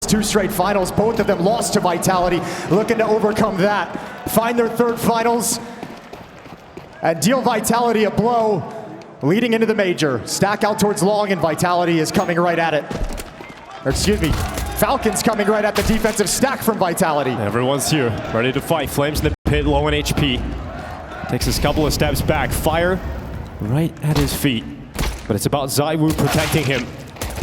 2 straight finals, both of them lost to Vitality, looking to overcome that, find their third finals, and deal Vitality a blow, leading into the major. Stack out towards long, and Vitality is coming right at it. Or excuse me, Falcons coming right at the defensive stack from Vitality. Everyone's here, ready to fight. Flames in the pit, low on HP. Takes a couple of steps back. Fire right at his feet. But it's about ZywOo protecting him.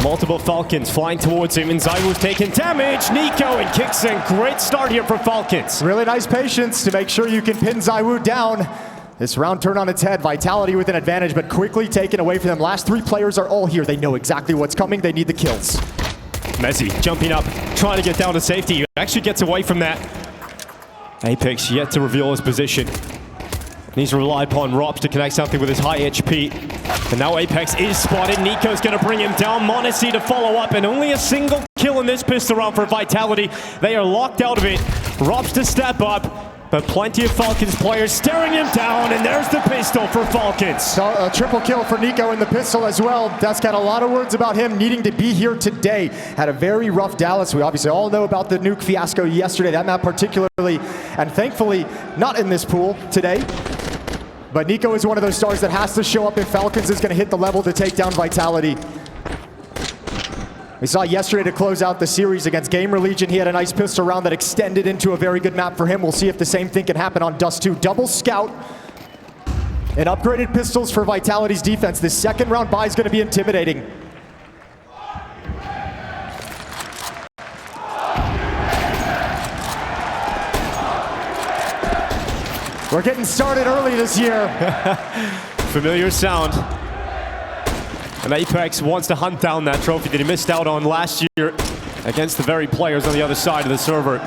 Multiple Falcons flying towards him, and ZywOo's taking damage. Nico and kicks in. Great start here for Falcons. Really nice patience to make sure you can pin ZywOo down. This round turned on its head. Vitality with an advantage, but quickly taken away from them. Last 3 players are all here. They know exactly what's coming. They need the kills. Mezzi jumping up, trying to get down to safety. He actually gets away from that. Apex yet to reveal his position. Needs to rely upon Rops to connect something with his high HP. And now Apex is spotted. Nico's going to bring him down. m0NESY to follow up, and only a single kill in this pistol round for Vitality. They are locked out of it. Rops to step up, but plenty of Falcons players staring him down, and there's the pistol for Falcons. So a triple kill for Nico in the pistol as well. Dusk had a lot of words about him needing to be here today. Had a very rough Dallas. We obviously all know about the nuke fiasco yesterday, that map particularly, and thankfully not in this pool today. But Nico is one of those stars that has to show up if Falcons is going to hit the level to take down Vitality. We saw yesterday to close out the series against Gamer Legion. He had a nice pistol round that extended into a very good map for him. We'll see if the same thing can happen on Dust2. Double scout and upgraded pistols for Vitality's defense. This second round buy is going to be intimidating. We're getting started early this year. Familiar sound. And Apex wants to hunt down that trophy that he missed out on last year against the very players on the other side of the server.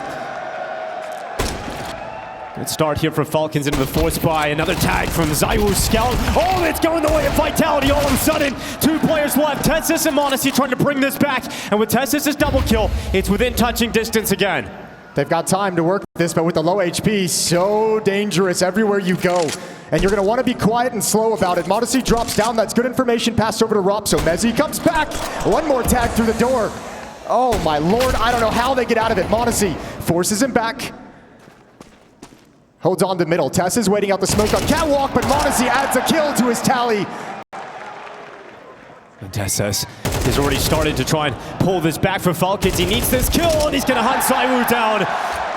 Good start here for Falcons into the force buy. Another tag from ZywOo Scout. Oh, it's going the way of Vitality all of a sudden. 2 players left. Tessus and m0NESY trying to bring this back. And with Tessus' double kill, it's within touching distance again. They've got time to work with this, but with the low HP, so dangerous everywhere you go. And you're going to want to be quiet and slow about it. m0NESY drops down. That's good information passed over to Rob. So Mezzi comes back. One more tag through the door. Oh my lord, I don't know how they get out of it. m0NESY forces him back. Holds on the middle. Tess is waiting out the smoke on Catwalk, but m0NESY adds a kill to his tally. And Tessus has already started to try and pull this back for Falcons. He needs this kill, and he's going to hunt ZywOo down.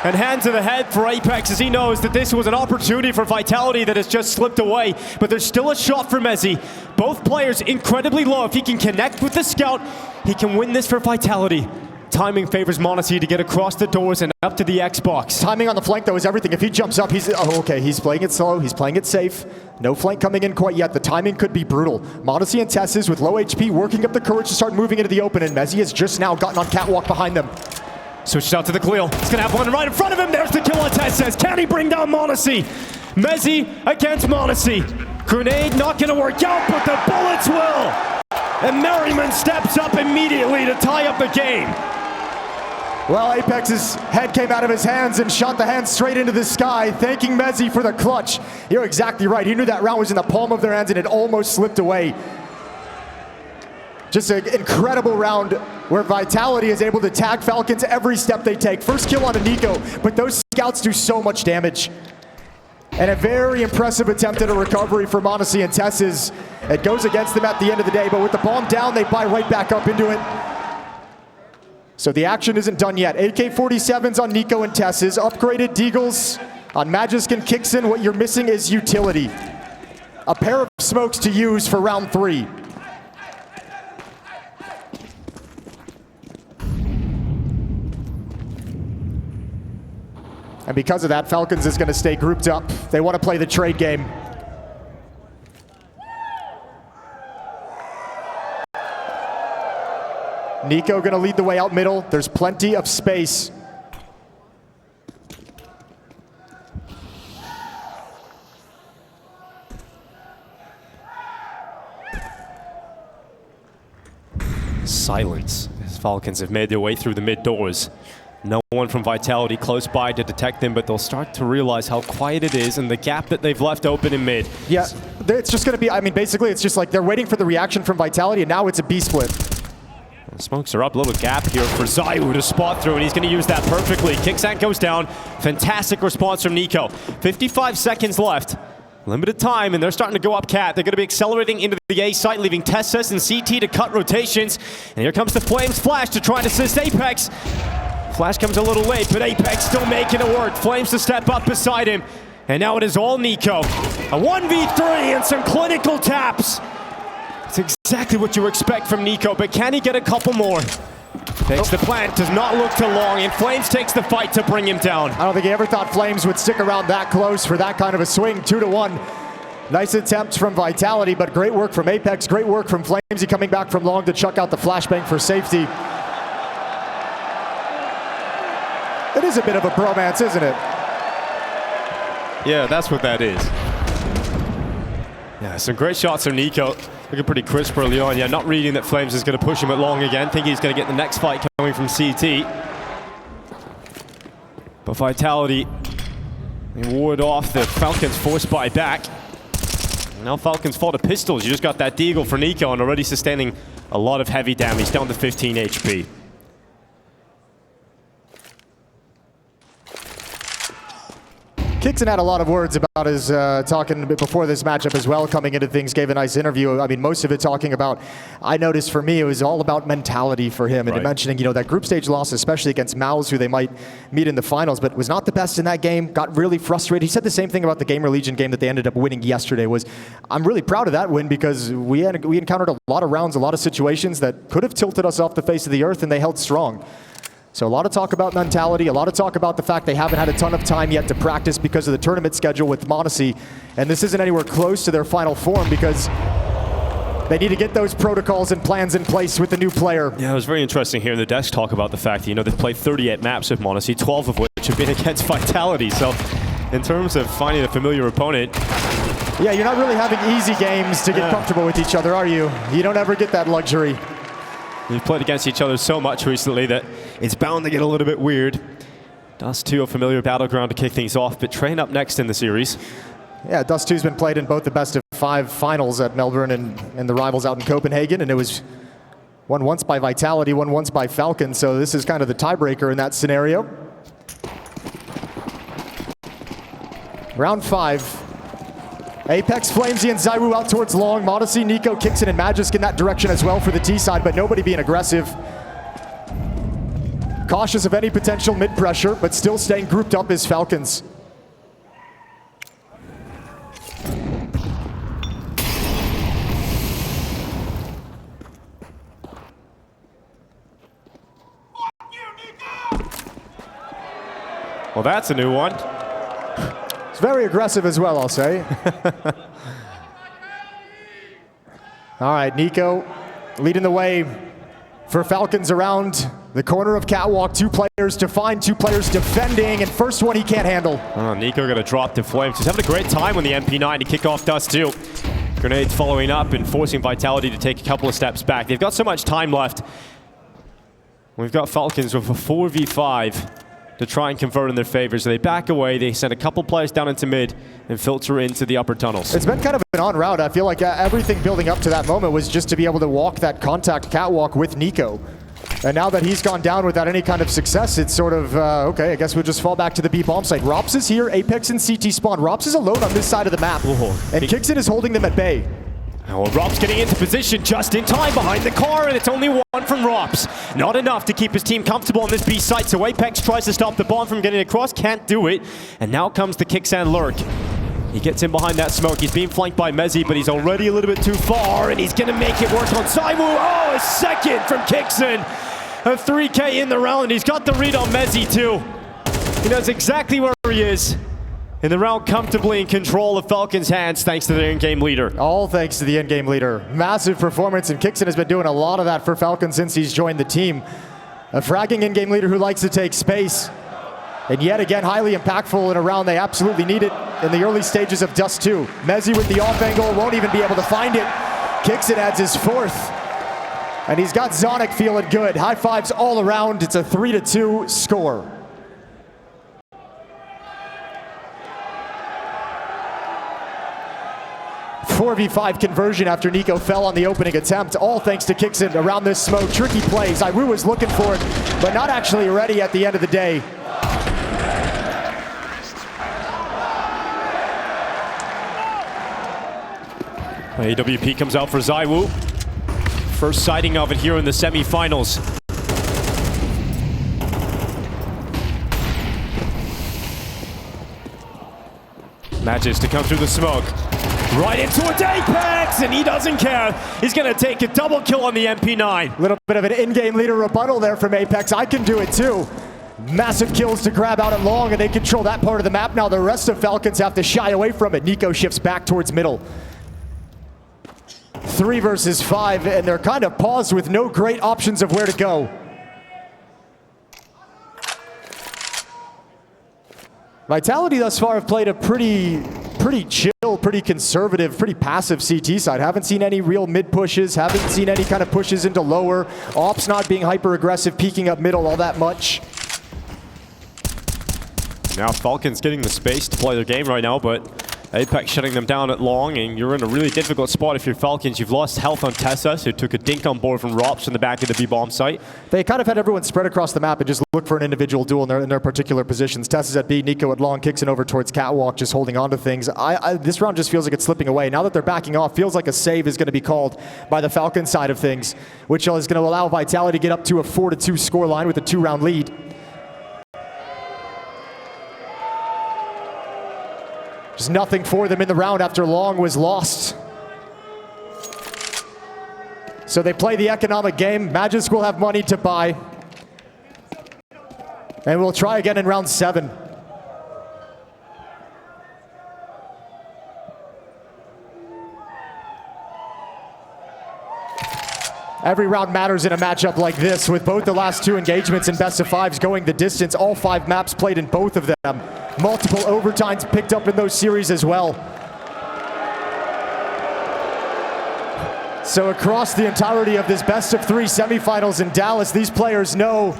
And hand to the head for Apex as he knows that this was an opportunity for Vitality that has just slipped away. But there's still a shot for Mezzi. Both players incredibly low. If he can connect with the scout, he can win this for Vitality. Timing favors m0NESY to get across the doors and up to the Xbox. Timing on the flank, though, is everything. If he jumps up, he's... Oh, okay, he's playing it slow. He's playing it safe. No flank coming in quite yet. The timing could be brutal. m0NESY and Tessus with low HP working up the courage to start moving into the open, and Mezzi has just now gotten on Catwalk behind them. Switched out to the Cleo. He's going to have one right in front of him. There's the kill on Tessus. Can he bring down m0NESY? Mezzi against m0NESY. Grenade not going to work out, but the bullets will. And Merriman steps up immediately to tie up the game. Well, Apex's head came out of his hands and shot the hand straight into the sky, thanking Mezzi for the clutch. You're exactly right. He knew that round was in the palm of their hands and it almost slipped away. Just an incredible round where Vitality is able to tag Falcons every step they take. First kill on Nico, but those scouts do so much damage. And a very impressive attempt at a recovery for m0NESY and Tessus. It goes against them at the end of the day, but with the bomb down, they buy right back up into it. So the action isn't done yet. AK-47s on Nico and Tessus, upgraded Deagles on Magisk and Kixen. What you're missing is utility. A pair of smokes to use for round 3. And because of that, Falcons is going to stay grouped up. They want to play the trade game. Nico going to lead the way out middle. There's plenty of space. Silence as Falcons have made their way through the mid doors. No one from Vitality close by to detect them, but they'll start to realize how quiet it is and the gap that they've left open in mid. Yeah, it's just going to be, I mean, basically it's just like they're waiting for the reaction from Vitality, and now it's a B split. Smokes are up, a little gap here for Zaiwu to spot through, and he's going to use that perfectly. Kicksand goes down. Fantastic response from Nico. 55 seconds left. Limited time, and they're starting to go up cat. They're going to be accelerating into the A site, leaving Tessus and CT to cut rotations. And here comes the Flames Flash to try and assist Apex. Flash comes a little late, but Apex still making it work. Flames to step up beside him. And now it is all Nico. A 1v3 and some clinical taps. It's exactly what you expect from Nico, but can he get a couple more? Takes the plant, does not look too long, and Flames takes the fight to bring him down. I don't think he ever thought Flames would stick around that close for that kind of a swing, 2-1. Nice attempt from Vitality, but great work from Apex, great work from Flamesy coming back from long to chuck out the flashbang for safety. It is a bit of a bromance, isn't it? Yeah, that's what that is. Yeah, some great shots from Nico. Looking pretty crisp early on. Yeah, not reading that Flames is going to push him at long again. Think he's going to get the next fight coming from CT. But Vitality, they ward off the Falcons force buy back. And now Falcons fall to pistols. You just got that deagle for Nico and already sustaining a lot of heavy damage, down to 15 HP. Kicksand had a lot of words about his talking before this matchup as well, coming into things, gave a nice interview. I mean, most of it talking about, I noticed for me, it was all about mentality for him. And mentioning, you know, that group stage loss, especially against Mouse, who they might meet in the finals, but was not the best in that game, got really frustrated. He said the same thing about the Gamer Legion game that they ended up winning yesterday, was, I'm really proud of that win because we encountered a lot of rounds, a lot of situations that could have tilted us off the face of the earth, and they held strong. So a lot of talk about mentality, a lot of talk about the fact they haven't had a ton of time yet to practice because of the tournament schedule with Monacy. And this isn't anywhere close to their final form because they need to get those protocols and plans in place with the new player. Yeah, it was very interesting hearing the desk talk about the fact that, you know, they've played 38 maps with Monacy, 12 of which have been against Vitality. So in terms of finding a familiar opponent, yeah, you're not really having easy games to get comfortable with each other, are you? You don't ever get that luxury. We've played against each other so much recently that it's bound to get a little bit weird. Dust2, a familiar battleground to kick things off, but Train up next in the series. Yeah, Dust2's been played in both the best of 5 finals at Melbourne and the rivals out in Copenhagen, and it was won once by Vitality, won once by Falcons, so this is kind of the tiebreaker in that scenario. Round 5. Apex, Flamesy, and Zaiwu out towards long. Monacy, Nico, Kicksand, and Magisk in that direction as well for the T side, but nobody being aggressive. Cautious of any potential mid-pressure, but still staying grouped up as Falcons. Well, that's a new one. Very aggressive as well, I'll say. All right, Nico leading the way for Falcons around the corner of Catwalk. 2 players to find, 2 players defending, and first one he can't handle. Oh, Nico got a drop to Flames. He's having a great time on the MP9 to kick off Dust2. Grenades following up and forcing Vitality to take a couple of steps back. They've got so much time left. We've got Falcons with a 4v5. To try and convert in their favor. So they back away, they send a couple players down into mid and filter into the upper tunnels. It's been kind of an on route. I feel like everything building up to that moment was just to be able to walk that contact catwalk with Nico. And now that he's gone down without any kind of success, it's sort of, okay, I guess we'll just fall back to the B bomb site. Rops is here, Apex and CT spawn. Rops is alone on this side of the map. And Kicksand is holding them at bay. Well, Rob's getting into position just in time behind the car, and it's only one from Robs. Not enough to keep his team comfortable on this B site, so Apex tries to stop the bomb from getting across, can't do it. And now comes the Kicksand lurk. He gets in behind that smoke. He's being flanked by Mezzi, but he's already a little bit too far, and he's gonna make it work on Zaiwu. Oh, a second from Kicksand. A 3K in the round. He's got the read on Mezzi too. He knows exactly where he is. In the round, comfortably in control of Falcons' hands, thanks to their in-game leader. All thanks to the in-game leader. Massive performance, and Kicksand has been doing a lot of that for Falcons since he's joined the team. A fragging in-game leader who likes to take space. And yet again, highly impactful in a round they absolutely need it in the early stages of Dust2. Mezzi with the off angle, won't even be able to find it. Kicksand adds his 4th. And he's got Zonic feeling good. High fives all around. It's a 3-2 score. 4v5 conversion after Nico fell on the opening attempt, all thanks to Kixon around this smoke. Tricky plays. Zaiwu was looking for it, but not actually ready at the end of the day. AWP comes out for Zaiwu. First sighting of it here in the semifinals. Manages to come through the smoke. Right into a Apex, and he doesn't care. He's going to take a double kill on the MP9. Little bit of an in-game leader rebuttal there from Apex. I can do it too. Massive kills to grab out at long, and they control that part of the map now. The rest of Falcons have to shy away from it. Nico shifts back towards middle. 3 versus 5, and they're kind of paused with no great options of where to go. Vitality thus far have played a pretty chill, pretty conservative, pretty passive CT side. Haven't seen any real mid pushes, haven't seen any kind of pushes into lower. Ops not being hyper aggressive, peeking up middle all that much. Now Falcons getting the space to play their game right now, but Apex shutting them down at long, and you're in a really difficult spot if you're Falcons. You've lost health on Tessa, who took a dink on board from Rops in the back of the B-bomb site. They kind of had everyone spread across the map and just look for an individual duel in their particular positions. Tessa's at B, Nico at long, Kixon over towards Catwalk, just holding on to things. This round just feels like it's slipping away. Now that they're backing off, feels like a save is going to be called by the Falcon side of things, which is going to allow Vitality to get up to a 4-2 scoreline with a 2-round lead. Just nothing for them in the round after long was lost. So they play the economic game. Magisk will have money to buy. And we'll try again in round 7. Every round matters in a matchup like this, with both the last 2 engagements in best of 5s going the distance. All 5 maps played in both of them. Multiple overtimes picked up in those series as well. So across the entirety of this best of 3 semifinals in Dallas, these players know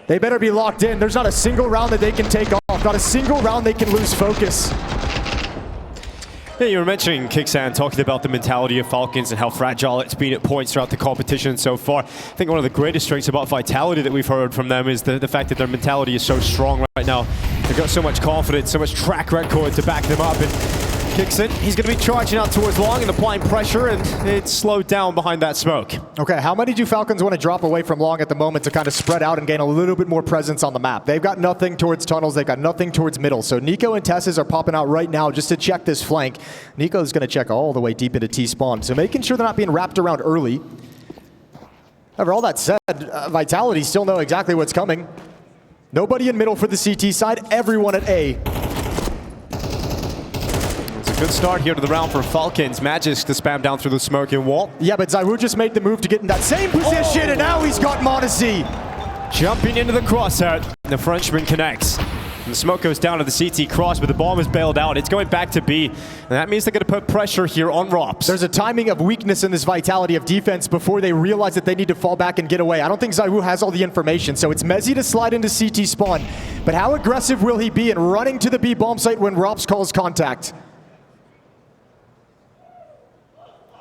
they better be locked in. There's not a single round that they can take off, not a single round they can lose focus. Yeah, you were mentioning Kixan, talking about the mentality of Falcons and how fragile it's been at points throughout the competition so far. I think one of the greatest strengths about Vitality that we've heard from them is the fact that their mentality is so strong right now. They've got so much confidence, so much track record to back them up. And Kixan, he's going to be charging out towards long and applying pressure, and it's slowed down behind that smoke. Okay, how many do Falcons want to drop away from long at the moment to kind of spread out and gain a little bit more presence on the map? They've got nothing towards tunnels, they've got nothing towards middle. So Nico and Tess's are popping out right now just to check this flank. Nico's going to check all the way deep into T-spawn, so making sure they're not being wrapped around early. However, all that said, Vitality still know exactly what's coming. Nobody in middle for the CT side, everyone at A. Good start here to the round for Falcons. Magisk to spam down through the smoking wall. Yeah, but Zaiwu just made the move to get in that same position, and now he's got Modesty. Jumping into the crosshair. The Frenchman connects. And the smoke goes down to the CT cross, but the bomb is bailed out. It's going back to B. And that means they're going to put pressure here on Rops. There's a timing of weakness in this Vitality of defense before they realize that they need to fall back and get away. I don't think Zaiwu has all the information, so it's Mezzy to slide into CT spawn. But how aggressive will he be in running to the B bomb site when Rops calls contact?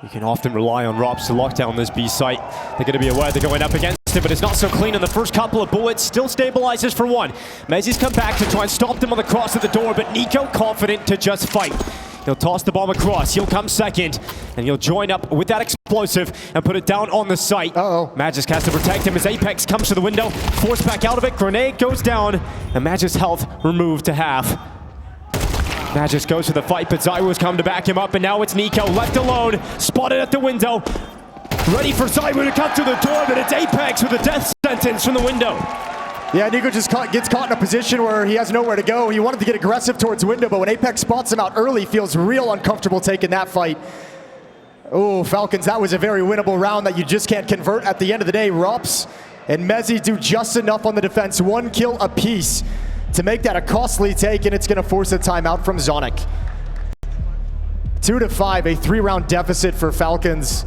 You can often rely on Rops to lock down this B site. They're going to be aware they're going up against it, but it's not so clean in the first couple of bullets. Still stabilizes for 1. Mezzy's come back to try and stop them on the cross of the door, but Nico confident to just fight. He'll toss the bomb across. He'll come second, and he'll join up with that explosive and put it down on the site. Magisk has to protect him as Apex comes to the window, forced back out of it. Grenade goes down, and Magisk's health removed to half. Magisk goes for the fight, but Zaiwu's come to back him up, and now it's Nico left alone, spotted at the window. Ready for Zaiwu to come through the door, but it's Apex with a death sentence from the window. Yeah, Nico just gets caught in a position where he has nowhere to go. He wanted to get aggressive towards window, but when Apex spots him out early, feels real uncomfortable taking that fight. Oh, Falcons, that was a very winnable round that you just can't convert at the end of the day. Rops and Mezzy do just enough on the defense, 1 kill apiece to make that a costly take, and it's going to force a timeout from Zonic. 2-5, a 3-round deficit for Falcons.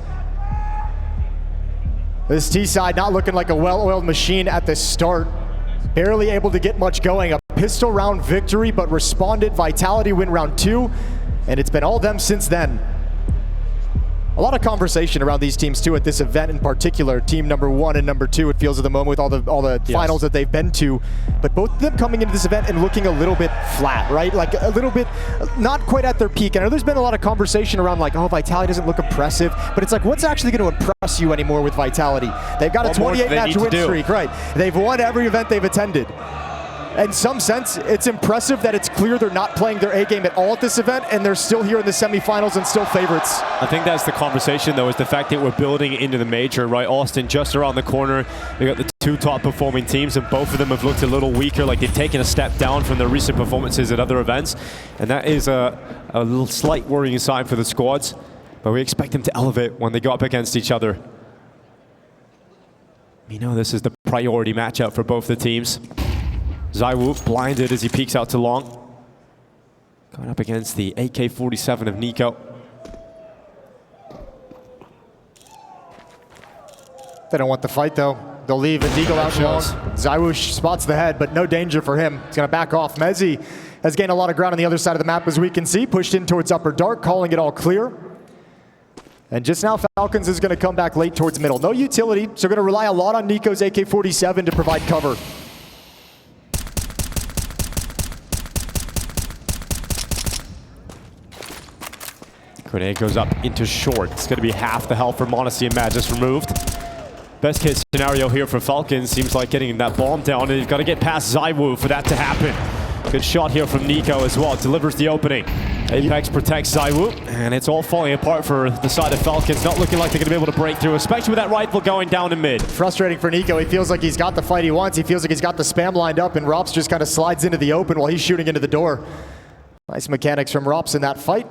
This T side not looking like a well-oiled machine at the start. Barely able to get much going. A pistol round victory, but responded. Vitality win round 2, and it's been all them since then. A lot of conversation around these teams too at this event in particular. Team number 1 and number 2, it feels at the moment with all the finals that they've been to. But both of them coming into this event and looking a little bit flat, right? Like a little bit, not quite at their peak. I know there's been a lot of conversation around like, oh, Vitality doesn't look impressive. But it's like, what's actually going to impress you anymore with Vitality? They've got a 28-match win streak, right? They've won every event they've attended. In some sense, it's impressive that it's clear they're not playing their A game at all at this event, and they're still here in the semifinals and still favorites. I think that's the conversation, though, is the fact that we're building into the major, right? Austin just around the corner. We got the 2 top performing teams, and both of them have looked a little weaker, like they've taken a step down from their recent performances at other events. And that is a little slight worrying sign for the squads, but we expect them to elevate when they go up against each other. You know, this is the priority matchup for both the teams. ZywOo blinded as he peeks out to long. Going up against the AK-47 of Nico. They don't want the fight though. They'll leave and Nico out long. ZywOo spots the head, but no danger for him. He's gonna back off. Mezzi has gained a lot of ground on the other side of the map as we can see. Pushed in towards upper dark, calling it all clear. And just now Falcons is gonna come back late towards middle. No utility, so gonna rely a lot on Nico's AK-47 to provide cover. Grenade goes up into short. It's going to be half the health for m0NESY and Mad just removed. Best case scenario here for Falcons seems like getting that bomb down, and you've got to get past ZywOo for that to happen. Good shot here from Nico as well. Delivers the opening. Apex protects ZywOo, and it's all falling apart for the side of Falcons. Not looking like they're going to be able to break through, especially with that rifle going down to mid. Frustrating for Nico. He feels like he's got the fight he wants. He feels like he's got the spam lined up, and Rops just kind of slides into the open while he's shooting into the door. Nice mechanics from Rops in that fight.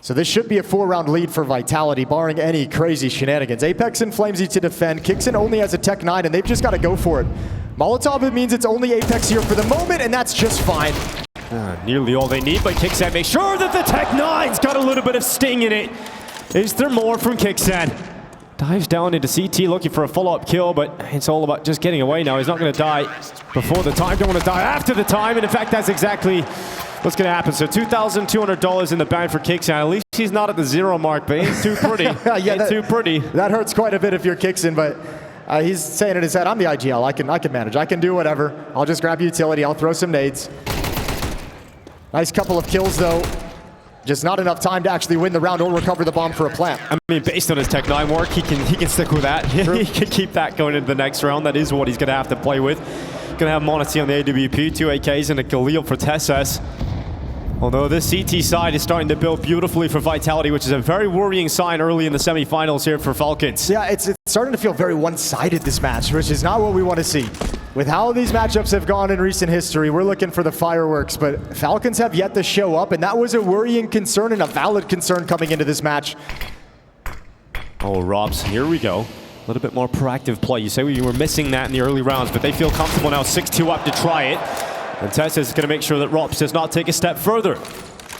So this should be a 4-round lead for Vitality, barring any crazy shenanigans. Apex and Flamesy to defend. Kixin only has a Tech 9, and they've just got to go for it. Molotov, it means it's only Apex here for the moment, and that's just fine. Nearly all they need, but Kixan makes sure that the Tech 9's got a little bit of sting in it. Is there more from Kixan? Dives down into CT looking for a follow-up kill, but it's all about just getting away now. He's not going to die before the time. Don't want to die after the time, and in fact, that's exactly what's going to happen. So $2,200 in the bank for Kixan. At least he's not at the 0 mark, but he's too pretty. Too pretty. That hurts quite a bit if you're Kixan, but he's saying in his head, I'm the IGL. I can manage. I can do whatever. I'll just grab utility. I'll throw some nades. Nice couple of kills, though. Just not enough time to actually win the round or recover the bomb for a plant. I mean, based on his Tech 9 work, he can stick with that. He can keep that going into the next round. That is what he's going to have to play with. Going to have m0NESY on the AWP, 2 AKs and a Galil for TeSeS. Although this CT side is starting to build beautifully for Vitality, which is a very worrying sign early in the semifinals here for Falcons. Yeah, it's starting to feel very one-sided, this match, which is not what we want to see. With how these matchups have gone in recent history, we're looking for the fireworks, but Falcons have yet to show up, and that was a worrying concern and a valid concern coming into this match. Oh, Robs, here we go. A little bit more proactive play. You say we were missing that in the early rounds, but they feel comfortable now, 6-2 up to try it. And TeSeS is going to make sure that Rops does not take a step further.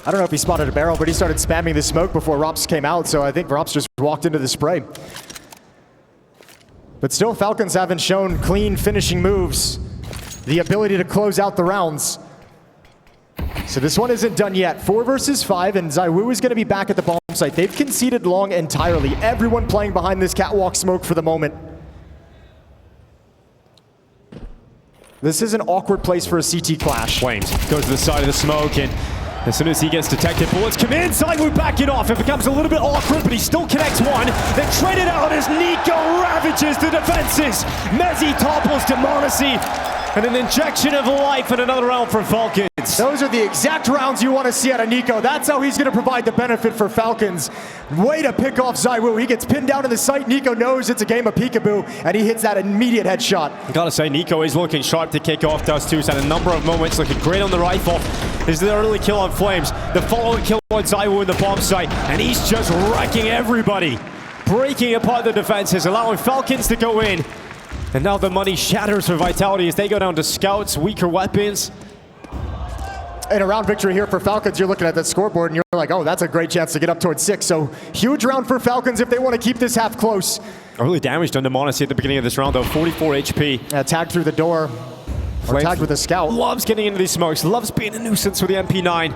I don't know if he spotted a barrel, but he started spamming the smoke before Rops came out, so I think Rops just walked into the spray. But still, Falcons haven't shown clean finishing moves, the ability to close out the rounds. So this one isn't done yet. 4 versus 5, and ZywOo is going to be back at the bomb site. They've conceded long entirely. Everyone playing behind this catwalk smoke for the moment. This is an awkward place for a CT clash. Flames goes to the side of the smoke, and as soon as he gets detected, bullets come in. ZywOo backing off. It becomes a little bit awkward, but he still connects one. Then traded out as Nico ravages the defenses. Mezzi topples to m0NESY. And an injection of life in another round for Falcons. Those are the exact rounds you want to see out of Nico. That's how he's going to provide the benefit for Falcons. Way to pick off ZywOo. He gets pinned down in the sight. Nico knows it's a game of peekaboo, and he hits that immediate headshot. I gotta say, Nico is looking sharp to kick off Dust2. He's had a number of moments looking great on the rifle. There's the early kill on Flames, the follow-up kill on ZywOo in the bomb site, and he's just wrecking everybody. Breaking apart the defenses, allowing Falcons to go in. And now the money shatters for Vitality as they go down to scouts, weaker weapons. In a round victory here for Falcons, you're looking at that scoreboard and you're like, oh, that's a great chance to get up towards 6. So huge round for Falcons if they want to keep this half close. Early damage done to m0NESY at the beginning of this round, though. 44 HP. Tagged through the door. Or tagged with a scout. Loves getting into these smokes, loves being a nuisance with the MP9.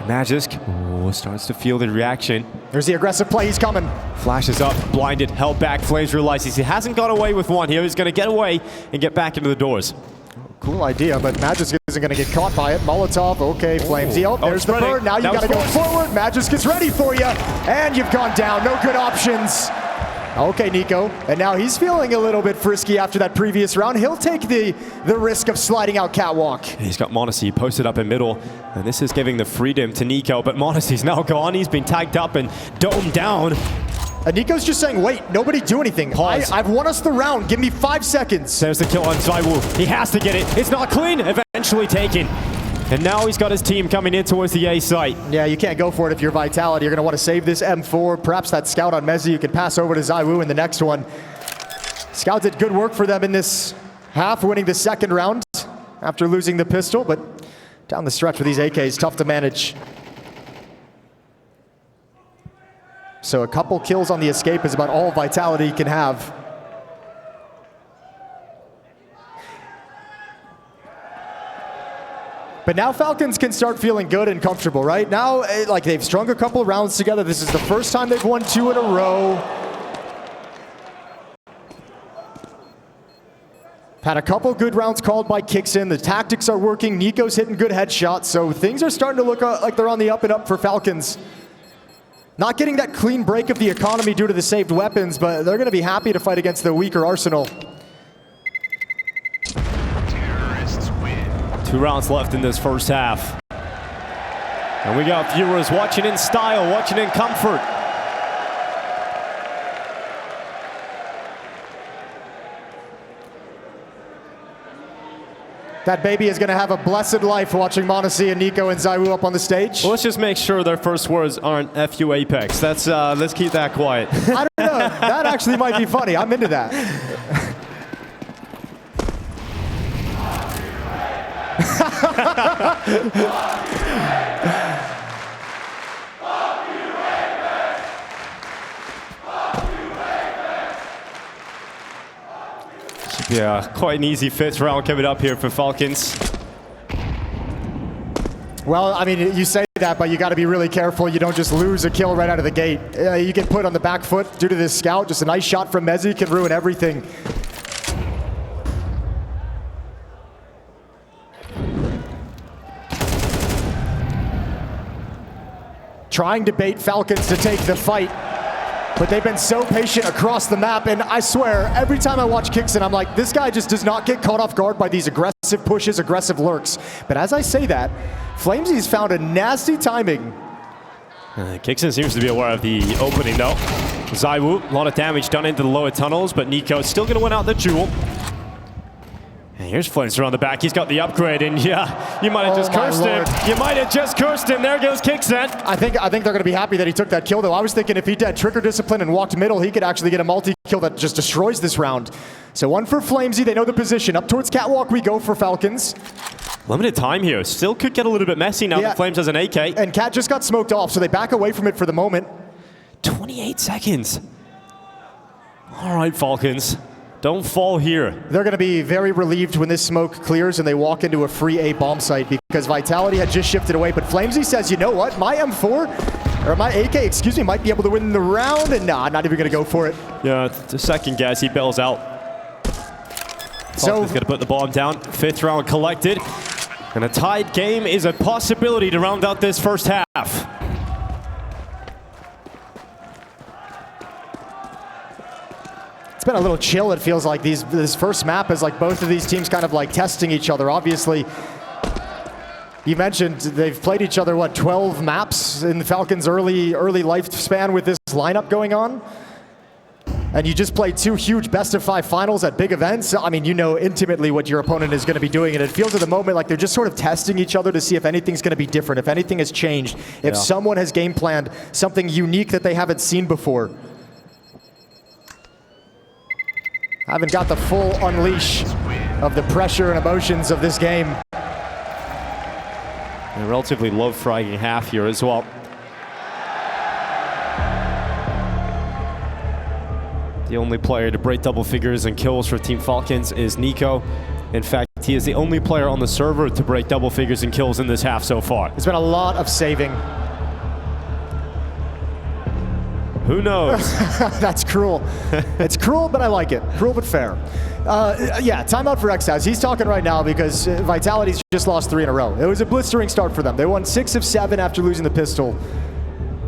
Magisk starts to feel the reaction. There's the aggressive play, he's coming. Flashes up, blinded, held back. Flames realizes he hasn't got away with one here. He's going to get away and get back into the doors. Cool idea, but Magisk isn't going to get caught by it. Molotov, okay, Flamesy. Oh, there's the bird. Now you got to go forward. Magisk is ready for you, and you've gone down. No good options. Okay, Nico, and now he's feeling a little bit frisky after that previous round. He'll take the risk of sliding out catwalk. He's got m0NESY posted up in middle, and this is giving the freedom to Nico, but m0NESY's now gone. He's been tagged up and domed down. And Nico's just saying, wait, nobody do anything. I've won us the round. Give me 5 seconds. There's the kill on ZywOo. He has to get it. It's not clean. Eventually taken. And now he's got his team coming in towards the A site. Yeah, you can't go for it if you're Vitality. You're going to want to save this M4. Perhaps that scout on mezii you can pass over to ZywOo in the next one. Scout did good work for them in this half, winning the second round after losing the pistol. But down the stretch with these AKs, tough to manage. So a couple kills on the escape is about all Vitality can have. But now Falcons can start feeling good and comfortable, right? Now, like, they've strung a couple of rounds together. This is the first time they've won 2 in a row. Had a couple good rounds called by Kixin. The tactics are working. Nico's hitting good headshots. So things are starting to look like they're on the up and up for Falcons. Not getting that clean break of the economy due to the saved weapons, but they're going to be happy to fight against the weaker Arsenal. 2 rounds left in this first half. And we got viewers watching in style, watching in comfort. That baby is going to have a blessed life watching m0NESY and Nico and ZywOo up on the stage. Well, let's just make sure their first words aren't F you Apex. Let's keep that quiet. I don't know. That actually might be funny. I'm into that. Should be quite an easy 5th round coming up here for Falcons. Well, I mean, you say that, but you got to be really careful. You don't just lose a kill right out of the gate. You get put on the back foot due to this scout. Just a nice shot from mezii can ruin everything. Trying to bait Falcons to take the fight, but they've been so patient across the map, and I swear, every time I watch Kixin, I'm like, this guy just does not get caught off guard by these aggressive pushes, aggressive lurks. But as I say that, Flamesy's found a nasty timing. Kixin seems to be aware of the opening though. ZywOo, a lot of damage done into the lower tunnels, but Nico's still going to win out the duel. And here's Flames around the back. He's got the upgrade, and yeah, you might have just cursed him. You might have just cursed him. There goes Kixin. I think they're going to be happy that he took that kill, though. I was thinking if he had trigger discipline and walked middle, he could actually get a multi-kill that just destroys this round. So one for Flamesy. They know the position. Up towards catwalk we go for Falcons. Limited time here. Still could get a little bit messy now that Flames has an AK. And Cat just got smoked off, so they back away from it for the moment. 28 seconds. All right, Falcons. Don't fall here. They're going to be very relieved when this smoke clears and they walk into a free A bomb site because Vitality had just shifted away. But Flamesy says, you know what? My M4, or my AK, excuse me, might be able to win the round. And nah, not even going to go for it. Yeah, it's a second guess. He bails out. So he's going to put the bomb down. 5th round collected. And a tied game is a possibility to round out this first half. It's been a little chill, it feels like. This first map is like both of these teams kind of like testing each other. Obviously, you mentioned they've played each other, what, 12 maps in the Falcons' early lifespan with this lineup going on? And you just played 2 huge best-of-5 finals at big events. I mean, you know intimately what your opponent is going to be doing, and it feels at the moment like they're just sort of testing each other to see if anything's going to be different, if anything has changed, if someone has game planned something unique that they haven't seen before. Haven't got the full unleash of the pressure and emotions of this game. A relatively low fragging half here as well. The only player to break double figures in kills for Team Falcons is Nico. In fact, He is the only player on the server to break double figures in kills in this half so far. There's been a lot of saving. Who knows? That's cruel. It's cruel, but I like it. Cruel, but fair. Yeah, timeout for Xtaz. He's talking right now because Vitality's just lost 3 in a row. It was a blistering start for them. They won 6 of 7 after losing the pistol.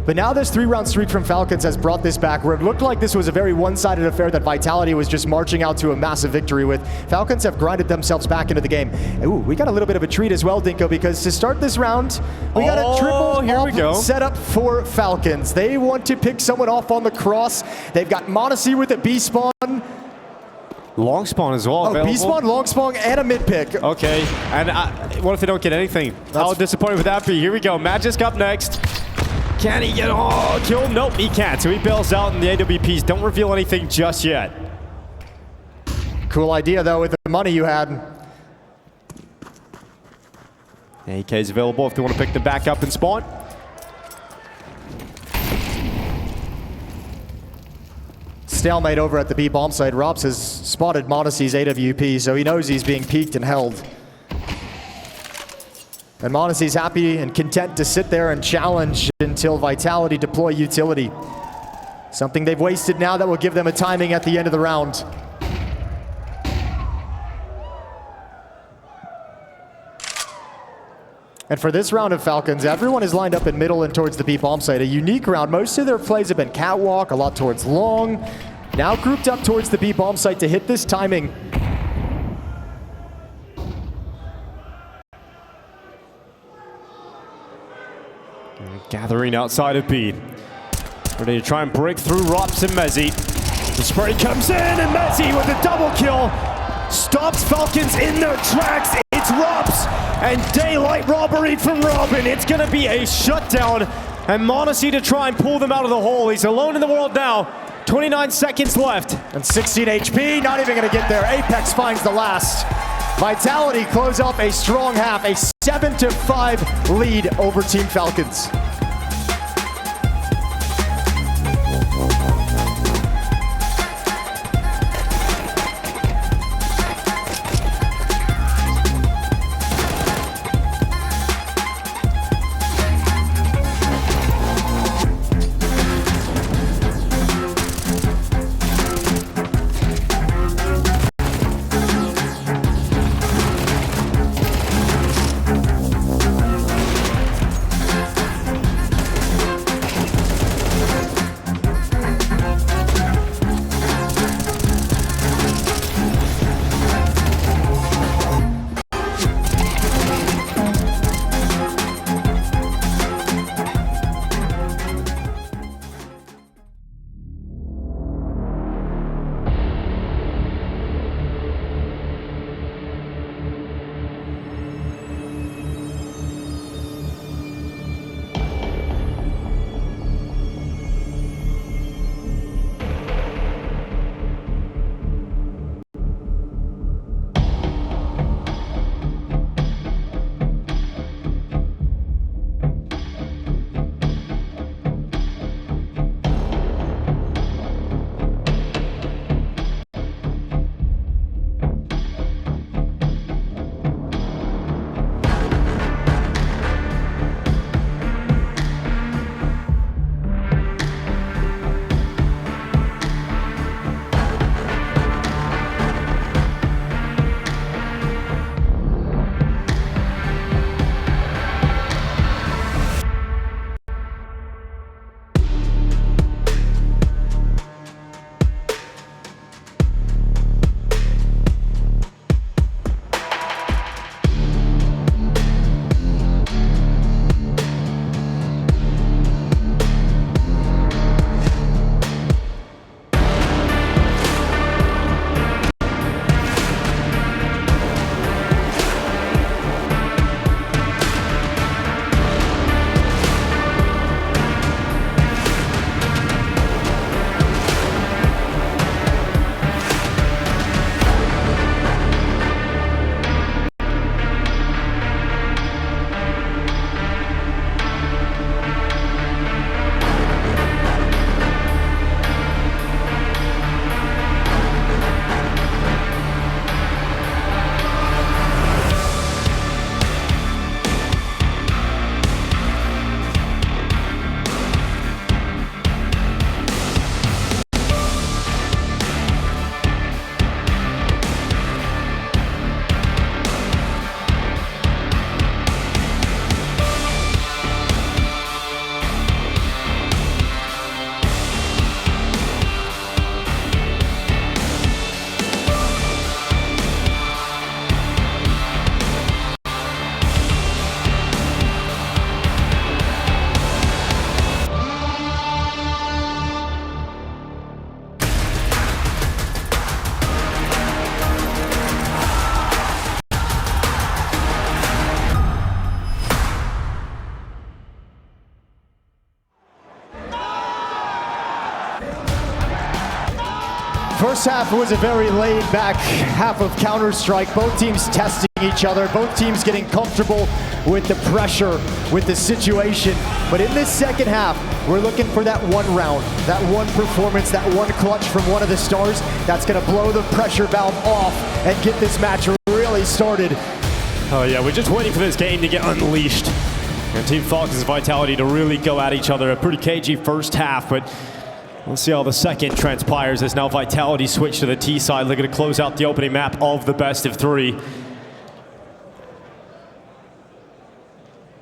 But now this 3-round streak from Falcons has brought this back where it looked like this was a very one-sided affair that Vitality was just marching out to a massive victory with. Falcons have grinded themselves back into the game. Ooh, we got a little bit of a treat as well, Dinko, because to start this round, we got a triple setup for Falcons. They want to pick someone off on the cross. They've got Modesty with a B-spawn. Long spawn as well. Oh, B-spawn, long spawn, and a mid pick. Okay, and what if they don't get anything? How disappointing would that be? Here we go, Magisk up next. Can he get kill? Nope, he can't. So he bails out, and the AWPs don't reveal anything just yet. Cool idea, though, with the money you had. AK's available if they want to pick them back up and spawn. Stalemate over at the B bomb site. Rops has spotted Monasty's AWP, so he knows he's being peeked and held. And Monasty's happy and content to sit there and challenge until Vitality deploy utility. Something they've wasted now that will give them a timing at the end of the round. And for this round of Falcons, everyone is lined up in middle and towards the B bomb site. A unique round. Most of their plays have been catwalk, a lot towards long. Now grouped up towards the B bomb site to hit this timing. Gathering outside of B. Ready to try and break through Rops and Mezzy. The spray comes in, and Mezzy with a double kill stops Falcons in their tracks. It's Rops and daylight robbery from Robin. It's going to be a shutdown, and Modesty to try and pull them out of the hole. He's alone in the world now. 29 seconds left. And 16 HP, not even going to get there. Apex finds the last. Vitality close off a strong half, a 7-5 lead over Team Falcons. First half was a very laid-back half of Counter-Strike. Both teams testing each other, both teams getting comfortable with the pressure, with the situation. But in this second half, we're looking for that one round, that one performance, that one clutch from one of the stars that's going to blow the pressure valve off and get this match really started. Oh yeah, we're just waiting for this game to get unleashed. And Team Falcons' Vitality to really go at each other. A pretty cagey first half, but we'll see how the second transpires as now Vitality switch to the T side, looking to close out the opening map of the best of three.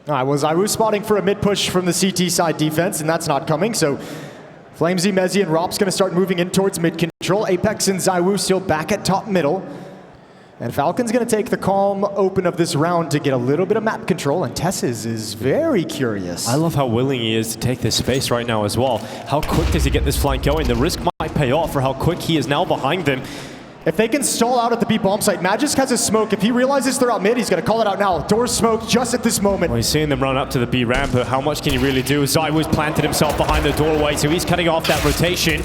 I was spotting for a mid push from the CT side defense, and that's not coming, so Flamesy, Mezzy, and Rop's going to start moving in towards mid control. Apex and ZywOo still back at top middle. And Falcons going to take the calm open of this round to get a little bit of map control, and Tesses is very curious. I love how willing he is to take this space right now as well. How quick does he get this flank going? The risk might pay off for how quick he is now behind them. If they can stall out at the B bomb site, Magisk has a smoke. If he realizes they're out mid, he's going to call it out now. Doors smoke just at this moment. Well, he's seeing them run up to the B ramp, but how much can he really do? ZywOo's planted himself behind the doorway, so he's cutting off that rotation.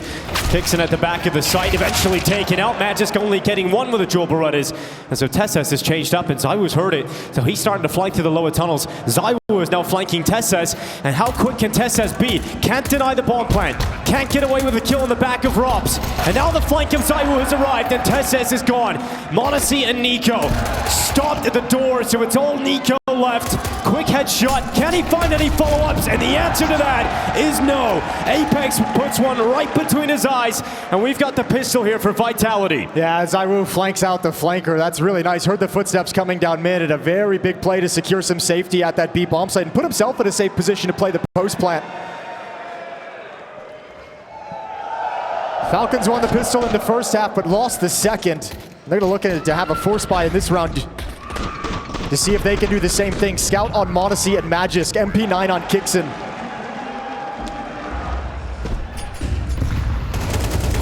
Kicks in at the back of the site, eventually taken out. Magisk only getting one with the dual Berettas. And so Tesses has changed up, and ZywOo's heard it. So he's starting to flank to the lower tunnels. ZywOo is now flanking Tesses, and how quick can Tesses be? Can't deny the bomb plant. Can't get away with a kill in the back of Rops. And now the flank of ZywOo has arrived, and Tesses is gone. m0NESY and Nico stopped at the door, so it's all Nico left. Quick headshot. Can he find any follow-ups? And the answer to that is no. Apex puts one right between his eyes, and we've got the pistol here for Vitality. Yeah, ZywOo flanks out the flanker. That's really nice. Heard the footsteps coming down mid at a very big play to secure some safety at that B bomb site and put himself in a safe position to play the post plant. Falcons won the pistol in the first half, but lost the second. They're going to look at it to have a force buy in this round to see if they can do the same thing. Scout on m0NESY and Magisk, MP9 on Kixen.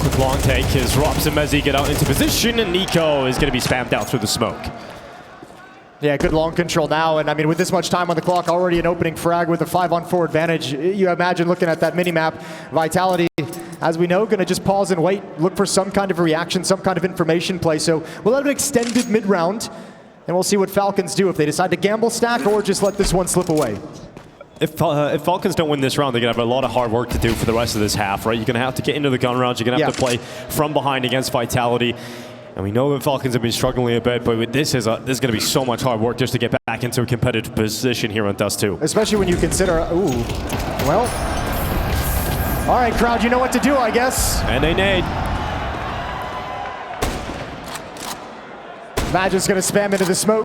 Quick long take as Rops and Mezzy get out into position, and Nico is going to be spammed out through the smoke. Yeah, good long control now, and I mean, with this much time on the clock, already an opening frag with a 5-on-4 advantage. You imagine looking at that mini-map, Vitality, as we know, going to just pause and wait, look for some kind of reaction, some kind of information play. So we'll have an extended mid-round, and we'll see what Falcons do, if they decide to gamble stack or just let this one slip away. If Falcons don't win this round, they're going to have a lot of hard work to do for the rest of this half, right? You're going to have to get into the gun rounds. You're going to have to play from behind against Vitality. And we know the Falcons have been struggling a bit, but with this is going to be so much hard work just to get back into a competitive position here on Dust2. Especially when you consider, well, all right, crowd, you know what to do, I guess. And they nade. Magic's going to spam into the smoke.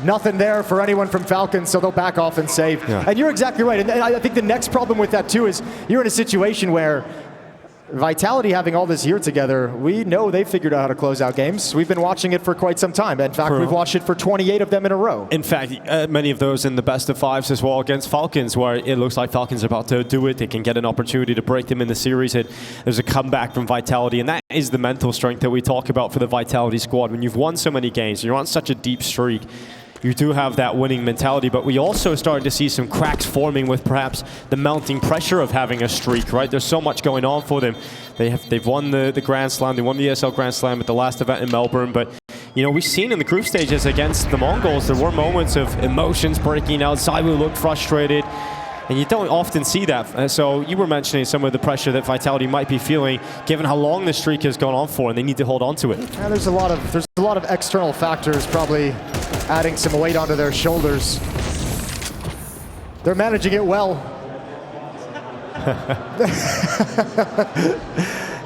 Nothing there for anyone from Falcons, so they'll back off and save. Yeah. And you're exactly right. And I think the next problem with that, too, is you're in a situation where Vitality having all this here together, we know they've figured out how to close out games. We've been watching it for quite some time. In fact, we've watched it for 28 of them in a row. In fact, many of those in the best of fives as well against Falcons, where it looks like Falcons are about to do it. They can get an opportunity to break them in the series. There's a comeback from Vitality, and that is the mental strength that we talk about for the Vitality squad. When you've won so many games, you're on such a deep streak, you do have that winning mentality, but we also started to see some cracks forming with perhaps the mounting pressure of having a streak, right? There's so much going on for them. They've won the Grand Slam, they won the ESL Grand Slam at the last event in Melbourne, but you know, we've seen in the group stages against the Mongols, there were moments of emotions breaking out. ZywOo looked frustrated, and you don't often see that. So you were mentioning some of the pressure that Vitality might be feeling, given how long the streak has gone on for, and they need to hold on to it. Yeah, there's a lot of external factors probably adding some weight onto their shoulders. They're managing it well.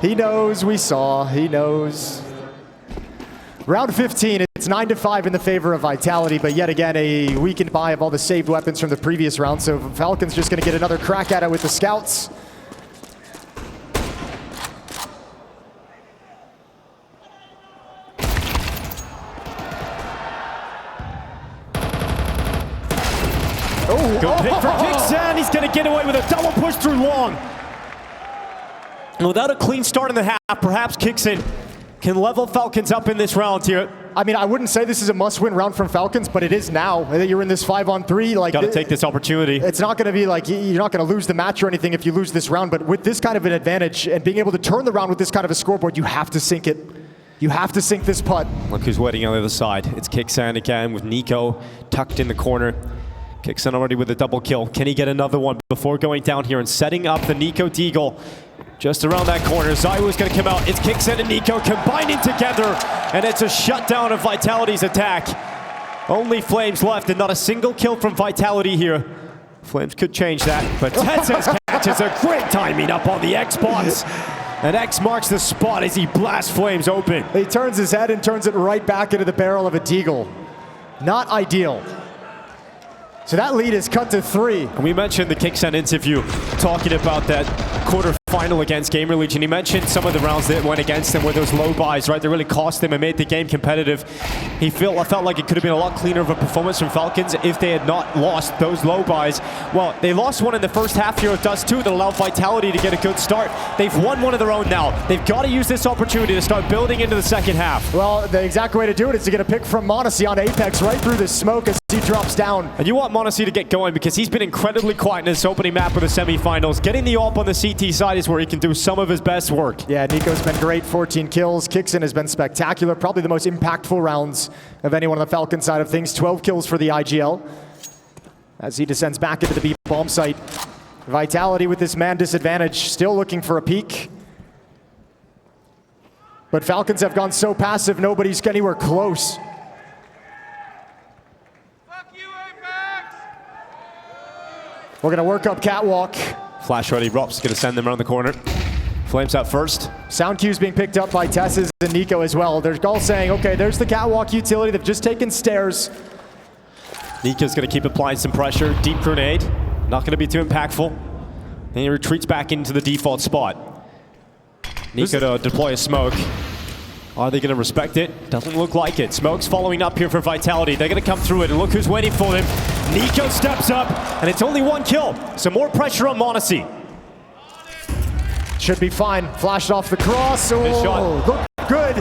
He knows, we saw, he knows. Round 15, it's 9-5 in the favor of Vitality, but yet again, a weakened buy of all the saved weapons from the previous round, so Falcons just gonna get another crack at it with the scouts. Good pick for Kixen. He's going to get away with a double push through long. And without a clean start in the half, perhaps Kixen can level Falcons up in this round here. I mean, I wouldn't say this is a must-win round from Falcons, but it is now that you're in this 5-on-3. Like, got to take this opportunity. It's not going to be like you're not going to lose the match or anything if you lose this round, but with this kind of an advantage and being able to turn the round with this kind of a scoreboard, you have to sink it. You have to sink this putt. Look who's waiting on the other side. It's Kixan again with Nico tucked in the corner. Kixan already with a double kill. Can he get another one before going down here and setting up the Nico Deagle just around that corner? Zaiwu's going to come out. It's Kixan and Nico combining together, and it's a shutdown of Vitality's attack. Only Flames left and not a single kill from Vitality here. Flames could change that, but Tetsu's catch is a great timing up on the Xbox. And X marks the spot as he blasts Flames open. He turns his head and turns it right back into the barrel of a Deagle. Not ideal. So that lead is cut to 3. And we mentioned the Kixan interview talking about that quarterfinal against Gamer Legion. He mentioned some of the rounds that went against him were those low buys, right? They really cost him and made the game competitive. I felt like it could have been a lot cleaner of a performance from Falcons if they had not lost those low buys. Well, they lost one in the first half here with Dust2 that allowed Vitality to get a good start. They've won one of their own now. They've got to use this opportunity to start building into the second half. Well, the exact way to do it is to get a pick from m0NESY on Apex right through the smoke as he drops down. And you want m0NESY to get going because he's been incredibly quiet in his opening map of the semifinals. Getting the AWP on the CT side is where he can do some of his best work. Yeah, Nico's been great, 14 kills. Kixan has been spectacular, probably the most impactful rounds of anyone on the Falcon side of things. 12 kills for the IGL as he descends back into the B bomb site. Vitality with this man disadvantage, still looking for a peek. But Falcons have gone so passive, nobody's anywhere close. We're gonna work up catwalk. Flash ready, Rop's gonna send them around the corner. Flames out first. Sound cues being picked up by Tesses and Nico as well. They're all saying, okay, there's the catwalk utility. They've just taken stairs. Nico's gonna keep applying some pressure. Deep grenade, not gonna be too impactful. And he retreats back into the default spot. Nico to deploy a smoke. Are they gonna respect it? Doesn't look like it. Smoke's following up here for Vitality. They're gonna come through it, and look who's waiting for them. Nico steps up, and it's only one kill. Some more pressure on m0NESY. Should be fine. Flashed off the cross. Oh, look good.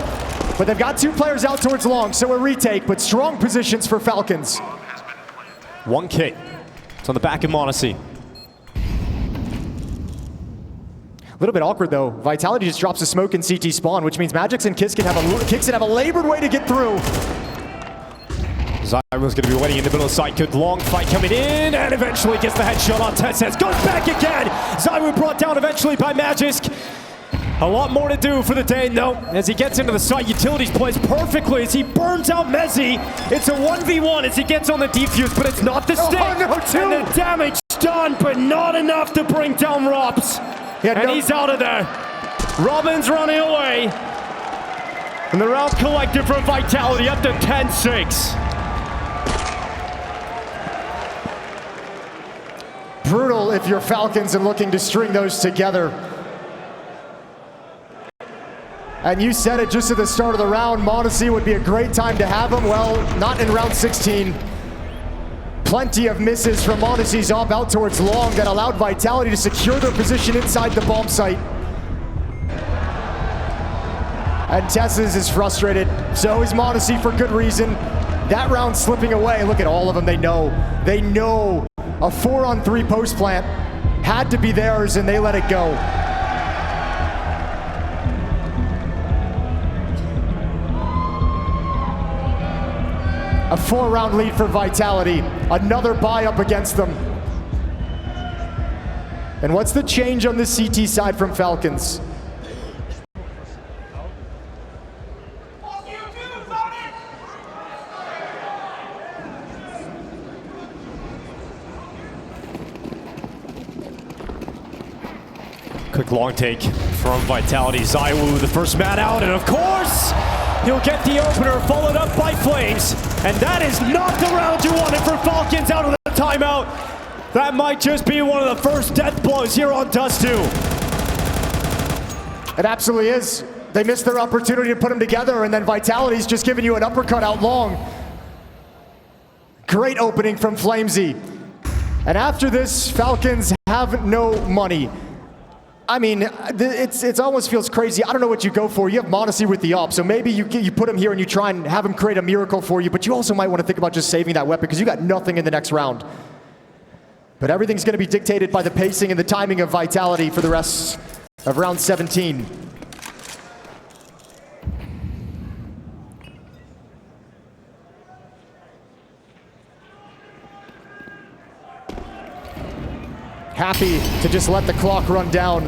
But they've got 2 players out towards long, so a retake, but strong positions for Falcons. 1K. It's on the back of m0NESY. A little bit awkward though. Vitality just drops a smoke in CT spawn, which means Magix and Kixan have a labored way to get through. Zyro's going to be waiting in the middle of the site. Good long fight coming in, and eventually gets the headshot on Tetsu's. Goes back again. Zyro brought down eventually by Magisk. A lot more to do for the Dane though. As he gets into the site, Utilities plays perfectly as he burns out Mezzy. It's a 1v1 as he gets on the defuse, but it's not the stick. Oh, no, and the damage done, but not enough to bring down Rops. And he's out of there. Robin's running away. And the round collected from Vitality up to 10-6. Brutal if you're Falcons and looking to string those together. And you said it just at the start of the round, m0NESY would be a great time to have him. Well, not in round 16. Plenty of misses from m0NESY's op out towards long that allowed Vitality to secure their position inside the bomb site. And Tesses is frustrated. So is m0NESY for good reason. That round slipping away. Look at all of them. They know. They know a 4-on-3 post plant had to be theirs and they let it go. A 4-round lead for Vitality. Another buy up against them. And what's the change on the CT side from Falcons? Quick long take from Vitality. Zaiwu, the first man out, and of course, he'll get the opener, followed up by Flames. And that is not the round you wanted for Falcons out of the timeout. That might just be one of the first death blows here on Dust2. It absolutely is. They missed their opportunity to put them together, and then Vitality's just giving you an uppercut out long. Great opening from Flamesy. And after this, Falcons have no money. I mean, it almost feels crazy. I don't know what you go for. You have Modesty with the op, so maybe you put him here and you try and have him create a miracle for you, but you also might want to think about just saving that weapon because you got nothing in the next round. But everything's going to be dictated by the pacing and the timing of Vitality for the rest of round 17. Happy to just let the clock run down.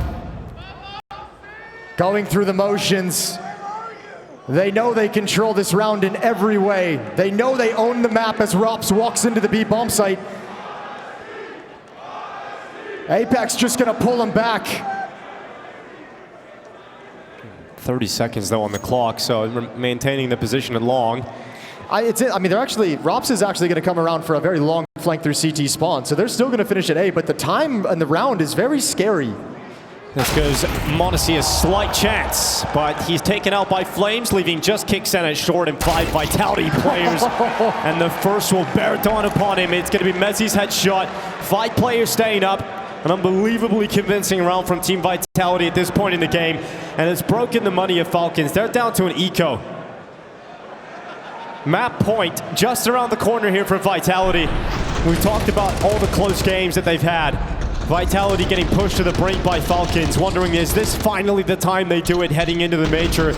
Going through the motions. They know they control this round in every way. They know they own the map as Rops walks into the B bomb site. Apex just gonna pull him back. 30 seconds though on the clock, so maintaining the position at long. I mean, Rops is actually going to come around for a very long flank through CT spawn, so they're still going to finish at A, but the time in the round is very scary. This goes Modesty a slight chance, but he's taken out by Flames, leaving just Kicksen short and 5 Vitality players. And the first will bear down upon him. It's going to be Mezzi's headshot. 5 players staying up. An unbelievably convincing round from Team Vitality at this point in the game, and it's broken the money of Falcons. They're down to an eco. Map point just around the corner here for Vitality. We talked about all the close games that they've had. Vitality getting pushed to the brink by Falcons, wondering is this finally the time they do it heading into the major?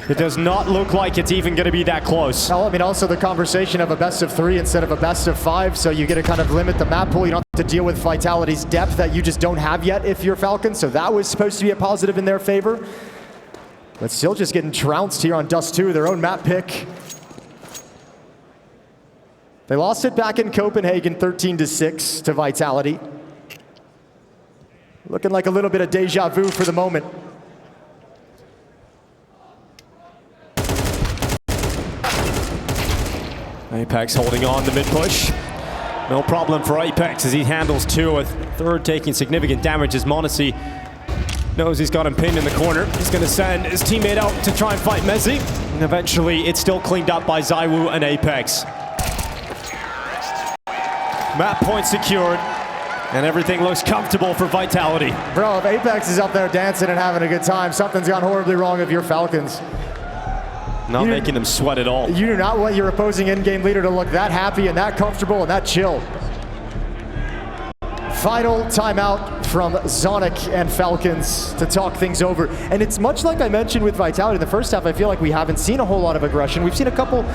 It does not look like it's even going to be that close. Well, I mean, also the conversation of a best of 3 instead of a best of 5, so you get to kind of limit the map pool. You don't have to deal with Vitality's depth that you just don't have yet if you're Falcons, so that was supposed to be a positive in their favor. But still just getting trounced here on Dust2, their own map pick. They lost it back in Copenhagen 13-6 to Vitality. Looking like a little bit of deja vu for the moment. Apex holding on the mid push. No problem for Apex as he handles 2, a third taking significant damage as Modesty knows he's got him pinned in the corner. He's going to send his teammate out to try and fight Mezzi. And eventually it's still cleaned up by Zywoo and Apex. Map point secured, and everything looks comfortable for Vitality. Bro, if Apex is up there dancing and having a good time, something's gone horribly wrong if you're Falcons. Not making them sweat at all. You do not want your opposing in-game leader to look that happy and that comfortable and that chill. Final timeout from Zonic and Falcons to talk things over. And it's much like I mentioned with Vitality in the first half, I feel like we haven't seen a whole lot of aggression. We've seen a couple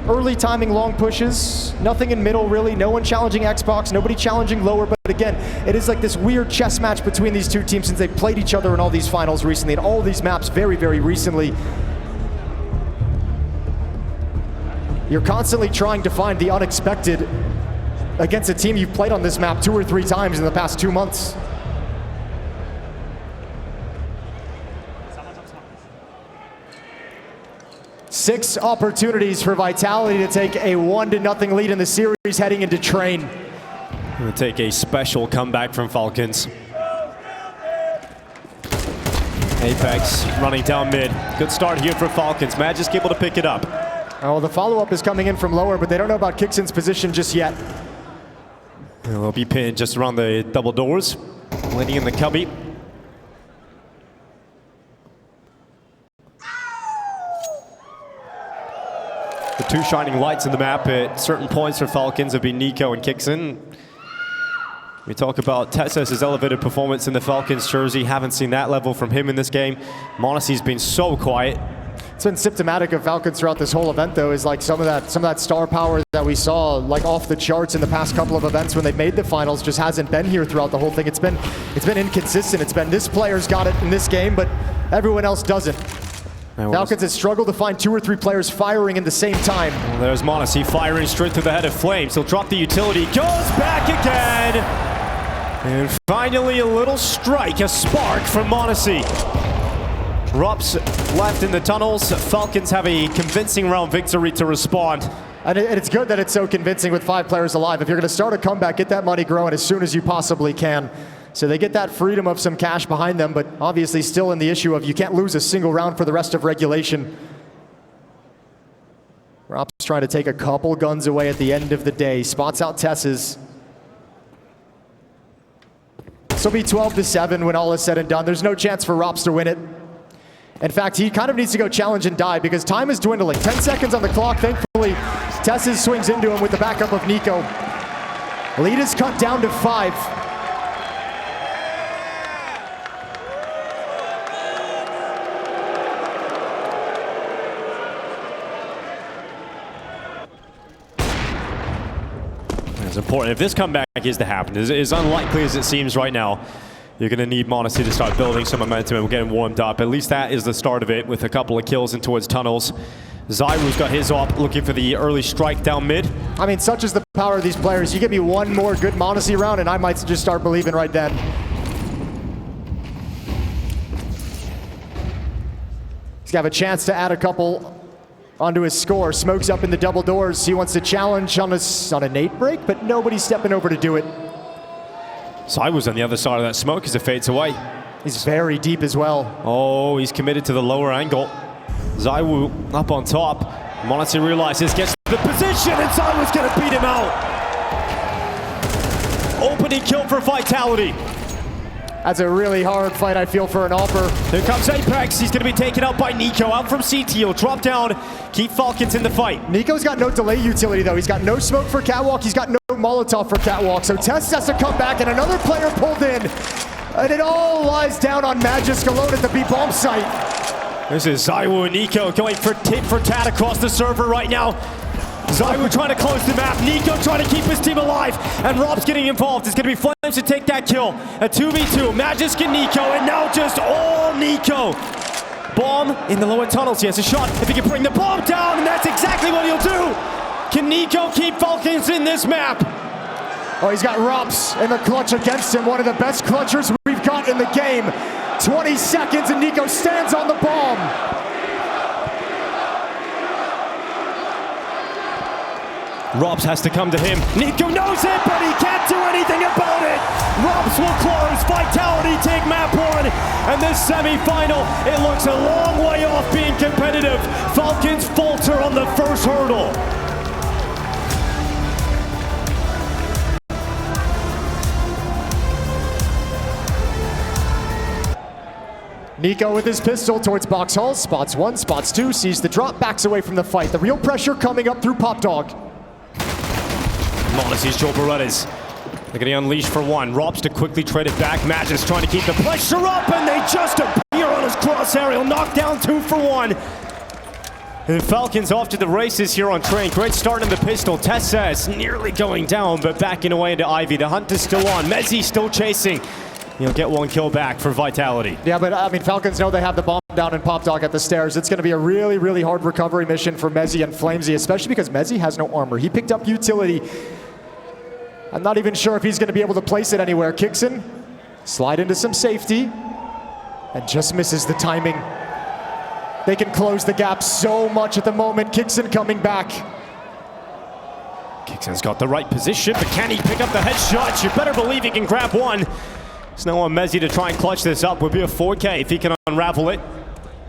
early timing long pushes, nothing in middle really, no one challenging Xbox, nobody challenging lower, but again, it is like this weird chess match between these two teams since they've played each other in all these finals recently, and all these maps very, very recently. You're constantly trying to find the unexpected against a team you've played on this map 2 or 3 times in the past 2 months. Six opportunities for Vitality to take a 1-0 lead in the series heading into Train. Going to take a special comeback from Falcons. Apex running down mid. Good start here for Falcons. Magisk able to pick it up. Oh, the follow-up is coming in from lower, but they don't know about Kicksen's position just yet. They'll be pinned just around the double doors. Landing in the cubby. The 2 shining lights in the map at certain points for Falcons have been Nico and Kicksen. We talk about Tessos' elevated performance in the Falcons jersey. Haven't seen that level from him in this game. Monasty's been so quiet. It's been symptomatic of Falcons throughout this whole event, though, is like some of that star power that we saw like off the charts in the past couple of events when they made the finals just hasn't been here throughout the whole thing. It's been inconsistent. It's been this player's got it in this game, but everyone else doesn't. Falcons has struggled to find 2 or 3 players firing in the same time. Well, there's Modesty firing straight through the head of Flames. He'll drop the utility, goes back again. And finally a little strike, a spark from Modesty. Rups left in the tunnels. Falcons have a convincing round victory to respond. And it's good that it's so convincing with 5 players alive. If you're going to start a comeback, get that money growing as soon as you possibly can. So they get that freedom of some cash behind them, but obviously still in the issue of you can't lose a single round for the rest of regulation. Rups trying to take a couple guns away at the end of the day. Spots out Tess's. This will be 12-7 when all is said and done. There's no chance for Rops to win it. In fact, he kind of needs to go challenge and die because time is dwindling. 10 seconds on the clock. Thankfully, Tessis swings into him with the backup of Nico. Lead is cut down to 5. It's important. If this comeback is to happen, as unlikely as it seems right now, you're going to need m0NESY to start building some momentum and getting warmed up. At least that is the start of it with a couple of kills in towards tunnels. Zyru's got his op, looking for the early strike down mid. I mean, such is the power of these players. You give me one more good m0NESY round and I might just start believing right then. He's got a chance to add a couple onto his score. Smoke's up in the double doors. He wants to challenge on a nade break, but nobody's stepping over to do it. Zyru's on the other side of that smoke as it fades away. He's very deep as well. Oh, he's committed to the lower angle. Zyru up on top. m0NESY realizes, gets the position, and Zyru's gonna beat him out. Opening kill for Vitality. That's a really hard fight, I feel, for an AWPer. Here comes Apex. He's going to be taken out by Nico. Out from CT. He'll drop down. Keep Falcons in the fight. Nico's got no delay utility, though. He's got no smoke for Catwalk. He's got no Molotov for Catwalk. So Tess has to come back, and another player pulled in. And it all lies down on Magisk alone at the B-bomb site. This is Zyru and Nico going for tit for tat across the server right now. Zyru trying to close the map. Nico trying to keep his team alive. And Rob's getting involved. It's going to be Flames to take that kill. A 2v2. Magisk and Nico. And now just all Nico. Bomb in the lower tunnels. He has a shot. If he can bring the bomb down, and that's exactly what he'll do. Can Nico keep Falcons in this map? Oh, he's got Rops in the clutch against him. One of the best clutchers we've got in the game. 20 seconds and Nico stands on the bomb. Robs has to come to him. Nico knows it, but he can't do anything about it. Robs will close. Vitality take map 1. And this semi-final, it looks a long way off being competitive. Falcons falter on the first hurdle. Nico with his pistol towards box hall. Spots 1, spots 2, sees the drop, backs away from the fight. The real pressure coming up through Pop Dog. m0NESY's Joe Berettas. They're getting unleashed for 1. Robs to quickly trade it back. Magisk trying to keep the pressure up, and they just appear on his crosshair. He'll knock down 2 for 1. And Falcons off to the races here on train. Great start in the pistol. Tessa nearly going down, but backing away into Ivy. The hunt is still on. m0NESY still chasing. He'll get 1 kill back for Vitality. Yeah, but I mean, Falcons know they have the bomb down in Pop Dog at the stairs. It's going to be a really, really hard recovery mission for m0NESY and Flamesy, especially because m0NESY has no armor. He picked up utility. I'm not even sure if he's going to be able to place it anywhere. Kicks in, slide into some safety, and just misses the timing. They can close the gap so much at the moment. Kixon coming back. Kixon's got the right position, but can he pick up the headshot? You better believe he can grab 1. It's now on m0NESY to try and clutch this up. Would be a 4K if he can unravel it.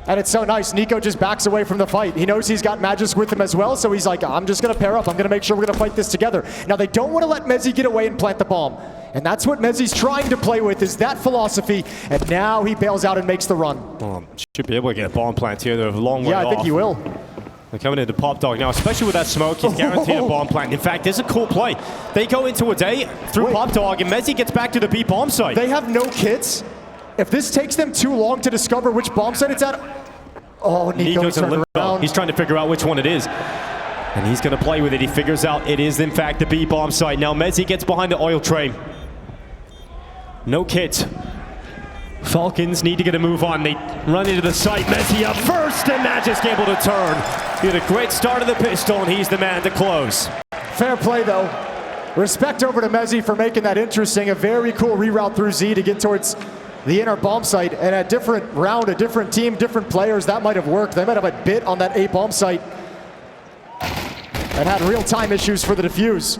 And it's so nice. Nico just backs away from the fight. He knows he's got Magisk with him as well, so he's like, I'm just going to pair up. I'm going to make sure we're going to fight this together. Now, they don't want to let m0NESY get away and plant the bomb. And that's what m0NESY's trying to play with, is that philosophy. And now he bails out and makes the run. Well, should be able to get a bomb plant here. They're a long way off. Yeah, I think he will. They're coming into Pop Dog now, especially with that smoke. He's guaranteed a bomb plant. In fact, there's a cool play. They go into a day through Pop Dog, and m0NESY gets back to the B bomb site. They have no kits. If this takes them too long to discover which bomb site it's at, oh, Nico's turned around. He's trying to figure out which one it is. And he's going to play with it. He figures out it is, in fact, the B bomb site. Now m0NESY gets behind the oil train. No kit. Falcons need to get a move on. They run into the site. m0NESY up first, and Magisk able to turn. He had a great start of the pistol, and he's the man to close. Fair play, though. Respect over to m0NESY for making that interesting. A very cool reroute through Z to get towards the inner bomb site. And a different round, a different team, different players, that might have worked. They might have a bit on that A bomb site and had real-time issues for the defuse.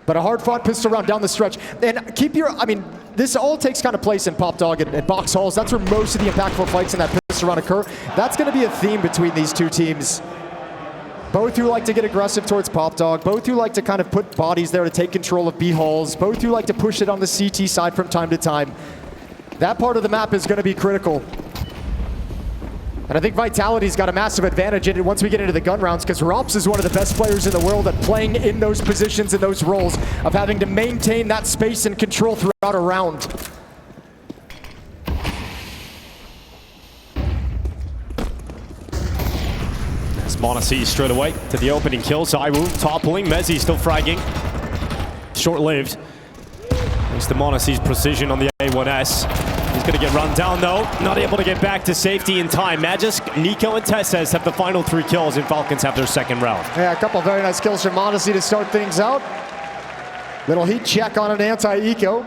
But a hard-fought pistol round down the stretch. And keep your, I mean, this all takes kind of place in Pop Dog and box halls. That's where most of the impactful fights in that pistol round occur. That's going to be a theme between these two teams. Both who like to get aggressive towards Pop Dog, both who like to kind of put bodies there to take control of B halls, both who like to push it on the CT side from time to time. That part of the map is going to be critical. And I think Vitality's got a massive advantage in it once we get into the gun rounds, because Rops is one of the best players in the world at playing in those positions and those roles of having to maintain that space and control throughout a round. Monacy straight away to the opening kill. ZywOo toppling. Mezzi still fragging. Short-lived. Thanks to Monacy's precision on the A1S. He's going to get run down though. Not able to get back to safety in time. Magisk, Nico, and Tesses have the final 3 kills, and Falcons have their second round. Yeah, a couple very nice kills from Monacy to start things out. Little heat check on an anti-eco.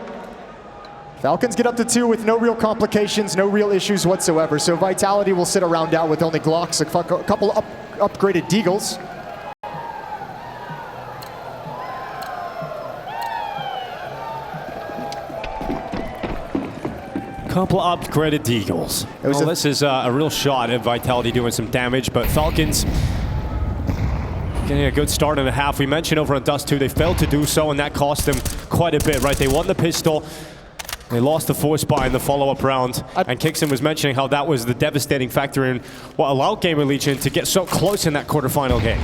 Falcons get up to 2 with no real complications, no real issues whatsoever. So Vitality will sit around out with only Glocks, a couple upgraded Deagles. Couple upgraded Deagles. Well, this is a real shot at Vitality doing some damage, but Falcons getting a good start in the half. We mentioned over on Dust2, they failed to do so, and that cost them quite a bit, right? They won the pistol. They lost the force buy in the follow-up round, and Kixon was mentioning how that was the devastating factor in what allowed Gamer Legion to get so close in that quarterfinal game.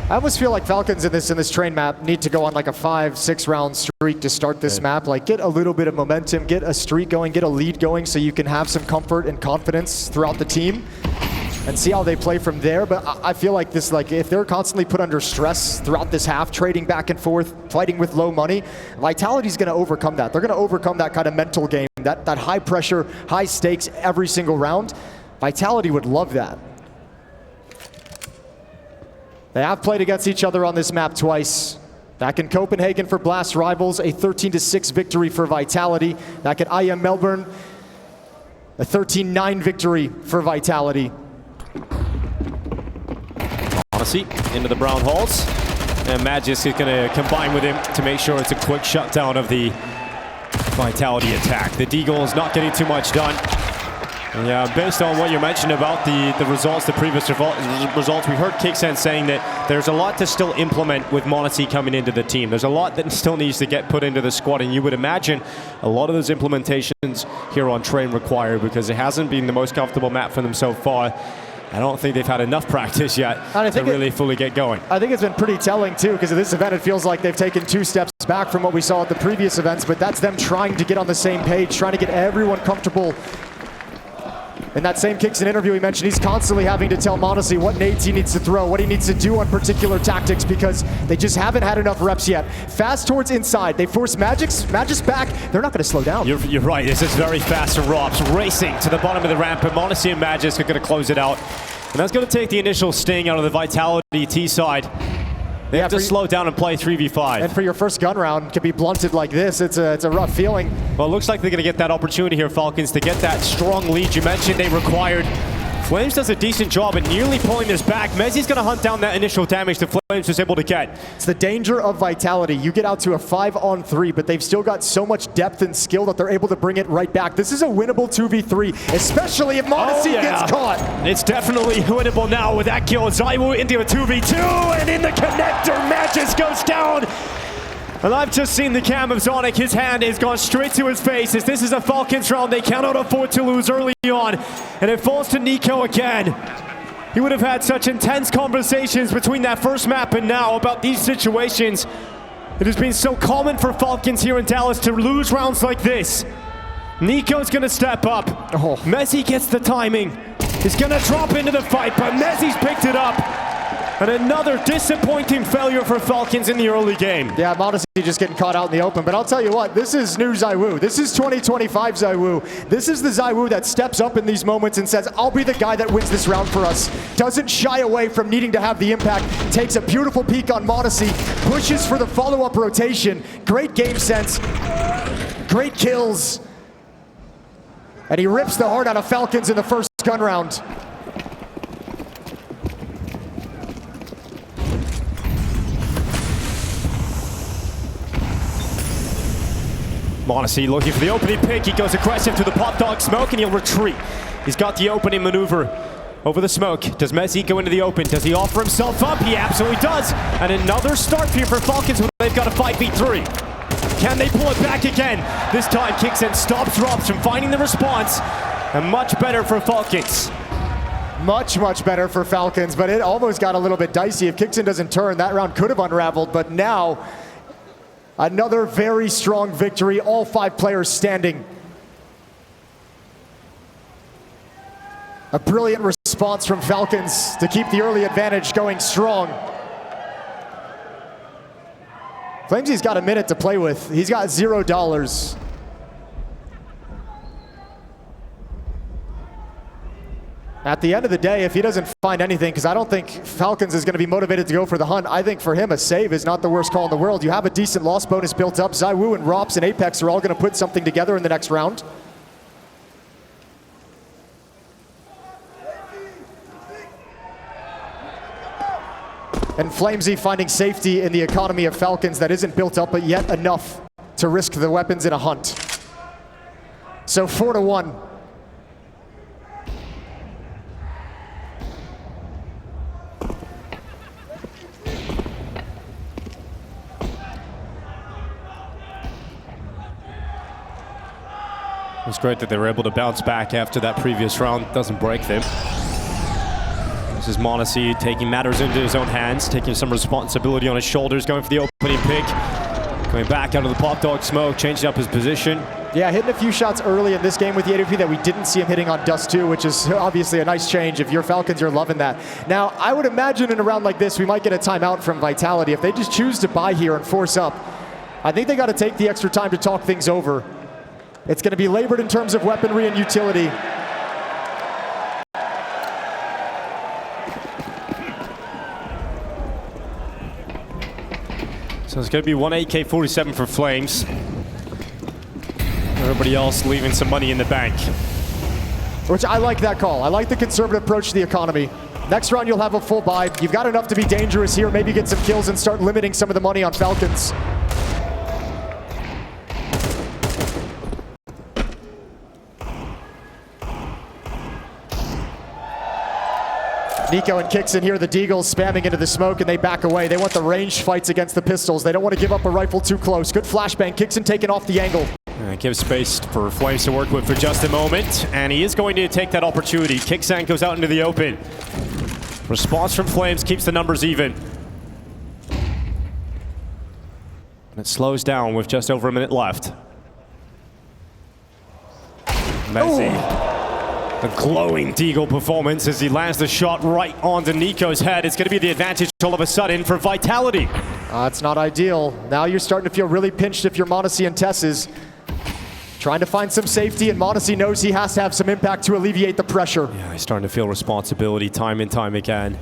I almost feel like Falcons in this train map need to go on like a 5-6 round streak to start this map. Like, get a little bit of momentum, get a streak going, get a lead going so you can have some comfort and confidence throughout the team and see how they play from there. But I feel like this, like, if they're constantly put under stress throughout this half, trading back and forth, fighting with low money, Vitality's going to overcome that. They're going to overcome that kind of mental game, that high pressure, high stakes every single round. Vitality would love that. They have played against each other on this map twice. Back in Copenhagen for Blast Rivals, a 13-6 victory for Vitality. Back at IEM Melbourne, a 13-9 victory for Vitality. Monacy into the brown halls, and Magisk is going to combine with him to make sure it's a quick shutdown of the Vitality attack. The Deagle is not getting too much done. Yeah, based on what you mentioned about the results, the previous results, we heard Kixen saying that there's a lot to still implement with Monacy coming into the team. There's a lot that still needs to get put into the squad, and you would imagine a lot of those implementations here on Train required, because it hasn't been the most comfortable map for them so far. I don't think they've had enough practice yet to really fully get going. I think it's been pretty telling too, because of this event it feels like they've taken 2 steps back from what we saw at the previous events, but that's them trying to get on the same page, trying to get everyone comfortable. In that same Kixon interview, he mentioned he's constantly having to tell Monacy what nades he needs to throw, what he needs to do on particular tactics, because they just haven't had enough reps yet. Fast towards inside. They force Magisk back. They're not going to slow down. You're right. This is very fast. And Robs racing to the bottom of the ramp, but Monacy and Magisk are going to close it out. And that's going to take the initial sting out of the Vitality T side. They have to slow down and play 3v5. And for your first gun round to be blunted like this, it's a rough feeling. Well, it looks like they're going to get that opportunity here, Falcons, to get that strong lead you mentioned they required. Flames does a decent job at nearly pulling this back. Mezzi's going to hunt down that initial damage that Flames was able to get. It's the danger of Vitality. You get out to a 5-on-3, but they've still got so much depth and skill that they're able to bring it right back. This is a winnable 2v3, especially if Monacy gets caught. It's definitely winnable now with that kill. ZywOo into a 2v2, and in the connector, Magisk goes down. And I've just seen the cam of Zonic. His hand has gone straight to his face. As this is a Falcons round, they cannot afford to lose early on. And it falls to Nico again. He would have had such intense conversations between that first map and now about these situations. It has been so common for Falcons here in Dallas to lose rounds like this. Nico's going to step up. Mezzi gets the timing. He's going to drop into the fight, but Mezzi's picked it up. And another disappointing failure for Falcons in the early game. Yeah, Monacy just getting caught out in the open. But I'll tell you what, this is new ZywOo. This is 2025 ZywOo. This is the ZywOo that steps up in these moments and says, I'll be the guy that wins this round for us. Doesn't shy away from needing to have the impact. Takes a beautiful peek on Monacy. Pushes for the follow-up rotation. Great game sense. Great kills. And he rips the heart out of Falcons in the first gun round. Monacy looking for the opening pick. He goes aggressive to the Pop Dog smoke, and he'll retreat. He's got the opening maneuver over the smoke. Does Messi go into the open? Does he offer himself up? He absolutely does. And another start here for Falcons when they've got a 5v3. Can they pull it back again? This time Kixen stops Robs from finding the response. And much better for Falcons. Much, much better for Falcons, but it almost got a little bit dicey. If Kixen doesn't turn, that round could have unraveled, but now another very strong victory, all 5 players standing. A brilliant response from Falcons to keep the early advantage going strong. Flamesy's got a minute to play with. He's got $0. At the end of the day, if he doesn't find anything, because I don't think Falcons is going to be motivated to go for the hunt, I think for him a save is not the worst call in the world. You have a decent loss bonus built up. ZywOo and Rops and Apex are all going to put something together in the next round. And Flamesy finding safety in the economy of Falcons that isn't built up, but yet enough to risk the weapons in a hunt. So 4-1. It's great that they were able to bounce back after that previous round. Doesn't break them. This is m0NESY taking matters into his own hands, taking some responsibility on his shoulders, going for the opening pick. Going back out of the pop dog smoke, changing up his position. Yeah, hitting a few shots early in this game with the AWP that we didn't see him hitting on Dust2, which is obviously a nice change. If you're Falcons, you're loving that. Now, I would imagine in a round like this, we might get a timeout from Vitality. If they just choose to buy here and force up, I think they got to take the extra time to talk things over. It's going to be labored in terms of weaponry and utility. So it's going to be one AK-47 for Flames. Everybody else leaving some money in the bank. Which I like that call. I like the conservative approach to the economy. Next round you'll have a full buy. You've got enough to be dangerous here, maybe get some kills and start limiting some of the money on Falcons. Nico and Kixen here, the Deagles spamming into the smoke and they back away. They want the range fights against the pistols. They don't want to give up a rifle too close. Good flashbang, Kixen taking off the angle. Gives space for Flames to work with for just a moment, and he is going to take that opportunity. Kixen goes out into the open. Response from Flames keeps the numbers even. And it slows down with just over a minute left. Messi. A glowing Deagle performance as he lands the shot right onto Nico's head. It's going to be the advantage all of a sudden for Vitality. It's not ideal. Now you're starting to feel really pinched if you're m0NESY and Tesses. Trying to find some safety, and m0NESY knows he has to have some impact to alleviate the pressure. Yeah, he's starting to feel responsibility time and time again.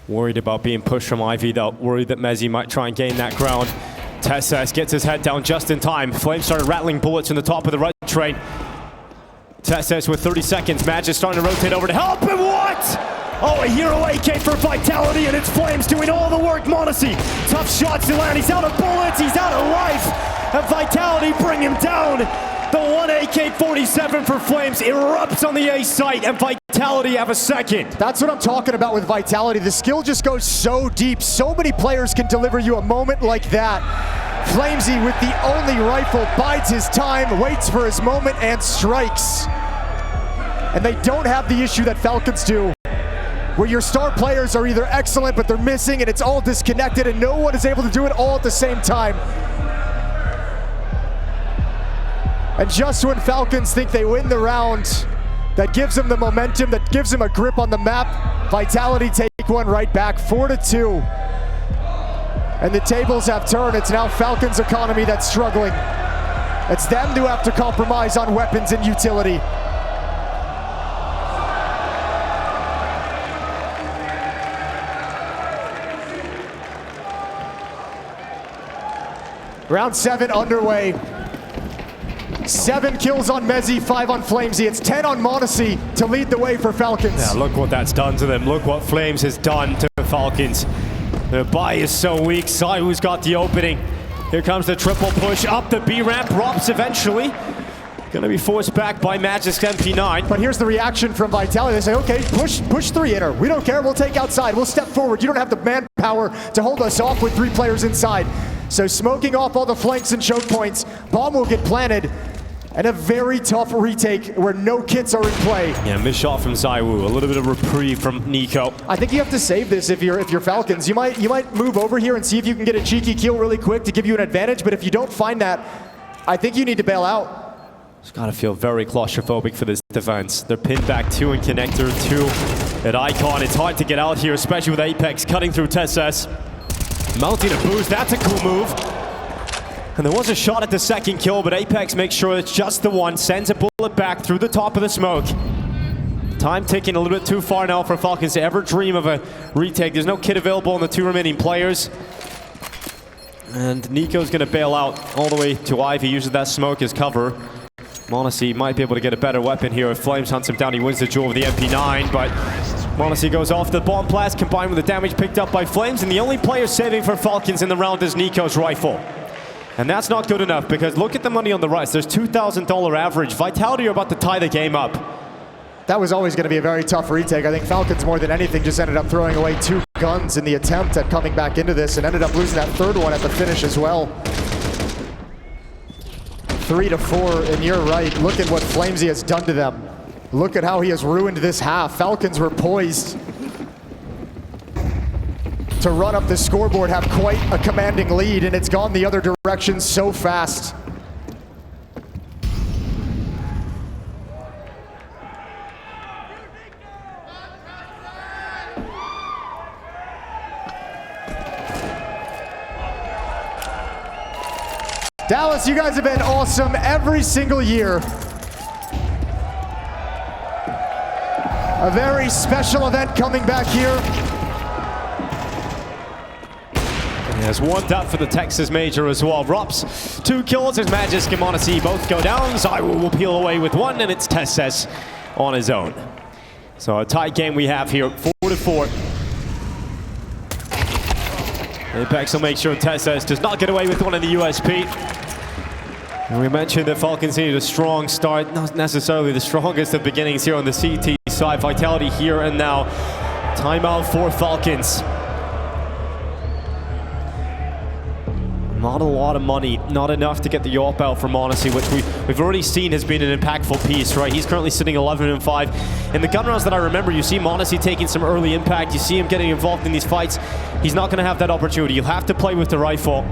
Worried about being pushed from Ivy, though. Worried that Messi might try and gain that ground. Tesses gets his head down just in time. Flames started rattling bullets in the top of the right train. Tesses with 30 seconds. Madge is starting to rotate over to help, and what? Oh, a hero AK for Vitality, and it's Flames doing all the work. m0NESY, tough shots to land. He's out of bullets, he's out of life. And Vitality bring him down. The one AK-47 for Flames erupts on the A site, and Vitality have a second. That's what I'm talking about with Vitality. The skill just goes so deep. So many players can deliver you a moment like that. Flamesy with the only rifle bides his time, waits for his moment, and strikes. And they don't have the issue that Falcons do, where your star players are either excellent, but they're missing, and it's all disconnected, and no one is able to do it all at the same time. And just when Falcons think they win the round, that gives them the momentum, that gives them a grip on the map, Vitality take one right back, 4-2. And the tables have turned. It's now Falcons' economy that's struggling. It's them who have to compromise on weapons and utility. Round 7 underway. 7 kills on Messi, 5 on Flamesy. It's 10 on m0NESY to lead the way for Falcons. Yeah, look what that's done to them. Look what Flames has done to the Falcons. The buy is so weak. ZywOo's got the opening. Here comes the triple push up the B ramp. Rops eventually Gonna be forced back by Magic's MP9. But here's the reaction from Vitality. They say, okay, push 3 in her. We don't care, we'll take outside, we'll step forward. You don't have the manpower to hold us off with 3 players inside. So smoking off all the flanks and choke points, bomb will get planted, and a very tough retake where no kits are in play. Yeah, missed shot from Zaiwu, a little bit of reprieve from Nico. I think you have to save this if you're Falcons. You might move over here and see if you can get a cheeky kill really quick to give you an advantage, but if you don't find that, I think you need to bail out. It's got to feel very claustrophobic for this defense. They're pinned back 2 in connector, 2 at Icon. It's hard to get out here, especially with Apex cutting through TSS. Mounting a boost, that's a cool move. And there was a shot at the second kill, but Apex makes sure it's just the one, sends a bullet back through the top of the smoke. Time ticking a little bit too far now for Falcons to ever dream of a retake. There's no kit available on the 2 remaining players. And Nico's gonna bail out all the way to Ivy, uses that smoke as cover. m0NESY might be able to get a better weapon here. If Flames hunts him down, he wins the duel with the MP9, but m0NESY goes off the bomb blast combined with the damage picked up by Flames, and the only player saving for Falcons in the round is Nico's rifle. And that's not good enough, because look at the money on the right. There's $2,000 average. Vitality are about to tie the game up. That was always going to be a very tough retake. I think Falcons, more than anything, just ended up throwing away 2 guns in the attempt at coming back into this, and ended up losing that 3rd one at the finish as well. 3-4, and you're right. Look at what Flamesy has done to them. Look at how he has ruined this half. Falcons were poised to run up the scoreboard, have quite a commanding lead, and it's gone the other direction so fast. Dallas, you guys have been awesome every single year. A very special event coming back here. And there's one down for the Texas Major as well. Rops, 2 kills as Magisk and m0NESY both go down. Zaiwu will peel away with 1, and it's TSS on his own. So a tight game we have here, 4-4. Apex will make sure TSS does not get away with 1 in the USP. And we mentioned that Falcons needed a strong start, not necessarily the strongest of beginnings here on the CT side. Vitality here and now. Timeout for Falcons. Not a lot of money, not enough to get the AWP out for m0NESY, which we've already seen has been an impactful piece, right? He's currently sitting 11-5. In the gun rounds that I remember, you see m0NESY taking some early impact, you see him getting involved in these fights. He's not going to have that opportunity. You'll have to play with the rifle.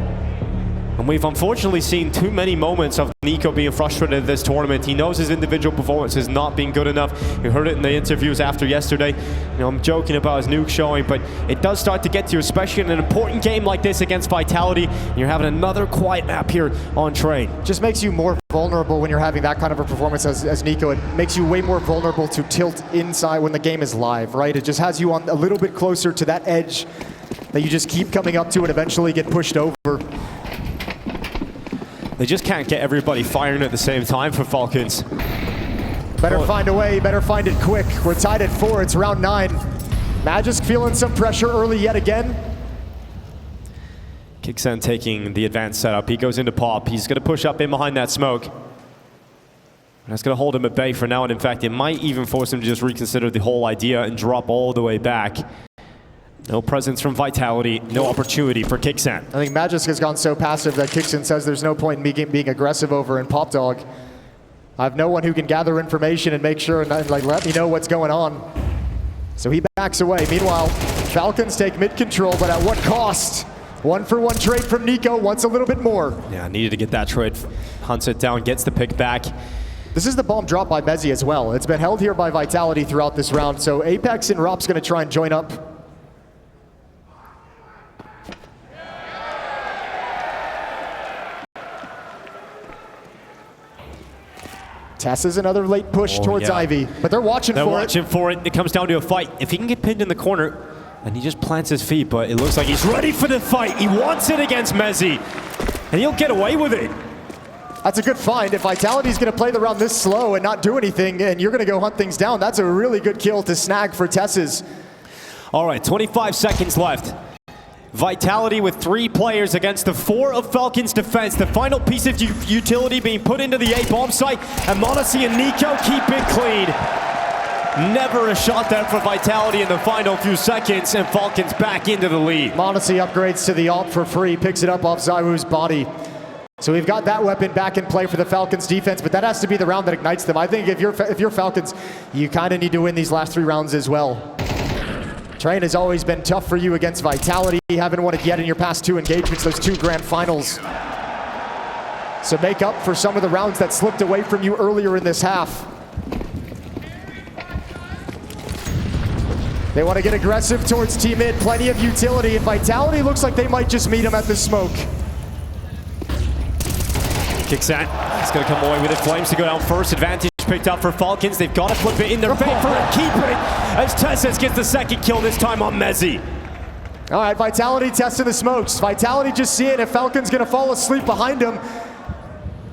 And we've unfortunately seen too many moments of Nico being frustrated in this tournament. He knows his individual performance has not been good enough. You heard it in the interviews after yesterday. You know, I'm joking about his nuke showing, but it does start to get to you, especially in an important game like this against Vitality. You're having another quiet map here on Train. Just makes you more vulnerable when you're having that kind of a performance as Nico. It makes you way more vulnerable to tilt inside when the game is live, right? It just has you on a little bit closer to that edge that you just keep coming up to and eventually get pushed over. They just can't get everybody firing at the same time for Falcons. Better find a way, better find it quick. We're tied at 4, it's round 9. Magisk feeling some pressure early yet again. Kixen taking the advanced setup. He goes into pop. He's going to push up in behind that smoke. That's going to hold him at bay for now, and in fact, it might even force him to just reconsider the whole idea and drop all the way back. No presence from Vitality, no opportunity for Kixen. I think Magisk has gone so passive that Kixen says there's no point in me being aggressive over in Pop Dog. I have no one who can gather information and make sure and like let me know what's going on. So he backs away. Meanwhile, Falcons take mid control, but at what cost? 1-for-1 trade from Nico, wants a little bit more. Yeah, needed to get that trade. Hunts it down, gets the pick back. This is the bomb dropped by Mezi as well. It's been held here by Vitality throughout this round, so Apex and Rop's going to try and join up. Tess is another late push towards Ivy, but they're watching for it. It comes down to a fight. If he can get pinned in the corner, and he just plants his feet, but it looks like he's ready for the fight. He wants it against Mezi, and he'll get away with it. That's a good find. If Vitality's going to play the round this slow and not do anything, and you're going to go hunt things down, that's a really good kill to snag for Tess's. All right, 25 seconds left. Vitality with 3 players against the 4 of Falcons defense. The final piece of utility being put into the A bomb site, and m0NESY and NiKo keep it clean. Never a shot there for Vitality in the final few seconds, and Falcons back into the lead. m0NESY upgrades to the ult for free, picks it up off ZywOo's body. So we've got that weapon back in play for the Falcons defense, but that has to be the round that ignites them. I think if you're Falcons, you kind of need to win these last 3 rounds as well. Train has always been tough for you against Vitality. You haven't won it yet in your past 2 engagements, those 2 grand finals. So make up for some of the rounds that slipped away from you earlier in this half. They want to get aggressive towards Team Mid, plenty of utility, and Vitality looks like they might just meet him at the smoke. Kicks that, he's going to come away with it. Flames to go down first, advantage picked up for Falcons. They've got to flip it in their favor and keep it as Tessus gets the second kill, this time on m0NESY. All right, Vitality testing the smokes. Vitality just seeing if Falcon's going to fall asleep behind him,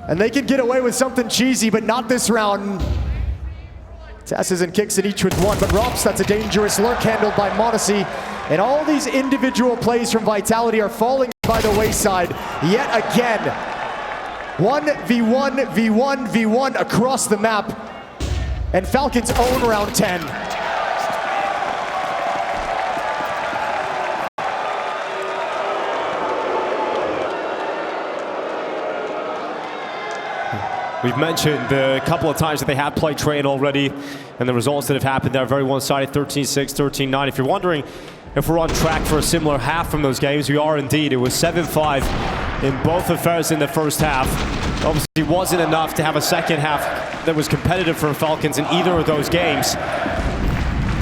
and they can get away with something cheesy, but not this round. Tessus and kicks it each with 1, but Rops, that's a dangerous lurk handled by m0NESY. And all these individual plays from Vitality are falling by the wayside yet again. 1v1, v1, v1 across the map, and Falcons own round 10. We've mentioned the couple of times that they have played Train already, and the results that have happened there are very one-sided, 13-6, 13-9. If you're wondering if we're on track for a similar half from those games, we are indeed. It was 7-5 in both affairs in the first half. Obviously wasn't enough to have a second half that was competitive for Falcons in either of those games.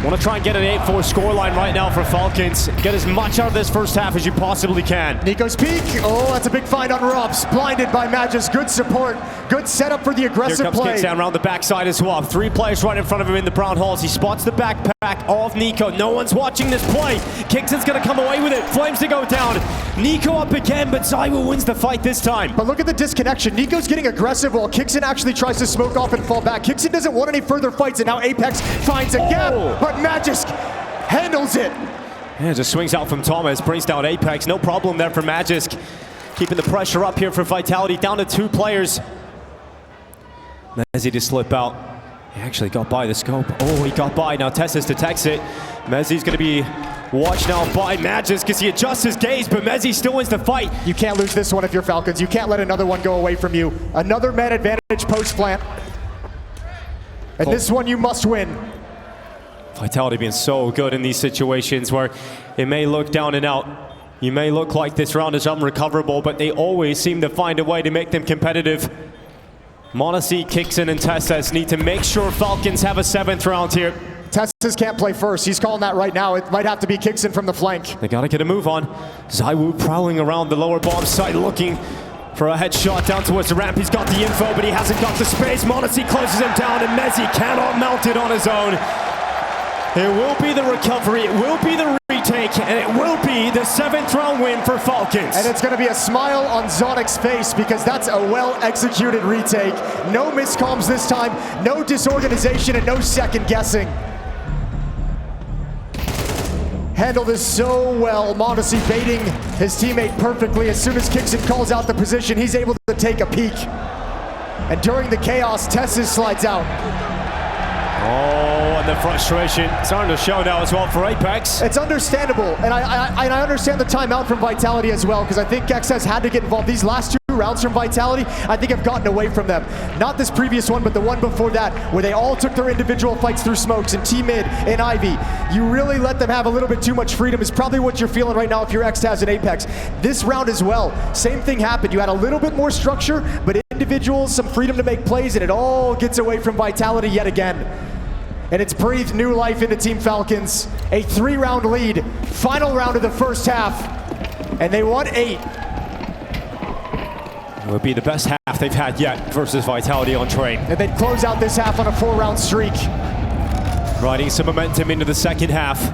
Want to try and get an 8-4 scoreline right now for Falcons. Get as much out of this first half as you possibly can. NiKo's peek. Oh, that's a big find on Robs. Blinded by Magis. Good support. Good setup for the aggressive Here comes play. Kicks down around the backside as well. 3 players right in front of him in the brown halls. He spots the backpack of NiKo. No one's watching this play. Kixon's going to come away with it. Flames to go down. NiKo up again, but ZywOo wins the fight this time. But look at the disconnection. NiKo's getting aggressive while Kixon actually tries to smoke off and fall back. Kixon doesn't want any further fights, and now Apex finds a gap, but Magis handles it. Yeah, just swings out from Thomas, brings down Apex. No problem there for Magisk. Keeping the pressure up here for Vitality, down to 2 players. m0NESY to slip out. He actually got by the scope. Oh, he got by. Now Tessus detects it. m0NESY's going to be watched now by Magisk because he adjusts his gaze, but m0NESY still wins the fight. You can't lose this one if you're Falcons. You can't let another one go away from you. Another man advantage post-plant. And this one you must win. Vitality being so good in these situations where it may look down and out. You may look like this round is unrecoverable, but they always seem to find a way to make them competitive. m0NESY, Kixon, and Tessus need to make sure Falcons have a 7th round here. Tessus can't play first. He's calling that right now. It might have to be Kixon from the flank. They got to get a move on. ZywOo prowling around the lower bomb site looking for a headshot down towards the ramp. He's got the info, but he hasn't got the space. m0NESY closes him down, and m0NESY cannot mount it on his own. It will be the recovery, it will be the retake, and it will be the 7th round win for Falcons. And it's going to be a smile on Zonic's face because that's a well-executed retake. No miscomms this time, no disorganization, and no second guessing. Handled this so well. m0NESY baiting his teammate perfectly. As soon as Kixon calls out the position, he's able to take a peek. And during the chaos, Tessus slides out. Oh, and the frustration starting to show now as well for Apex. It's understandable, and I understand the timeout from Vitality as well, because I think XS had to get involved. These last 2 rounds from Vitality, I think have gotten away from them. Not this previous one, but the one before that, where they all took their individual fights through smokes, and T-Mid and Ivy. You really let them have a little bit too much freedom is probably what you're feeling right now if you're XTAS and Apex. This round as well, same thing happened. You had a little bit more structure, but individuals, some freedom to make plays, and it all gets away from Vitality yet again. And it's breathed new life into Team Falcons. A 3-round lead, final round of the first half, and they won 8. It would be the best half they've had yet versus Vitality on Train. And they'd close out this half on a 4-round streak. Riding some momentum into the second half.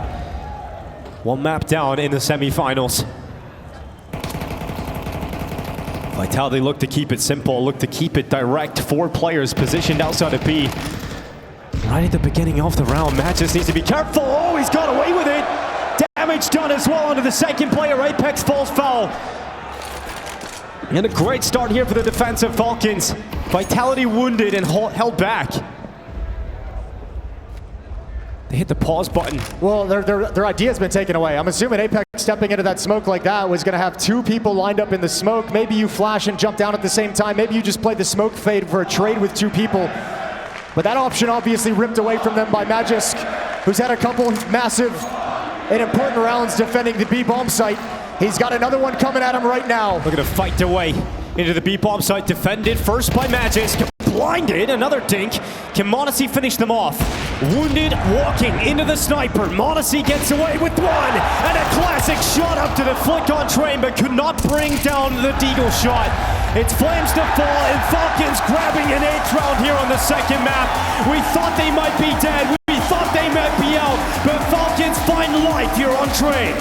1 map down in the semifinals. Vitality look to keep it simple, look to keep it direct. 4 players positioned outside of B. Right at the beginning of the round, Magis needs to be careful. Oh, he's got away with it. damage done as well onto the second player. Apex falls foul. And a great start here for the defensive Falcons. Vitality wounded and held back. They hit the pause button. Well, their idea has been taken away. I'm assuming Apex stepping into that smoke like that was going to have two people lined up in the smoke. Maybe you flash and jump down at the same time. Maybe you just play the smoke fade for a trade with two people. But that option obviously ripped away from them by Magisk, who's had a couple massive and important rounds defending the B-bomb site. He's got another one coming at him right now. Looking to fight their way into the B-bomb site, defended first by Magisk. Blinded, another dink. Can m0NESY finish them off? Wounded, walking into the sniper. m0NESY gets away with one, and a classic shot up to the flick on train, but could not bring down the Deagle shot. It's flames to fall, and Falcons grabbing an 8th round here on the second map. We thought they might be dead, we thought they might be out, but Falcons find life here on train.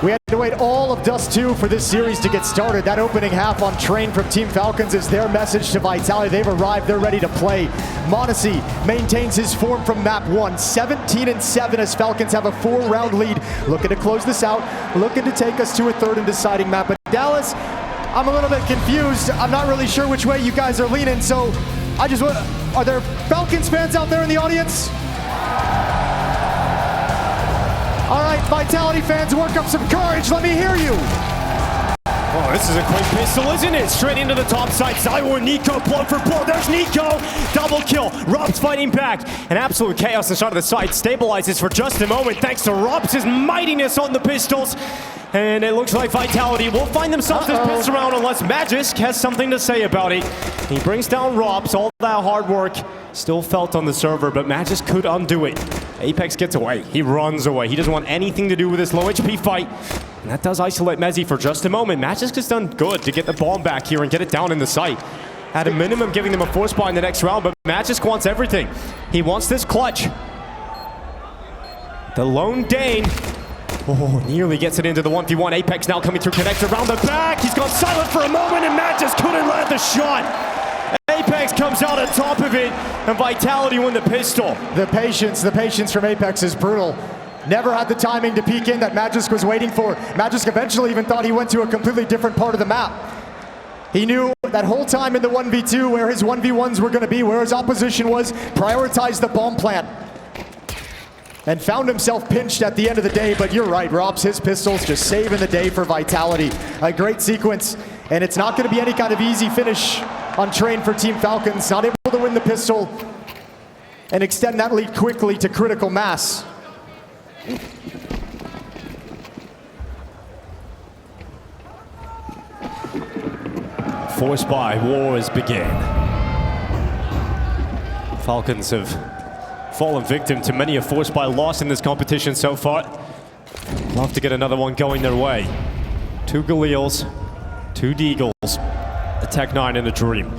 We had to wait all of Dust2 for this series to get started. That opening half on train from Team Falcons is their message to Vitality. They've arrived, they're ready to play. m0NESY maintains his form from map 1, 17-7 as Falcons have a 4-round lead. Looking to close this out, looking to take us to a third and deciding map. But Dallas, I'm a little bit confused. I'm not really sure which way you guys are leaning, so I just want, are there Falcons fans out there in the audience? All right, Vitality fans, work up some courage. Let me hear you. Oh, this is a quick pistol, isn't it? Straight into the top side. Zywo and Nico, blow for blow. There's Nico. Double kill. Rob's fighting back. An absolute chaos inside of the side. Stabilizes for just a moment thanks to Rob's mightiness on the pistols. And it looks like Vitality will find themselves this pistol round unless Magisk has something to say about it. He brings down Robs. All that hard work still felt on the server, but Magisk could undo it. Apex gets away. He runs away. He doesn't want anything to do with this low HP fight. And that does isolate Mezzi for just a moment. Magisk has done good to get the bomb back here and get it down in the site. At a minimum, giving them a force buy in the next round, but Magisk wants everything. He wants this clutch. The lone Dane. Oh, nearly gets it into the 1v1. Apex now coming through connector around the back. He's gone silent for a moment and Magisk couldn't land the shot. Apex comes out on top of it and Vitality win the pistol. The patience from Apex is brutal. Never had the timing to peek in that Magisk was waiting for. Magisk eventually even thought he went to a completely different part of the map. He knew that whole time in the 1v2 where his 1v1s were going to be, where his opposition was, prioritized the bomb plant. And found himself pinched at the end of the day, but you're right, Robs, his pistols just saving the day for Vitality. A great sequence, and it's not going to be any kind of easy finish on train for Team Falcons. Not able to win the pistol and extend that lead quickly to critical mass. Force buy, wars begin. Falcons have fallen victim to many a force buy loss in this competition so far. Love to get another one going their way. 2 Galils, 2 Deagles, a Tech-9 and a Dream.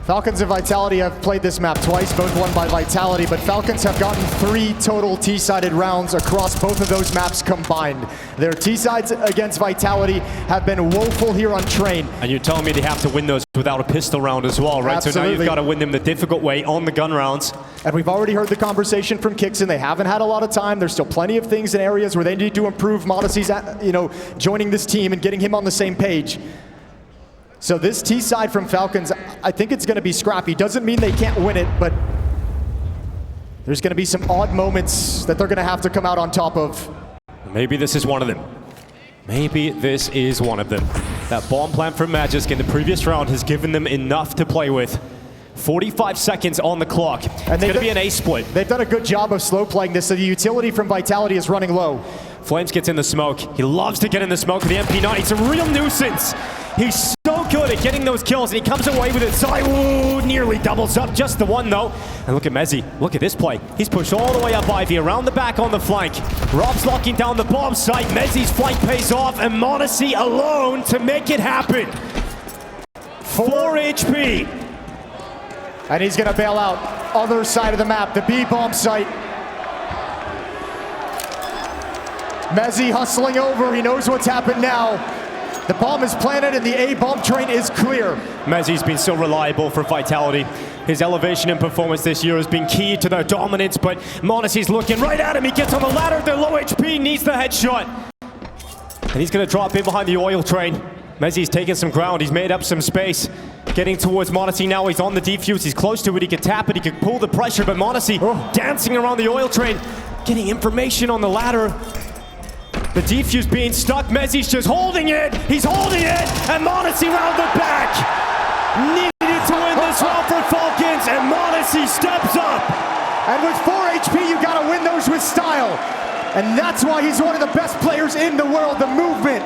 Falcons and Vitality have played this map twice, both won by Vitality, but Falcons have gotten 3 total T-sided rounds across both of those maps combined. Their T-sides against Vitality have been woeful here on Train. And you're telling me they have to win those without a pistol round as well, right? Absolutely. So now you've got to win them the difficult way on the gun rounds. And we've already heard the conversation from Kixon. They haven't had a lot of time. There's still plenty of things in areas where they need to improve. Modessy's, joining this team and getting him on the same page. So this T-side from Falcons, I think it's going to be scrappy. Doesn't mean they can't win it, but there's going to be some odd moments that they're going to have to come out on top of. Maybe this is one of them. Maybe this is one of them. That bomb plant from Magisk in the previous round has given them enough to play with. 45 seconds on the clock. And it's going to be an ace split. They've done a good job of slow playing this, so the utility from Vitality is running low. Flames gets in the smoke. He loves to get in the smoke with the MP9. It's a real nuisance. He's so good at getting those kills, and he comes away with it. Zywo nearly doubles up, just the one though. And look at Mezzi. Look at this play. He's pushed all the way up Ivy, around the back on the flank. Rob's locking down the bomb site. Mezzi's flank pays off, and Modesty alone to make it happen. 4 HP. And he's going to bail out. Other side of the map, the B bomb site. Mezzi hustling over. He knows what's happened now. The bomb is planted and the A bomb train is clear. Mezzi's been so reliable for Vitality. His elevation and performance this year has been key to their dominance, but Monacy's looking right at him. He gets on the ladder. They're low HP, needs the headshot. And he's going to drop in behind the oil train. Mezzi's taking some ground. He's made up some space. Getting towards Monacy now. He's on the defuse. He's close to it. He can tap it. He can pull the pressure, but Monacy dancing around the oil train, getting information on the ladder. The defuse being stuck. Mezzi's just holding it. He's holding it. And Monacy round the back. Needed to win this round for Falcons. And Monacy steps up. And with 4 HP, you got to win those with style. And that's why he's one of the best players in the world. The movement.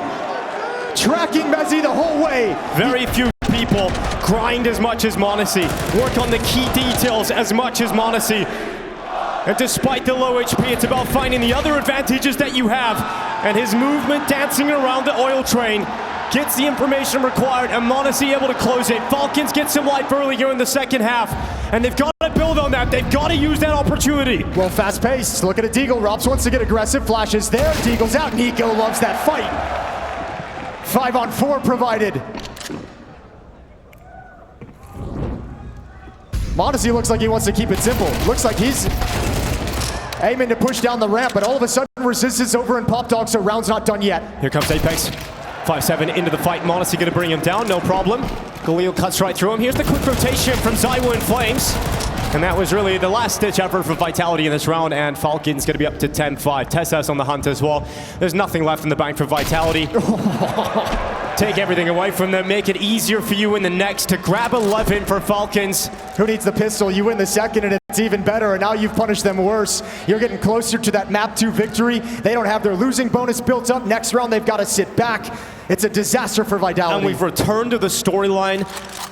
Tracking Mezzi the whole way. Very few people grind as much as Monacy. Work on the key details as much as Monacy. And despite the low HP, it's about finding the other advantages that you have. And his movement dancing around the oil train gets the information required, and Monacy able to close it. Falcons get some life early here in the second half, and they've got to build on that. They've got to use that opportunity. Well, fast paced. Look at a Deagle. Robs wants to get aggressive. Flashes there. Deagle's out. Nico loves that fight. 5-on-4 provided. Monacy looks like he wants to keep it simple. Looks like he's aiming to push down the ramp, but all of a sudden resistance over in Pop Dog, so round's not done yet. Here comes Apex. 5-7 into the fight. Monacy going to bring him down, no problem. Galil cuts right through him. Here's the quick rotation from ZywOo and Flames. And that was really the last-ditch effort for Vitality in this round, and Falcons going to be up to 10-5. Tessas on the hunt as well. There's nothing left in the bank for Vitality. Take everything away from them, make it easier for you in the next to grab 11 for Falcons. Who needs the pistol? You win the second and it's even better, and now you've punished them worse. You're getting closer to that map 2 victory. They don't have their losing bonus built up. Next round they've got to sit back. It's a disaster for Vitality. And we've returned to the storyline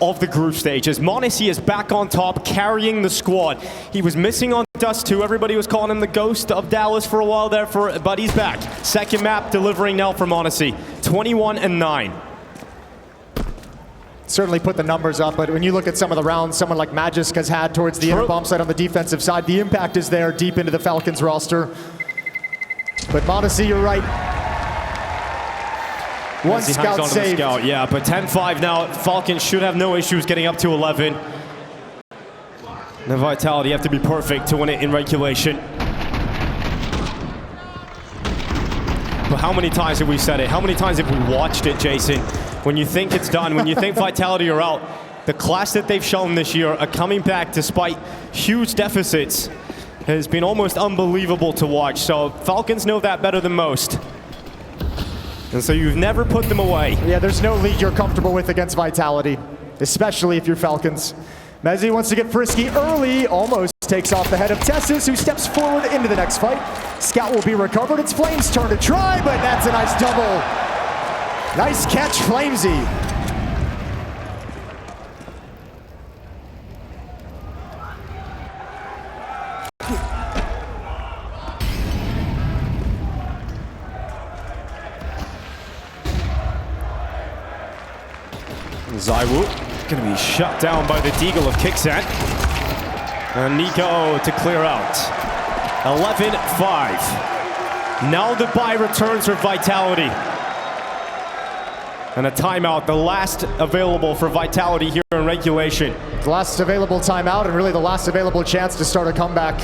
of the group stages. m0NESY is back on top, carrying the squad. He was missing on Dust2. Everybody was calling him the ghost of Dallas for a while there, but he's back. Second map delivering now for m0NESY. 21-9. Certainly put the numbers up, but when you look at some of the rounds someone like Magisk has had towards the inner bomb site on the defensive side, the impact is there deep into the Falcons roster. But m0NESY, you're right. One scout saved. Yeah, but 10-5 now. Falcons should have no issues getting up to 11. The Vitality have to be perfect to win it in regulation. But how many times have we said it? How many times have we watched it, Jason? When you think it's done, when you think Vitality are out, the class that they've shown this year are coming back despite huge deficits. It has been almost unbelievable to watch. So Falcons know that better than most. And so you've never put them away. Yeah, there's no league you're comfortable with against Vitality, especially if you're Falcons. m0NESY wants to get frisky early, almost takes off the head of Tessas, who steps forward into the next fight. Scout will be recovered. It's Flames' turn to try, but that's a nice double. Nice catch, Flamesy. ZywOo going to be shut down by the Deagle of Kixan. And Nico to clear out. 11-5. Now the bye returns for Vitality. And a timeout, the last available for Vitality here in regulation. The last available timeout and really the last available chance to start a comeback.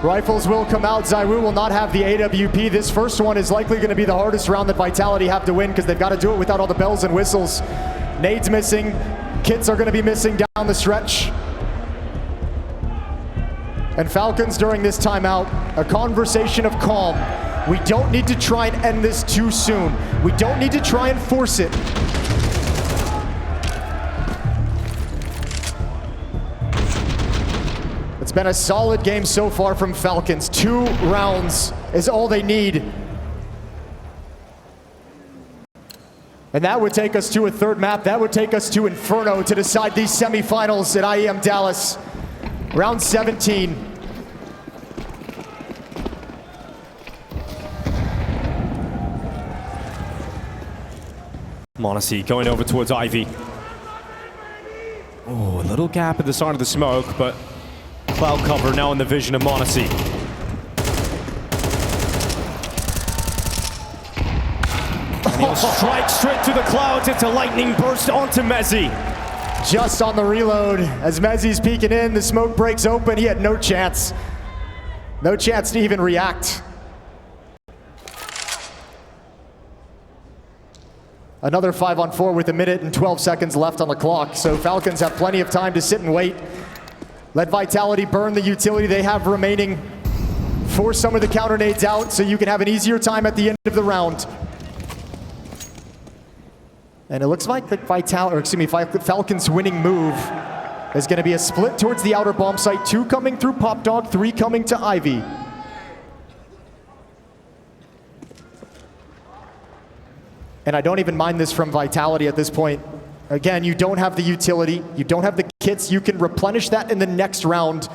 Rifles will come out. ZywOo will not have the AWP. This first one is likely going to be the hardest round that Vitality have to win because they've got to do it without all the bells and whistles. Nades missing. Kits are going to be missing down the stretch. And Falcons during this timeout, a conversation of calm. We don't need to try and end this too soon. We don't need to try and force it. It's been a solid game so far from Falcons. 2 rounds is all they need. And that would take us to a third map. That would take us to Inferno to decide these semifinals at IEM Dallas. Round 17. m0NESY going over towards Ivy. Oh, a little gap at the start of the smoke, but cloud cover now in the vision of m0NESY. And he'll strike straight through the clouds. It's a lightning burst onto m0NESY. Just on the reload, as m0NESY's peeking in, the smoke breaks open. He had no chance. No chance to even react. Another 5-on-4 with 1 minute and 12 seconds left on the clock. So Falcons have plenty of time to sit and wait. Let Vitality burn the utility they have remaining. Force some of the counter nades out so you can have an easier time at the end of the round. And it looks like the Falcons' winning move is going to be a split towards the outer bomb site. 2 coming through Pop Dog, 3 coming to Ivy. And I don't even mind this from Vitality at this point. Again, you don't have the utility, you don't have the kits, you can replenish that in the next round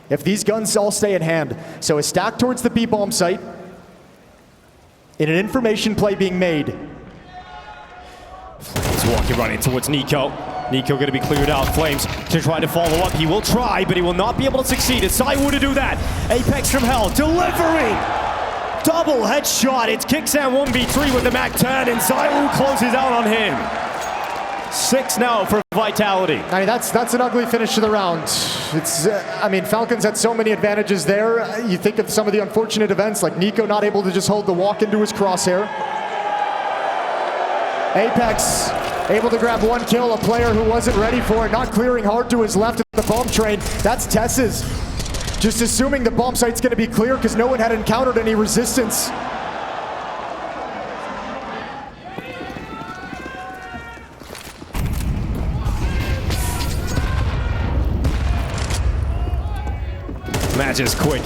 if these guns all stay in hand. So a stack towards the B bomb site, in an information play being made. Flames walking right in towards Nico. Nico going to be cleared out. Flames to try to follow up. He will try, but he will not be able to succeed. It's ZywOo to do that. Apex from Hell delivering. Double headshot. It's Kixan 1v3 with the MAC-10, and ZywOo closes out on him. 6 now for Vitality. I mean, that's an ugly finish to the round. It's, I mean, Falcons had so many advantages there. You think of some of the unfortunate events, like Nico not able to just hold the walk into his crosshair. Apex able to grab one kill, a player who wasn't ready for it, not clearing hard to his left at the bomb train. That's Tess's. Just assuming the bomb site's gonna be clear because no one had encountered any resistance. Magic's quick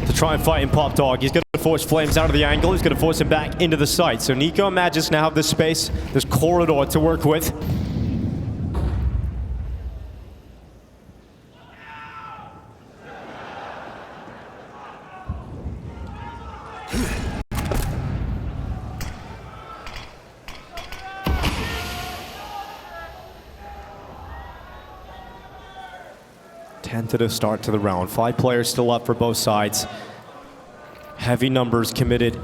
to try and fight in Pop Dog. He's going to force Flames out of the angle. He's going to force him back into the site. So Nico and Magic's now have this space, this corridor to work with. Tentative start to the round. 5 players still up for both sides. Heavy numbers committed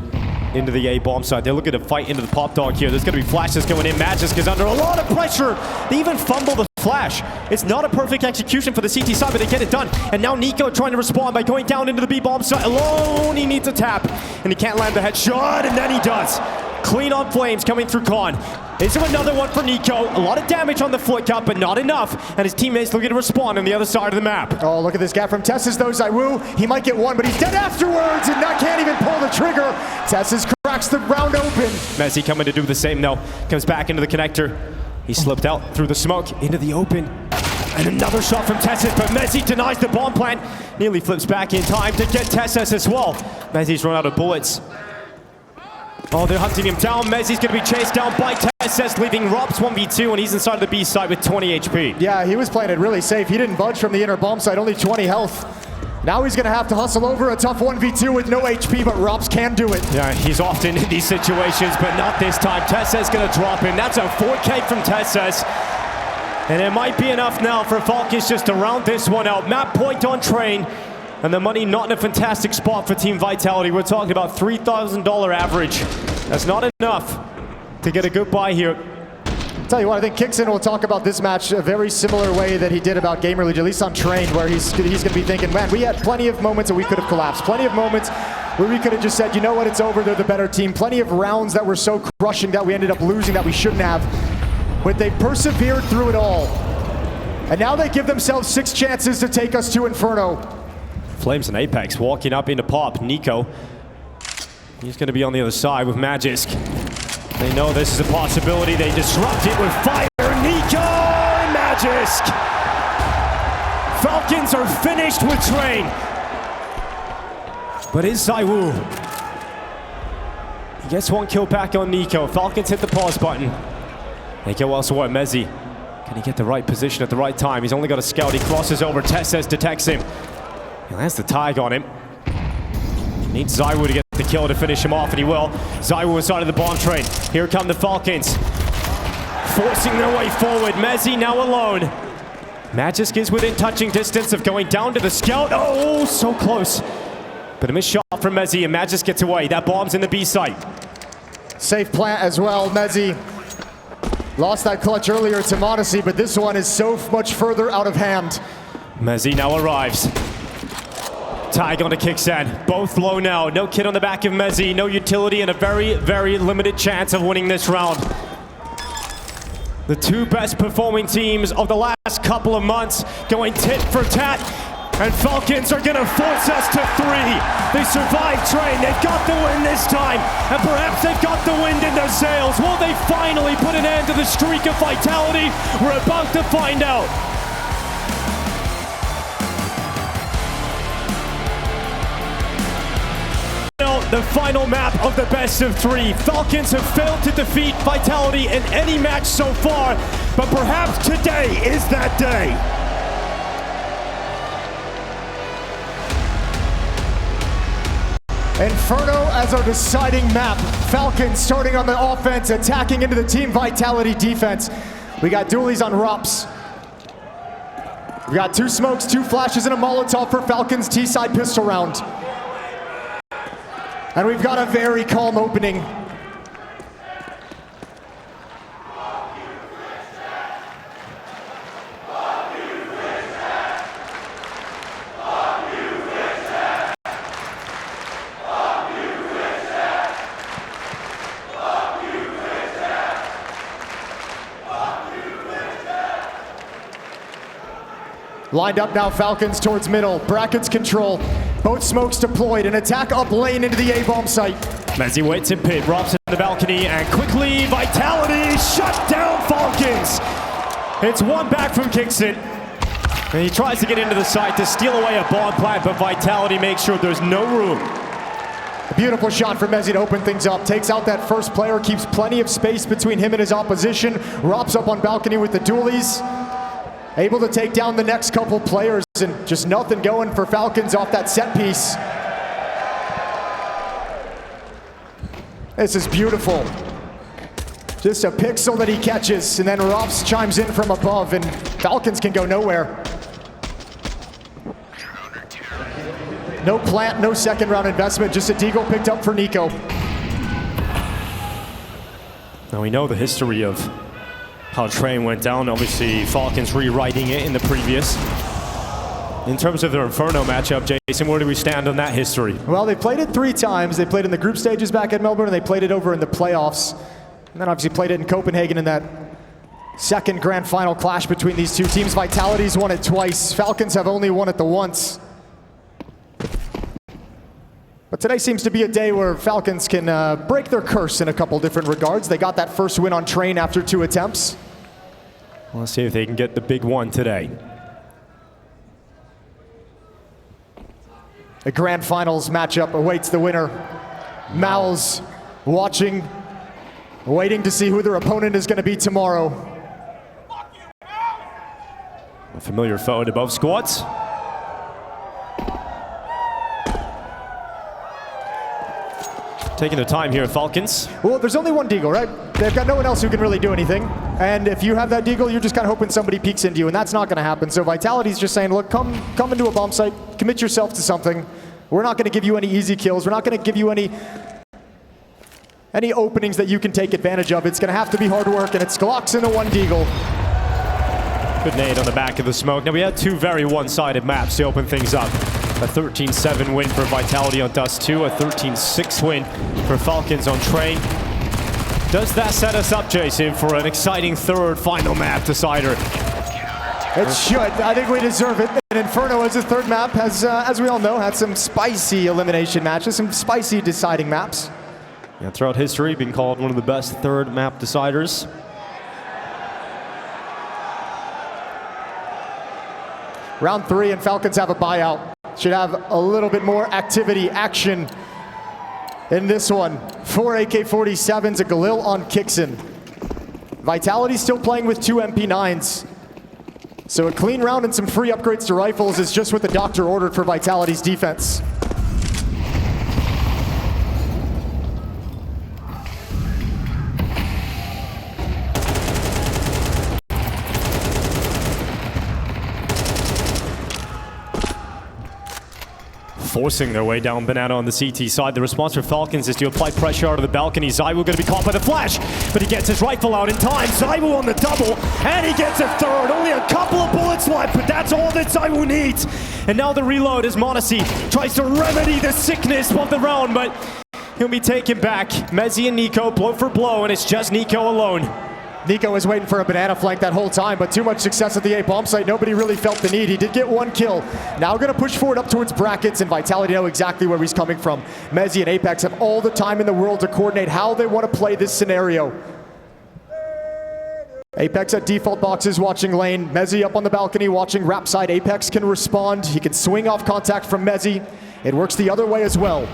into the A bomb side. They're looking to fight into the Pop Dog here. There's going to be flashes going in. Magisk is under a lot of pressure. They even fumble the flash. It's not a perfect execution for the CT side, but they get it done. And now Nico trying to respond by going down into the B bomb side alone. He needs a tap, and he can't land the headshot, and then he does. Clean on Flames coming through Con. Is there another one for Nico? A lot of damage on the flick up, but not enough. And his teammates looking to respond on the other side of the map. Oh, look at this guy from Tess's though, ZywOo. He might get one, but he's dead afterwards, and that can't even pull the trigger. Tess's cracks the round open. Messi coming to do the same though. Comes back into the connector. He slipped out through the smoke into the open. And another shot from Tess's, but Messi denies the bomb plant. Nearly flips back in time to get Tess's as well. Messi's run out of bullets. Oh, they're hunting him down. Messi's going to be chased down by Tess's, leaving Robs 1v2, and he's inside the B side with 20 HP. Yeah, he was playing it really safe. He didn't budge from the inner bomb side, only 20 health. Now he's going to have to hustle over a tough 1v2 with no HP, but Robs can do it. Yeah, he's often in these situations, but not this time. Tess's going to drop him. That's a 4K from Tess's. And it might be enough now for Falcons just to round this one out. Map point on train. And the money not in a fantastic spot for Team Vitality. We're talking about $3,000 average. That's not enough to get a good buy here. Tell you what, I think Kixon will talk about this match a very similar way that he did about Gamer League, at least on Train, where he's going to be thinking, man, we had plenty of moments where we could have collapsed. Plenty of moments where we could have just said, you know what, it's over, they're the better team. Plenty of rounds that were so crushing that we ended up losing that we shouldn't have. But they persevered through it all. And now they give themselves 6 chances to take us to Inferno. Flames and Apex walking up into Pop. Nico, he's going to be on the other side with Magisk. They know this is a possibility. They disrupt it with fire. Nico and Magisk. Falcons are finished with Train. But is ZywOo. He gets 1 kill back on Nico. Falcons hit the pause button. They go elsewhere. Mezzi. Can he get the right position at the right time? He's only got a scout. He crosses over. Tess's detects him. He lands the tag on him. He needs ZywOo to get the kill to finish him off, and he will. ZywOo inside of the bomb train. Here come the Falcons. Forcing their way forward. Mezzi now alone. Magisk is within touching distance of going down to the scout. Oh, so close. But a missed shot from Mezzi, and Magisk gets away. That bomb's in the B site. Safe plant as well. Mezzi lost that clutch earlier to Modesty, but this one is so much further out of hand. Mezzi now arrives. Tag onto Kixan. Both low now. No kid on the back of Mezzi. No utility and a very, very limited chance of winning this round. The 2 best performing teams of the last couple of months going tit for tat. And Falcons are going to force us to 3. They survived Train. They've got the win this time. And perhaps they've got the wind in their sails. Will they finally put an end to the streak of Vitality? We're about to find out. The final map of the best of 3. Falcons have failed to defeat Vitality in any match so far, but perhaps today is that day. Inferno as our deciding map. Falcons starting on the offense, attacking into the Team Vitality defense. We got dualies on Rops. We got 2 smokes, 2 flashes, and a Molotov for Falcons T-side pistol round. And we've got a very calm opening. Lined up now, Falcons towards middle. Brackets control. Both smokes deployed. An attack up lane into the A-bomb site. Mezzi waits in pit, robs in the balcony, and quickly, Vitality shut down Falcons. It's one back from Kingston. And he tries to get into the site to steal away a bomb plant, but Vitality makes sure there's no room. A beautiful shot for Mezzi to open things up. Takes out that first player, keeps plenty of space between him and his opposition. Rops up on balcony with the dualies. Able to take down the next couple players, and just nothing going for Falcons off that set piece. This is beautiful. Just a pixel that he catches, and then Rops chimes in from above, and Falcons can go nowhere. No plant, no second round investment, just a deagle picked up for Nico. Now we know the history of how Train went down. Obviously, Falcons rewriting it in the previous. In terms of their Inferno matchup, Jason, where do we stand on that history? Well, they played it 3 times. They played in the group stages back at Melbourne, and they played it over in the playoffs. And then obviously played it in Copenhagen in that second grand final clash between these two teams. Vitality's won it twice. Falcons have only won it the once. But today seems to be a day where Falcons can break their curse in a couple different regards. They got that first win on Train after 2 attempts. Let's see if they can get the big one today. A grand finals matchup awaits the winner. Mal's watching, waiting to see who their opponent is going to be tomorrow. A familiar foe to both squads. Taking their time here, Falcons. Well, there's only one deagle, right? They've got no one else who can really do anything. And if you have that deagle, you're just kind of hoping somebody peeks into you, and that's not going to happen. So Vitality's just saying, look, come into a bomb site, commit yourself to something. We're not going to give you any easy kills. We're not going to give you any openings that you can take advantage of. It's going to have to be hard work, and it's Glocks into 1 deagle. Good nade on the back of the smoke. Now we had 2 very one-sided maps to open things up. A 13-7 win for Vitality on Dust2, a 13-6 win for Falcons on Train. Does that set us up, Jason, for an exciting 3rd final map decider? It should. I think we deserve it. And Inferno as a 3rd map has, as we all know, had some spicy elimination matches, some spicy deciding maps. Yeah, throughout history, been called one of the best 3rd map deciders. Round 3, and Falcons have a buyout. Should have a little bit more activity, action in this one. 4 AK-47s, a Galil on Kixon. Vitality still playing with 2 MP9s. So a clean round and some free upgrades to rifles is just what the doctor ordered for Vitality's defense. Forcing their way down Banana on the CT side. The response for Falcons is to apply pressure out of the balcony. Zywoo going to be caught by the flash, but he gets his rifle out in time. Zywoo on the double, and he gets a 3rd. Only a couple of bullets left, but that's all that Zywoo needs. And now the reload as Monacy tries to remedy the sickness of the round, but he'll be taken back. Mezzi and Nico blow for blow, and it's just Nico alone. Nico was waiting for a banana flank that whole time, but too much success at the A bomb site. Nobody really felt the need. He did get 1 kill. Now going to push forward up towards brackets, and Vitality know exactly where he's coming from. Mezzi and Apex have all the time in the world to coordinate how they want to play this scenario. Apex at default boxes watching lane. Mezzi up on the balcony watching rap side. Apex can respond. He can swing off contact from Mezzi. It works the other way as well.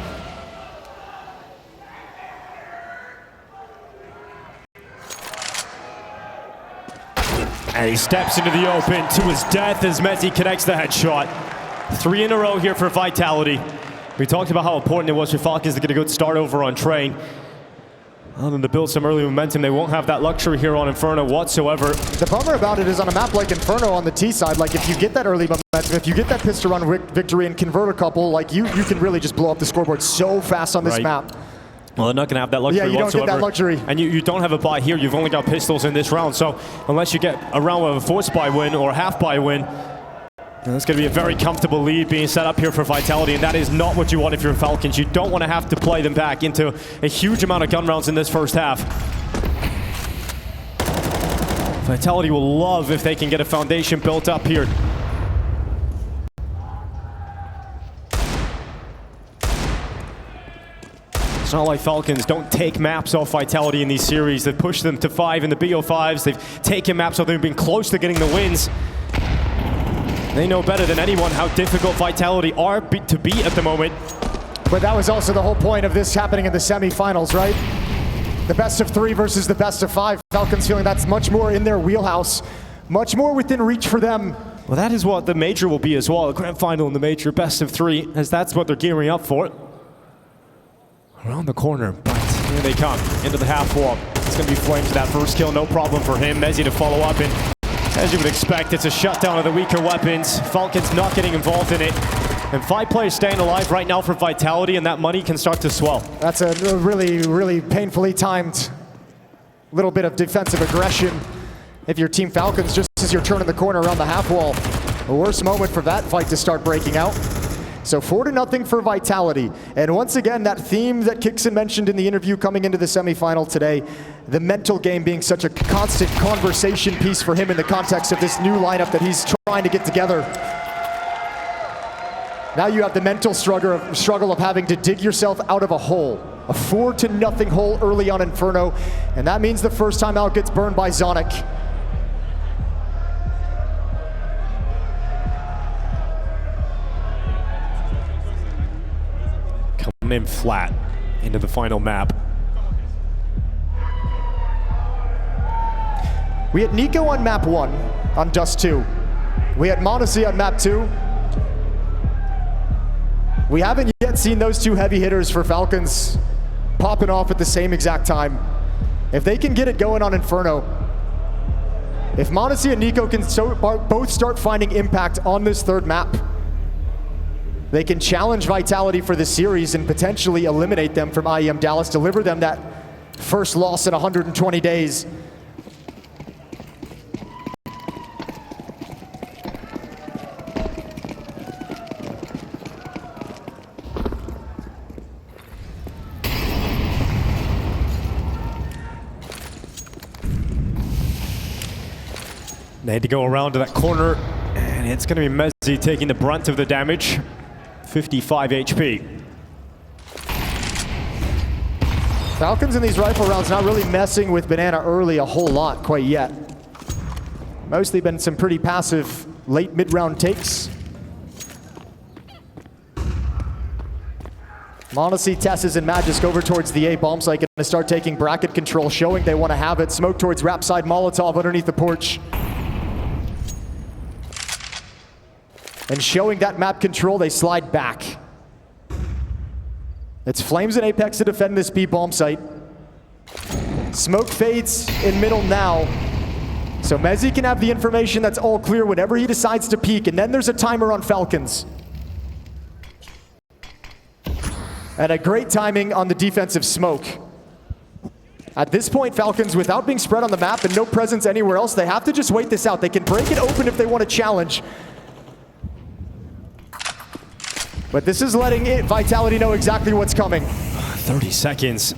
And he steps into the open to his death as Mezzi connects the headshot. 3 in a row here for Vitality. We talked about how important it was for Falcons to get a good start over on Train. Other than to build some early momentum, they won't have that luxury here on Inferno whatsoever. The bummer about it is on a map like Inferno on the T side, like if you get that early momentum, if you get that pistol run victory and convert a couple, like you can really just blow up the scoreboard so fast on this map. Well, they're not going to have that luxury whatsoever. Yeah, you whatsoever. don't get that luxury. And you don't have a buy here. You've only got pistols in this round. So unless you get a round with a force buy win or a half buy win, that's going to be a very comfortable lead being set up here for Vitality, and that is not what you want if you're Falcons. You don't want to have to play them back into a huge amount of gun rounds in this first half. Vitality will love if they can get a foundation built up here. It's not like Falcons don't take maps off Vitality in these series. They've pushed them to 5 in the BO5s. They've taken maps so they've been close to getting the wins. They know better than anyone how difficult Vitality are to beat at the moment. But that was also the whole point of this happening in the semifinals, right? The best of 3 versus the best of 5. Falcons feeling that's much more in their wheelhouse, much more within reach for them. Well, that is what the major will be as well. The grand final in the major, best of 3, as that's what they're gearing up for. Around the corner, but here they come into the half wall. It's going to be Flames. That first kill, no problem for him. Mezzi to follow up, and as you would expect, it's a shutdown of the weaker weapons. Falcons not getting involved in it. And 5 players staying alive right now for Vitality, and that money can start to swell. That's a really, really painfully timed little bit of defensive aggression. If your team Falcons, just as you're turning the corner around the half wall, a worse moment for that fight to start breaking out. So 4-0 for Vitality. And once again, that theme that Kixon mentioned in the interview coming into the semifinal today, the mental game being such a constant conversation piece for him in the context of this new lineup that he's trying to get together. Now you have the mental struggle of having to dig yourself out of a hole. A 4-0 hole early on Inferno. And that means the first time out gets burned by Zonic. Coming in flat into the final map. We had Nico on map 1 on Dust2. We had m0NESY on map 2. We haven't yet seen those 2 heavy hitters for Falcons popping off at the same exact time. If they can get it going on Inferno, if m0NESY and Nico can both start finding impact on this 3rd map, they can challenge Vitality for the series and potentially eliminate them from IEM Dallas, deliver them that first loss in 120 days. They had to go around to that corner, and it's going to be Mezzi taking the brunt of the damage. 55 HP. Falcons in these rifle rounds not really messing with Banana early a whole lot quite yet. Mostly been some pretty passive late mid-round takes. m0NESY, Tesses, and Magisk over towards the A bomb site, going to start taking bracket control, showing they want to have it. Smoke towards Rap side, Molotov underneath the porch. And showing that map control, they slide back. It's Flames and Apex to defend this B bomb site. Smoke fades in middle now. So Mezzi can have the information that's all clear whenever he decides to peek, and then there's a timer on Falcons. And a great timing on the defensive smoke. At this point, Falcons, without being spread on the map and no presence anywhere else, they have to just wait this out. They can break it open if they want to challenge. But this is letting Vitality know exactly what's coming. 30 seconds.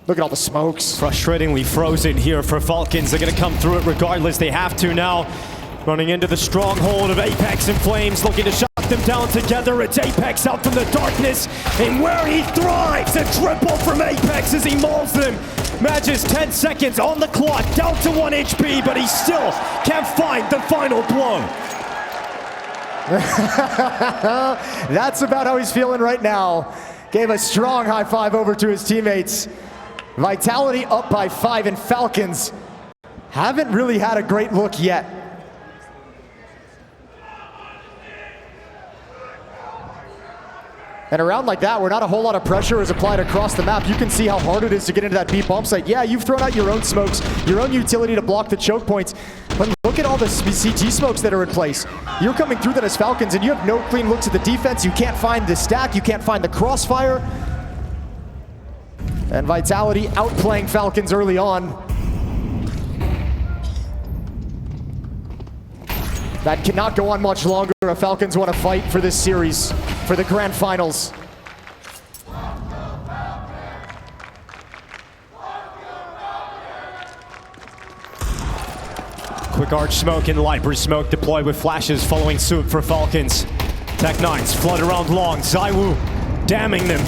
Look at all the smokes. Frustratingly frozen here for Falcons. They're going to come through it regardless. They have to now. Running into the stronghold of Apex and Flames, looking to shut them down together. It's Apex out from the darkness, and where he thrives. A triple from Apex as he mauls them. Magisk 10 seconds on the clock, down to 1 HP, but he still can't find the final blow. That's about how he's feeling right now. Gave a strong high five over to his teammates. Vitality up by 5, and Falcons haven't really had a great look yet. And around like that, where not a whole lot of pressure is applied across the map, you can see how hard it is to get into that B bomb site. Yeah, you've thrown out your own smokes, your own utility to block the choke points, but look at all the CT smokes that are in place. You're coming through that as Falcons, and you have no clean looks at the defense. You can't find the stack, you can't find the crossfire. And Vitality outplaying Falcons early on. That cannot go on much longer if Falcons want to fight for this series, for the grand finals. Quick arch smoke and Library smoke deployed with flashes following suit for Falcons. Tech 9s flood around long. ZywOo damming them.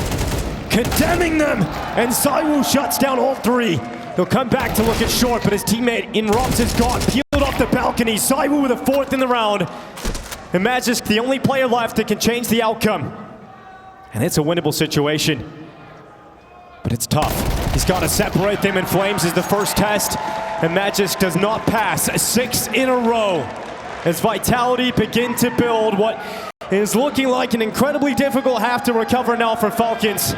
condemning them, and ZywOo shuts down all three. He'll come back to look at short, but his teammate in Robs is gone, peeled off the balcony. ZywOo with a fourth in the round. And Magisk, the only player left that can change the outcome. And it's a winnable situation. But it's tough. He's got to separate them, and Flames is the first test. And Magisk does not pass 6 in a row. As Vitality begin to build what is looking like an incredibly difficult half to recover now for Falcons.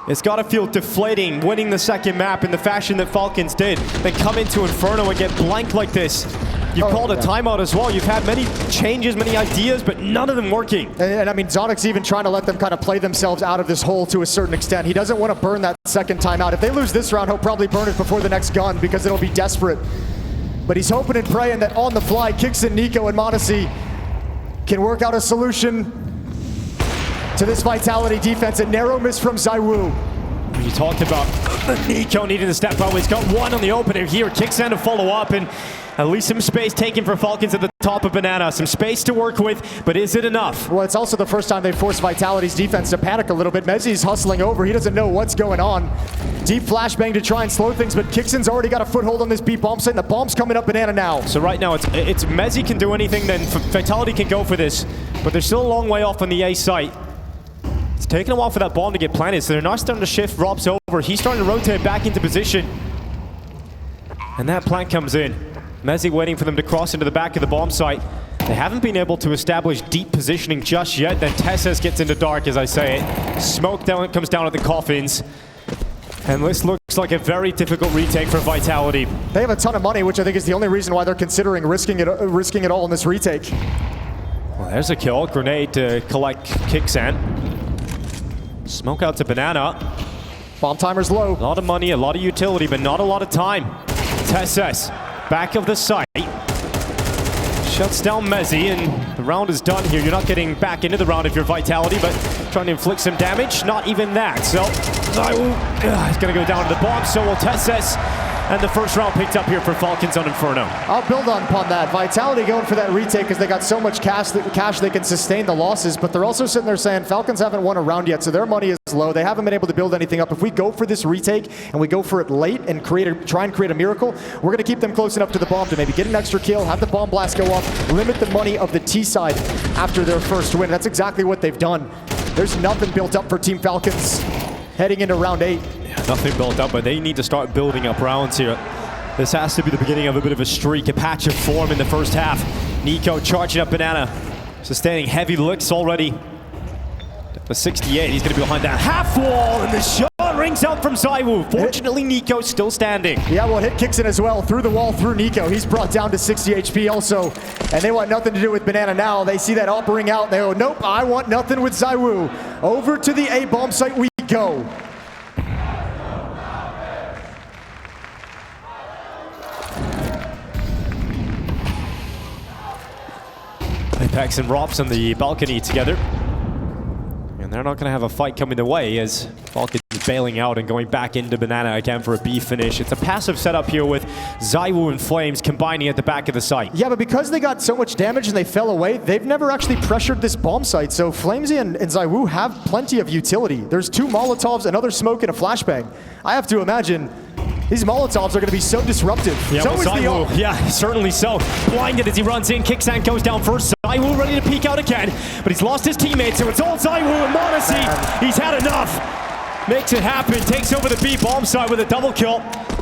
It's got to feel deflating winning the second map in the fashion that Falcons did, then come into Inferno and get blanked like this. You've called a timeout as well. You've had many changes, many ideas, but none of them working. And I mean, Zonic's even trying to let them kind of play themselves out of this hole to a certain extent. He doesn't want to burn that second timeout. If they lose this round, he'll probably burn it before the next gun because it'll be desperate. But he's hoping and praying that on the fly, Kixin, Nico, and m0NESY can work out a solution to this Vitality defense. A narrow miss from ZywOo. You talked about Nico needing to step out. He's got one on the opener here. Kixin to follow up, and at least some space taken for Falcons at the top of Banana. Some space to work with, but is it enough? Well, it's also the first time they've forced Vitality's defense to panic a little bit. m0NESY's hustling over. He doesn't know what's going on. Deep flashbang to try and slow things, but Kixin's already got a foothold on this B bomb site, and the bomb's coming up Banana now. So right now, it's m0NESY can do anything, then Vitality can go for this, but they're still a long way off on the A site. It's taken a while for that bomb to get planted, so they're now starting to shift Robs over. He's starting to rotate back into position. And that plant comes in. m0NESY waiting for them to cross into the back of the bomb site. They haven't been able to establish deep positioning just yet. Then Tesses gets into dark, as I say it. Smoke comes down at the coffins. And this looks like a very difficult retake for Vitality. They have a ton of money, which I think is the only reason why they're considering risking it all in this retake. Well, there's a kill. Grenade to collect Kixin. Smoke out to Banana. Bomb timer's low. A lot of money, a lot of utility, but not a lot of time. Tesses, back of the site. Shuts down m0NESY, and the round is done here. You're not getting back into the round if you're Vitality, but trying to inflict some damage. Not even that. So, he's going to go down to the bomb, so will Tesses. And the first round picked up here for Falcons on Inferno. I'll build upon that. Vitality going for that retake because they got so much cash they can sustain the losses, but they're also sitting there saying Falcons haven't won a round yet, so their money is low. They haven't been able to build anything up. If we go for this retake and we go for it late and try and create a miracle, we're going to keep them close enough to the bomb to maybe get an extra kill, have the bomb blast go off, limit the money of the T side after their first win. That's exactly what they've done. There's nothing built up for Team Falcons heading into round 8. Nothing built up, but they need to start building up rounds here. This has to be the beginning of a bit of a streak, a patch of form in the first half. Nico charging up Banana, sustaining heavy licks already. The 68, he's going to be behind that half wall, and the shot rings out from ZywOo. Fortunately, Nico's still standing. Yeah, well, hit Kixin as well, through the wall, through Nico. He's brought down to 60 HP also, and they want nothing to do with Banana now. They see that op ring out, and they go, nope, I want nothing with ZywOo. Over to the A bomb site we go. Apex and Rops on the balcony together. And they're not going to have a fight coming their way as Falcons bailing out and going back into Banana again for a B finish. It's a passive setup here with ZywOo and Flames combining at the back of the site. Yeah, but because they got so much damage and they fell away, they've never actually pressured this bomb site. So Flamesy and ZywOo have plenty of utility. There's 2 Molotovs, another smoke, and a flashbang. I have to imagine these Molotovs are going to be so disruptive. Yeah, so is ZywOo, yeah, certainly so. Blinded as he runs in. Kixin goes down first. ZywOo ready to peek out again, but he's lost his teammate, so it's all ZywOo and m0NESY. He's had enough. Makes it happen. Takes over the B bomb side with a double kill,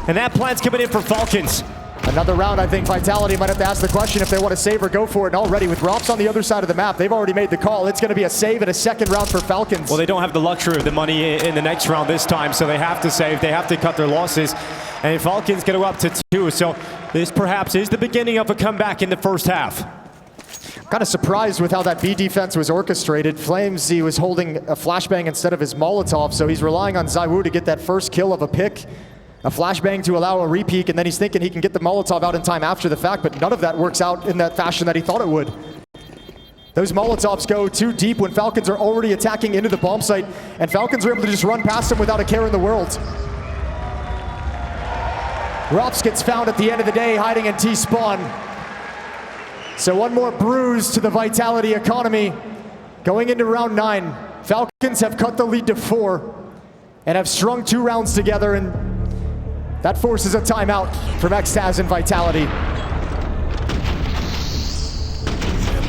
and that plan's coming in for Falcons. Another round, I think Vitality might have to ask the question if they want to save or go for it. And already with Rops on the other side of the map, they've already made the call. It's going to be a save and a second round for Falcons. Well, they don't have the luxury of the money in the next round this time, so they have to save. They have to cut their losses. And Falcons get up to 2, so this perhaps is the beginning of a comeback in the first half. Kind of surprised with how that B defense was orchestrated. Flamesy was holding a flashbang instead of his Molotov, so he's relying on ZywOo to get that first kill of a pick. A flashbang to allow a repeak, and then he's thinking he can get the Molotov out in time after the fact, but none of that works out in that fashion that he thought it would. Those Molotovs go too deep when Falcons are already attacking into the bomb site, and Falcons are able to just run past him without a care in the world. Rops gets found at the end of the day hiding in T-spawn. So one more bruise to the Vitality economy. Going into round 9, Falcons have cut the lead to 4 and have strung 2 rounds together, and that forces a timeout from Xtaz and Vitality.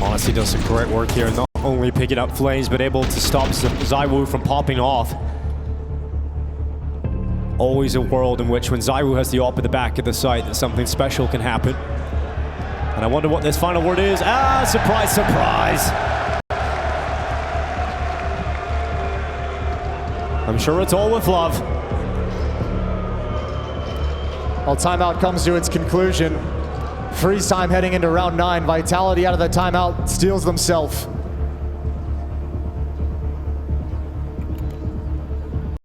Honestly, does some great work here, not only picking up flames, but able to stop ZywOo from popping off. Always a world in which when ZywOo has the AWP at the back of the site, that something special can happen. And I wonder what this final word is. Ah, surprise, surprise! I'm sure it's all with love. Well, timeout comes to its conclusion. Freeze time heading into round 9. Vitality out of the timeout steals themselves.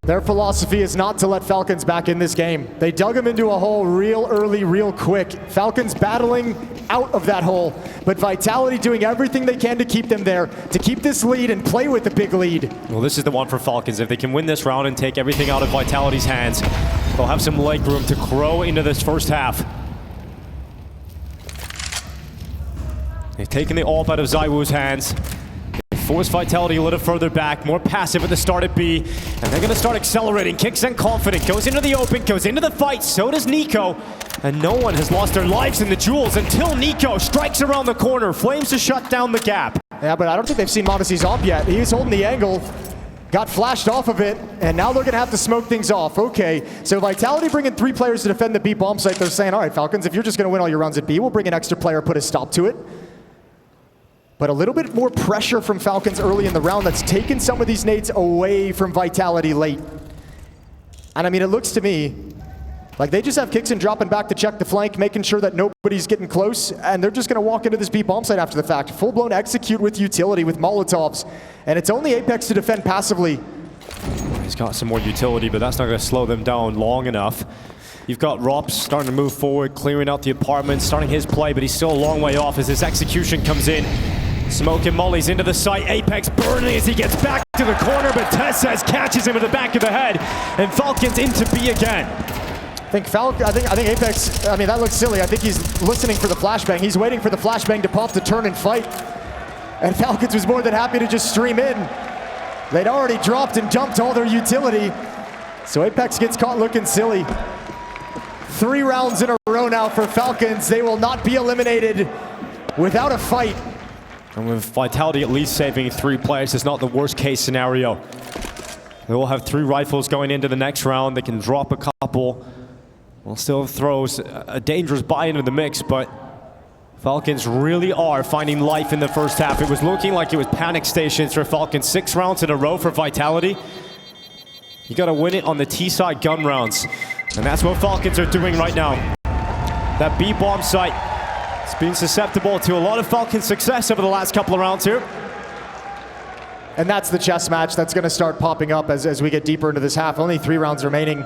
Their philosophy is not to let Falcons back in this game. They dug them into a hole real early, real quick. Falcons battling out of that hole, but Vitality doing everything they can to keep them there, to keep this lead and play with the big lead. Well, this is the one for Falcons. If they can win this round and take everything out of Vitality's hands, they'll have some leg room to grow into this first half. They've taken the AWP out of ZywOo's hands. They force Vitality a little further back, more passive at the start at B, and they're going to start accelerating. Kicks and confident, goes into the open, goes into the fight, so does Nico. And no one has lost their lives in the duels until Nico strikes around the corner, flames to shut down the gap. Yeah, but I don't think they've seen m0NESY's AWP yet. He's holding the angle, got flashed off of it, and now they're going to have to smoke things off. Okay, so Vitality bringing 3 players to defend the B bomb site. They're saying, all right, Falcons, if you're just going to win all your rounds at B, we'll bring an extra player, put a stop to it. But a little bit more pressure from Falcons early in the round that's taken some of these nades away from Vitality late. And I mean, it looks to me like they just have Kixon dropping back to check the flank, making sure that nobody's getting close, and they're just going to walk into this B bomb site after the fact. Full-blown execute with utility, with Molotovs, and it's only Apex to defend passively. He's got some more utility, but that's not going to slow them down long enough. You've got Rops starting to move forward, clearing out the apartment, starting his play, but he's still a long way off as his execution comes in. Smoke and mollies into the site. Apex burning as he gets back to the corner, but Tessez catches him in the back of the head, and Falcons into B again. I think Apex, I mean, that looks silly. I think he's listening for the flashbang. He's waiting for the flashbang to pop to turn and fight. And Falcons was more than happy to just stream in. They'd already dropped and dumped all their utility. So Apex gets caught looking silly. 3 rounds in a row now for Falcons. They will not be eliminated without a fight. And with Vitality at least saving 3 players, it's not the worst case scenario. They will have 3 rifles going into the next round. They can drop a couple. Well, still throws a dangerous buy into the mix, but Falcons really are finding life in the first half. It was looking like it was panic stations for Falcons. 6 rounds in a row for Vitality. You gotta win it on the T-side gun rounds. And that's what Falcons are doing right now. That B bomb site, it's been susceptible to a lot of Falcons success over the last couple of rounds here. And that's the chess match that's gonna start popping up as we get deeper into this half. Only 3 rounds remaining.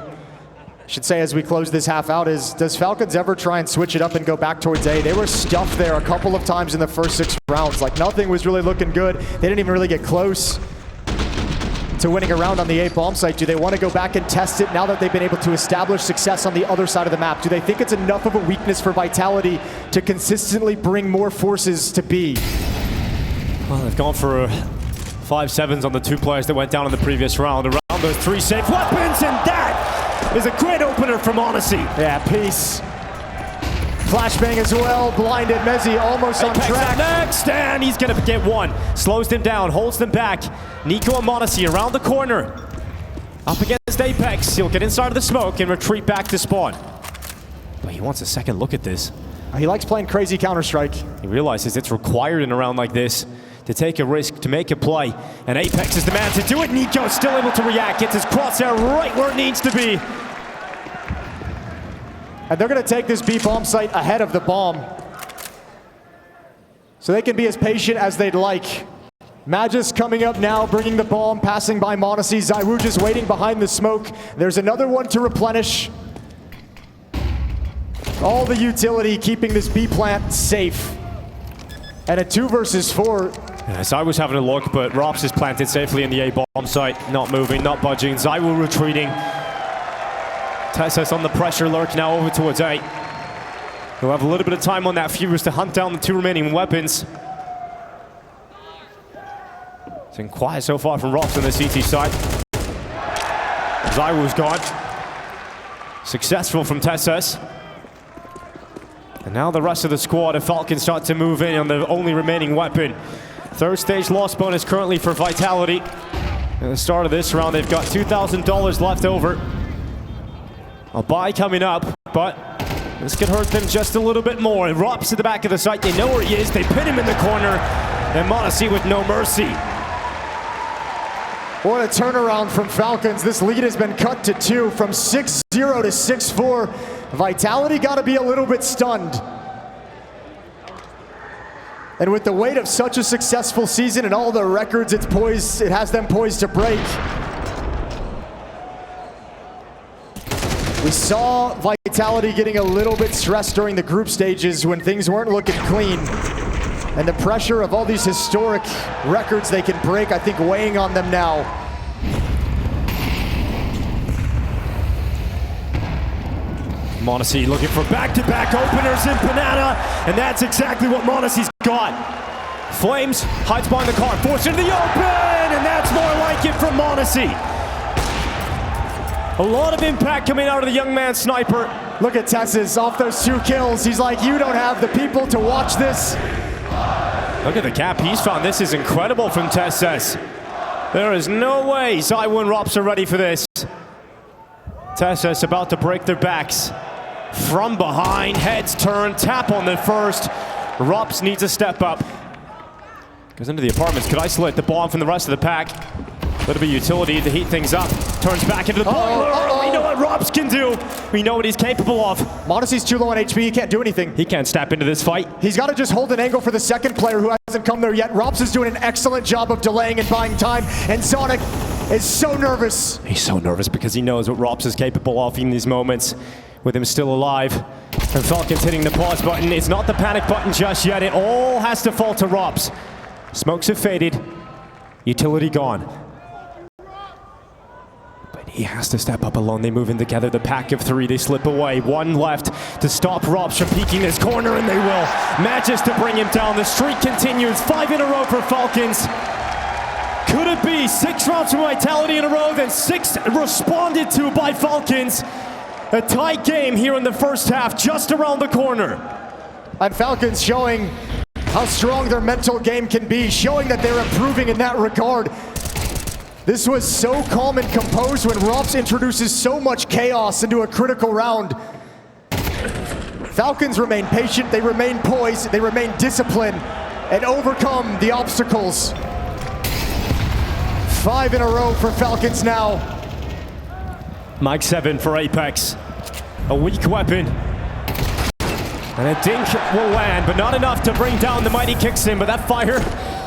Should say as we close this half out is, does Falcons ever try and switch it up and go back towards A? They were stuffed there a couple of times in the first 6 rounds. Like nothing was really looking good. They didn't even really get close to winning a round on the A bomb site. Do they want to go back and test it now that they've been able to establish success on the other side of the map? Do they think it's enough of a weakness for Vitality to consistently bring more forces to B? Well, they've gone for 5-7s on the 2 players that went down in the previous round. Around those 3 safe weapons, and that is a great opener from m0NESY. Yeah, peace. Flashbang as well, blinded. Mezzy almost on track. Next, and he's gonna get 1. Slows them down, holds them back. Nico and m0NESY around the corner. Up against Apex, he'll get inside of the smoke and retreat back to spawn. But he wants a second look at this. He likes playing crazy Counter-Strike. He realizes it's required in a round like this to take a risk, to make a play. And Apex is the man to do it. Nico still able to react, gets his crosshair right where it needs to be. And they're going to take this B bomb site ahead of the bomb, so they can be as patient as they'd like. Magis coming up now, bringing the bomb, passing by m0NESY. ZywOo just waiting behind the smoke. There's another one to replenish. All the utility keeping this B plant safe. And a 2 versus 4. Yes, I was having a look, but Rops is planted safely in the A bomb site. Not moving, not budging. ZywOo retreating. Tessez on the pressure lurk now over towards A. He'll have a little bit of time on that Fuse to hunt down the 2 remaining weapons. It's been quiet so far from Rops on the CT side. Zywu's gone. Successful from Tessas. And now the rest of the squad of Falcons start to move in on the only remaining weapon. Third stage loss bonus currently for Vitality. At the start of this round, they've got $2,000 left over. A buy coming up, but this could hurt them just a little bit more. And Rops at the back of the site, they know where he is. They pin him in the corner. And Modesty with no mercy. What a turnaround from Falcons. This lead has been cut to 2 from 6-0 to 6-4. Vitality got to be a little bit stunned. And with the weight of such a successful season and all the records it has them poised to break. We saw Vitality getting a little bit stressed during the group stages when things weren't looking clean. And the pressure of all these historic records they can break, I think, weighing on them now. Modesty looking for back-to-back openers in Banana, and that's exactly what Modesty's got. Flames hides behind the car, forced into the open, and that's more like it from Modesty. A lot of impact coming out of the young man sniper. Look at Tessas off those 2 kills. He's like, you don't have the people to watch this. Look at the cap he's found. This is incredible from Tessas. There is no way Zywoo and Rops are ready for this. Tessas about to break their backs. From behind, heads turn, tap on the first. Rops needs a step up. Goes into the apartments, could isolate the bomb from the rest of the pack. Little bit of utility to heat things up. Turns back into the boiler. We know what Rops can do. We know what he's capable of. Modesty's too low on HP, he can't do anything. He can't step into this fight. He's got to just hold an angle for the second player who hasn't come there yet. Rops is doing an excellent job of delaying and buying time, and Sonic is so nervous. He's so nervous because he knows what Rops is capable of in these moments, with him still alive. And Falcons hitting the pause button. It's not the panic button just yet. It all has to fall to Rops. Smokes have faded. Utility gone. But he has to step up alone. They move in together. The pack of 3, they slip away. 1 left to stop Rops from peeking his corner, and they will. Matches to bring him down. The streak continues. 5 in a row for Falcons. Could it be 6 rounds from Vitality in a row, then 6 responded to by Falcons? A tight game here in the first half, just around the corner. And Falcons showing how strong their mental game can be, showing that they're improving in that regard. This was so calm and composed when Rops introduces so much chaos into a critical round. Falcons remain patient, they remain poised, they remain disciplined, and overcome the obstacles. 5 in a row for Falcons now. Mike 7 for Apex. A weak weapon. And a dink will land, but not enough to bring down the mighty Kicksin. But that fire,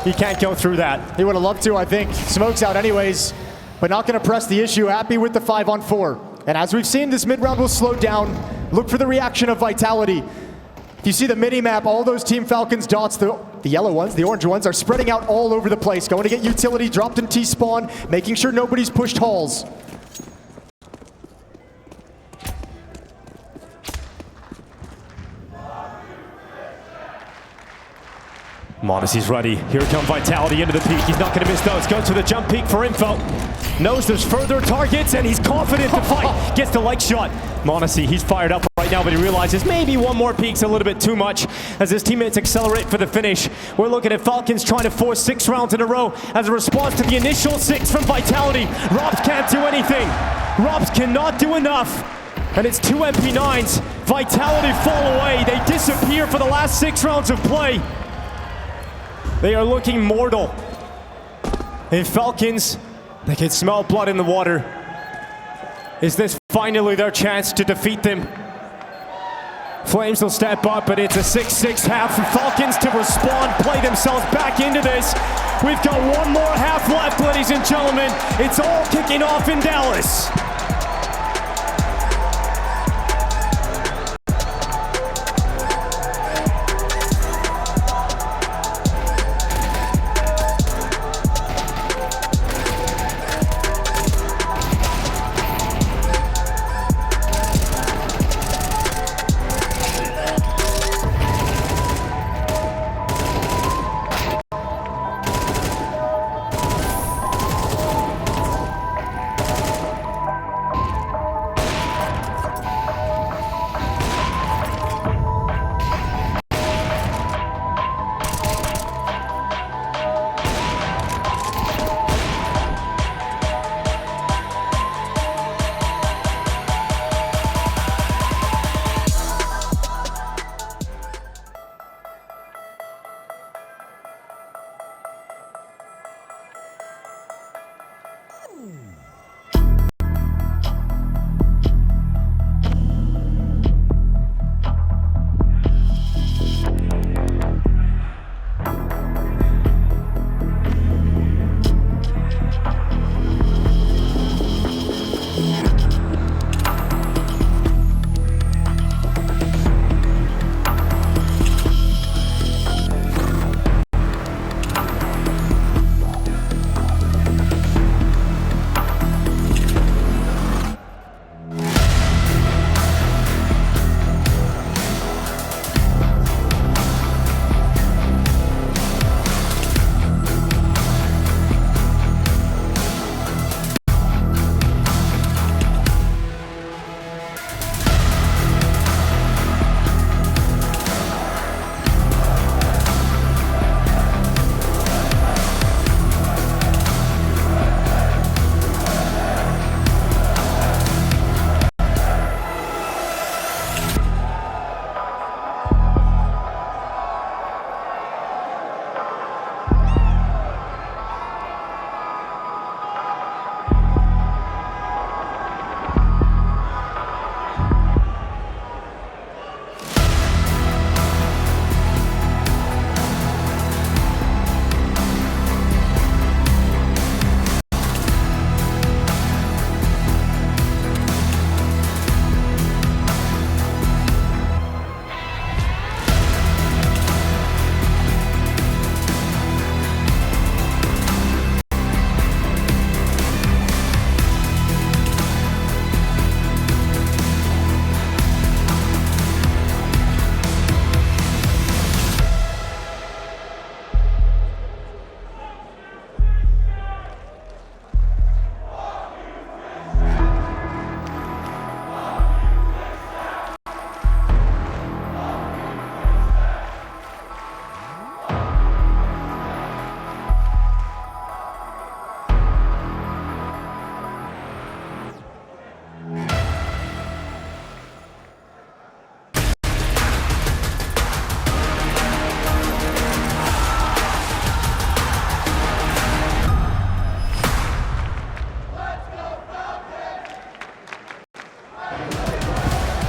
he can't go through that. He would have loved to, I think. Smoke's out anyways, but not going to press the issue. Happy with the 5-on-4. And as we've seen, this mid-round will slow down. Look for the reaction of Vitality. If you see the mini-map, all those Team Falcons dots, the yellow ones, the orange ones, are spreading out all over the place. Going to get utility dropped in T-spawn, making sure nobody's pushed halls. Modesty's ready. Here comes Vitality into the peak. He's not going to miss those. Goes to the jump peak for info. Knows there's further targets, and he's confident to fight. Gets the light shot. Modesty, he's fired up right now, but he realizes maybe one more peak's a little bit too much as his teammates accelerate for the finish. We're looking at Falcons trying to force 6 rounds in a row as a response to the initial 6 from Vitality. Rops can't do anything. Rops cannot do enough. And it's 2 MP9s. Vitality fall away. They disappear for the last 6 rounds of play. They are looking mortal. And Falcons, they can smell blood in the water. Is this finally their chance to defeat them? Flames will step up, but it's a 6-6 half for Falcons to respond, play themselves back into this. We've got 1 more half left, ladies and gentlemen. It's all kicking off in Dallas.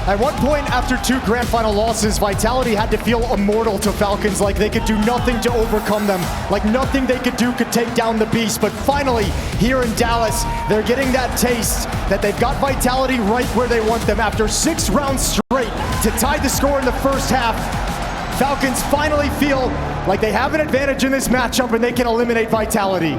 At one point after 2 grand final losses, Vitality had to feel immortal to Falcons, like they could do nothing to overcome them, like nothing they could do could take down the beast. But finally, here in Dallas, they're getting that taste that they've got Vitality right where they want them. After 6 rounds straight to tie the score in the first half, Falcons finally feel like they have an advantage in this matchup and they can eliminate Vitality.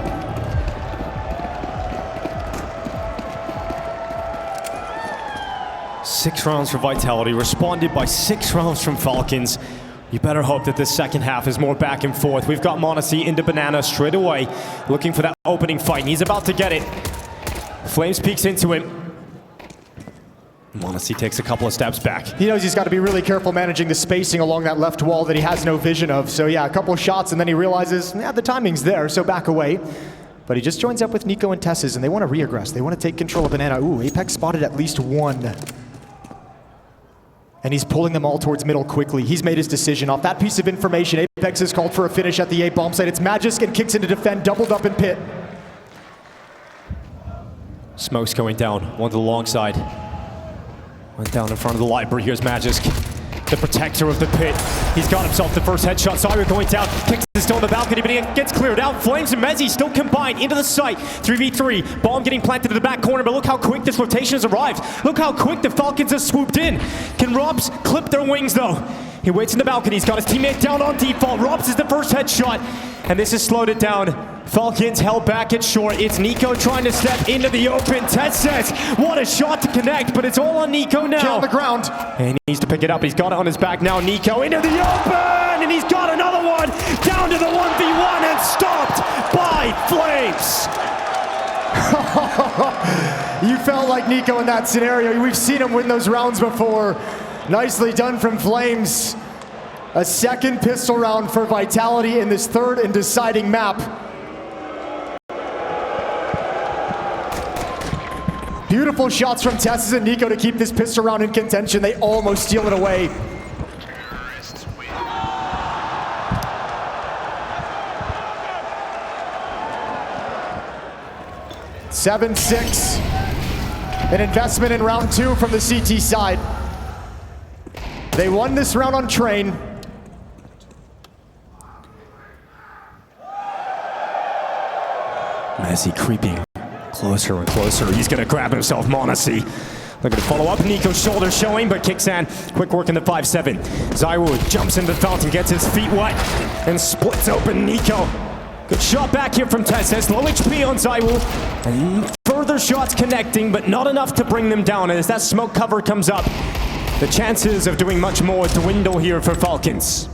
Six rounds for Vitality, responded by 6 rounds from Falcons. You better hope that this second half is more back and forth. We've got m0NESY into Banana straight away, looking for that opening fight, and he's about to get it. Flames peeks into him. m0NESY takes a couple of steps back. He knows he's got to be really careful managing the spacing along that left wall that he has no vision of. So yeah, a couple of shots and then he realizes, yeah, the timing's there, so back away. But he just joins up with Nico and Tesses, and they want to re-aggress. They want to take control of Banana. Ooh, Apex spotted at least 1. And he's pulling them all towards middle quickly. He's made his decision. Off that piece of information, Apex has called for a finish at the A bomb site. It's Magisk and kicks into defend, doubled up in pit. Smoke's going down, one to the long side. Went down in front of the library. Here's Magisk, the protector of the pit. He's got himself the first headshot. Zyro going down, kicks his stone on the balcony, but he gets cleared out. Flames and m0NESY still combined into the site. 3v3, bomb getting planted in the back corner, but look how quick this rotation has arrived. Look how quick the Falcons have swooped in. Can Robs clip their wings though? He waits in the balcony, he's got his teammate down on default. Robs is the first headshot, and this has slowed it down. Falcons held back at short. It's Nico trying to step into the open. Tesses, what a shot to connect, but it's all on Nico now. Kill on the ground. And he needs to pick it up. He's got it on his back now. Nico into the open, and he's got another one. Down to the 1v1 and stopped by Flames. You felt like Nico in that scenario. We've seen him win those rounds before. Nicely done from Flames. A second pistol round for Vitality in this third and deciding map. Beautiful shots from Tesses and Nico to keep this pistol round in contention. They almost steal it away. (7-6). An investment in round 2 from the CT side. They won this round on Train. m0NESY creeping closer and closer. He's gonna grab himself, m0NESY. Looking to follow up. Nico's shoulder showing, but kicks in. Quick work in the 5-7. Zyro jumps into the fountain, gets his feet wet, and splits open Nico. Good shot back here from Tesses. Low HP on Zyro. And further shots connecting, but not enough to bring them down. And as that smoke cover comes up, the chances of doing much more dwindle here for Falcons.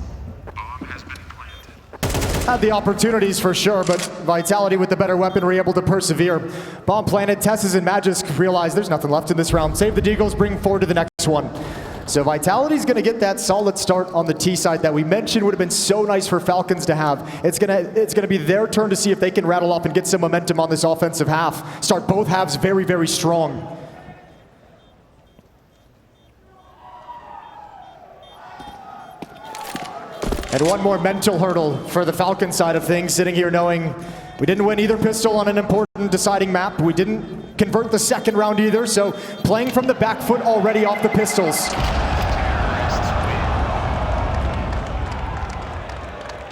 Had the opportunities for sure, but Vitality with the better weaponry able to persevere. Bomb planted, Tesses and Magisk realize there's nothing left in this round. Save the Deagles, bring forward to the next one. So Vitality's gonna get that solid start on the T side that we mentioned would have been so nice for Falcons to have. It's gonna be their turn to see if they can rattle up and get some momentum on this offensive half. Start both halves very, very strong. And one more mental hurdle for the Falcon side of things, sitting here knowing we didn't win either pistol on an important deciding map. We didn't convert the second round either, so playing from the back foot already off the pistols.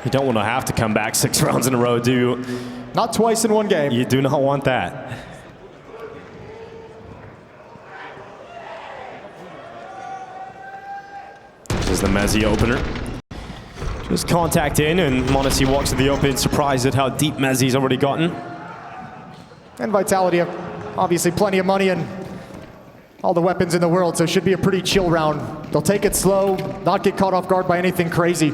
You don't want to have to come back 6 rounds in a row, do you? Not twice in one game. You do not want that. This is the m0NESY opener. Just contact in, and m0NESY walks to the open, surprised at how deep m0NESY's already gotten. And Vitality have obviously plenty of money and all the weapons in the world, so it should be a pretty chill round. They'll take it slow, not get caught off guard by anything crazy.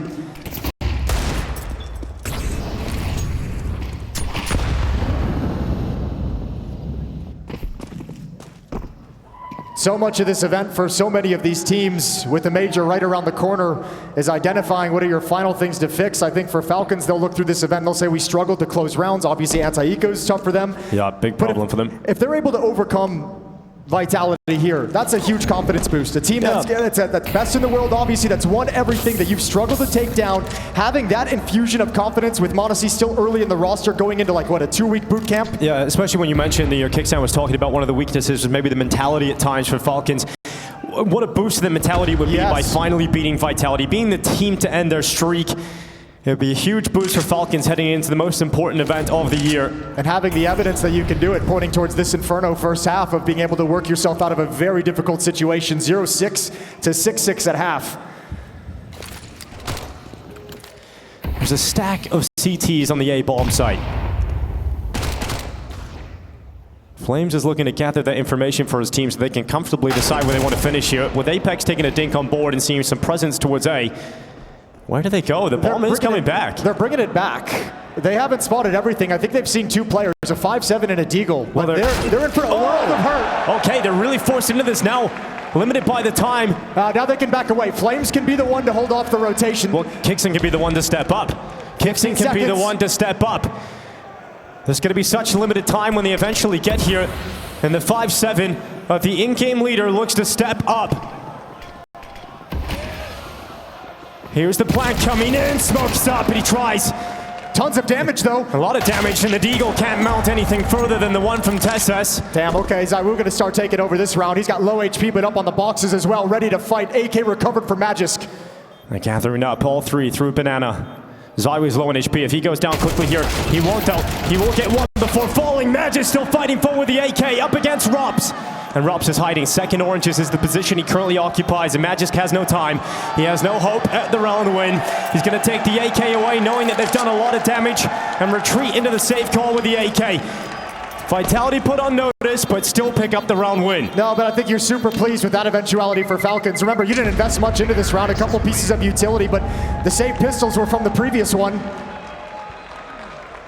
So much of this event for so many of these teams with the major right around the corner is identifying what are your final things to fix. I think for Falcons, they'll look through this event and they'll say we struggled to close rounds. Obviously, anti-eco is tough for them. Yeah, big problem for them. If they're able to overcome Vitality here, that's a huge confidence boost. A team that's best in the world, obviously, that's won everything that you've struggled to take down. Having that infusion of confidence with m0NESY still early in the roster going into like, what, a 2-week boot camp? Yeah, especially when you mentioned, Kickstand was talking about one of the weaknesses was maybe the mentality at times for Falcons. what a boost to the mentality would be by finally beating Vitality, being the team to end their streak. It would be a huge boost for Falcons heading into the most important event of the year. And having the evidence that you can do it, pointing towards this Inferno first half of being able to work yourself out of a very difficult situation, 0-6 to 6-6 at half. There's a stack of CTs on the A bomb site. Flames is looking to gather that information for his team so they can comfortably decide where they want to finish here. With Apex taking a dink on board and seeing some presence towards A. Where do they go? The bomb is coming back. They're bringing it back. They haven't spotted everything. I think they've seen two players, a 5-7 and a Deagle. Well, they're in for a world of hurt. Okay, they're really forced into this now. Limited by the time. Now they can back away. Flames can be the one to hold off the rotation. Well, Kixon can be the one to step up. Kixon can be the one to step up. There's going to be such limited time when they eventually get here. And the 5-7 of the in-game leader looks to step up. Here's the plant coming in. Smokes up, and he tries. Tons of damage, though. A lot of damage, and the Deagle can't mount anything further than the one from Tessus. Damn, okay, ZywOo going to start taking over this round. He's got low HP, but up on the boxes as well, ready to fight. AK recovered for Magisk. They're gathering up all three through Banana. ZywOo's low on HP. If he goes down quickly here, he won't out. He will get one before falling. Magisk still fighting forward with the AK up against Rops. And Rops is hiding. Second Oranges is the position he currently occupies, and Magisk has no time. He has no hope at the round win. He's going to take the AK away, knowing that they've done a lot of damage, and retreat into the safe call with the AK. Vitality put on notice, but still pick up the round win. No, but I think you're super pleased with that eventuality for Falcons. Remember, you didn't invest much into this round, a couple pieces of utility, but the saved pistols were from the previous one.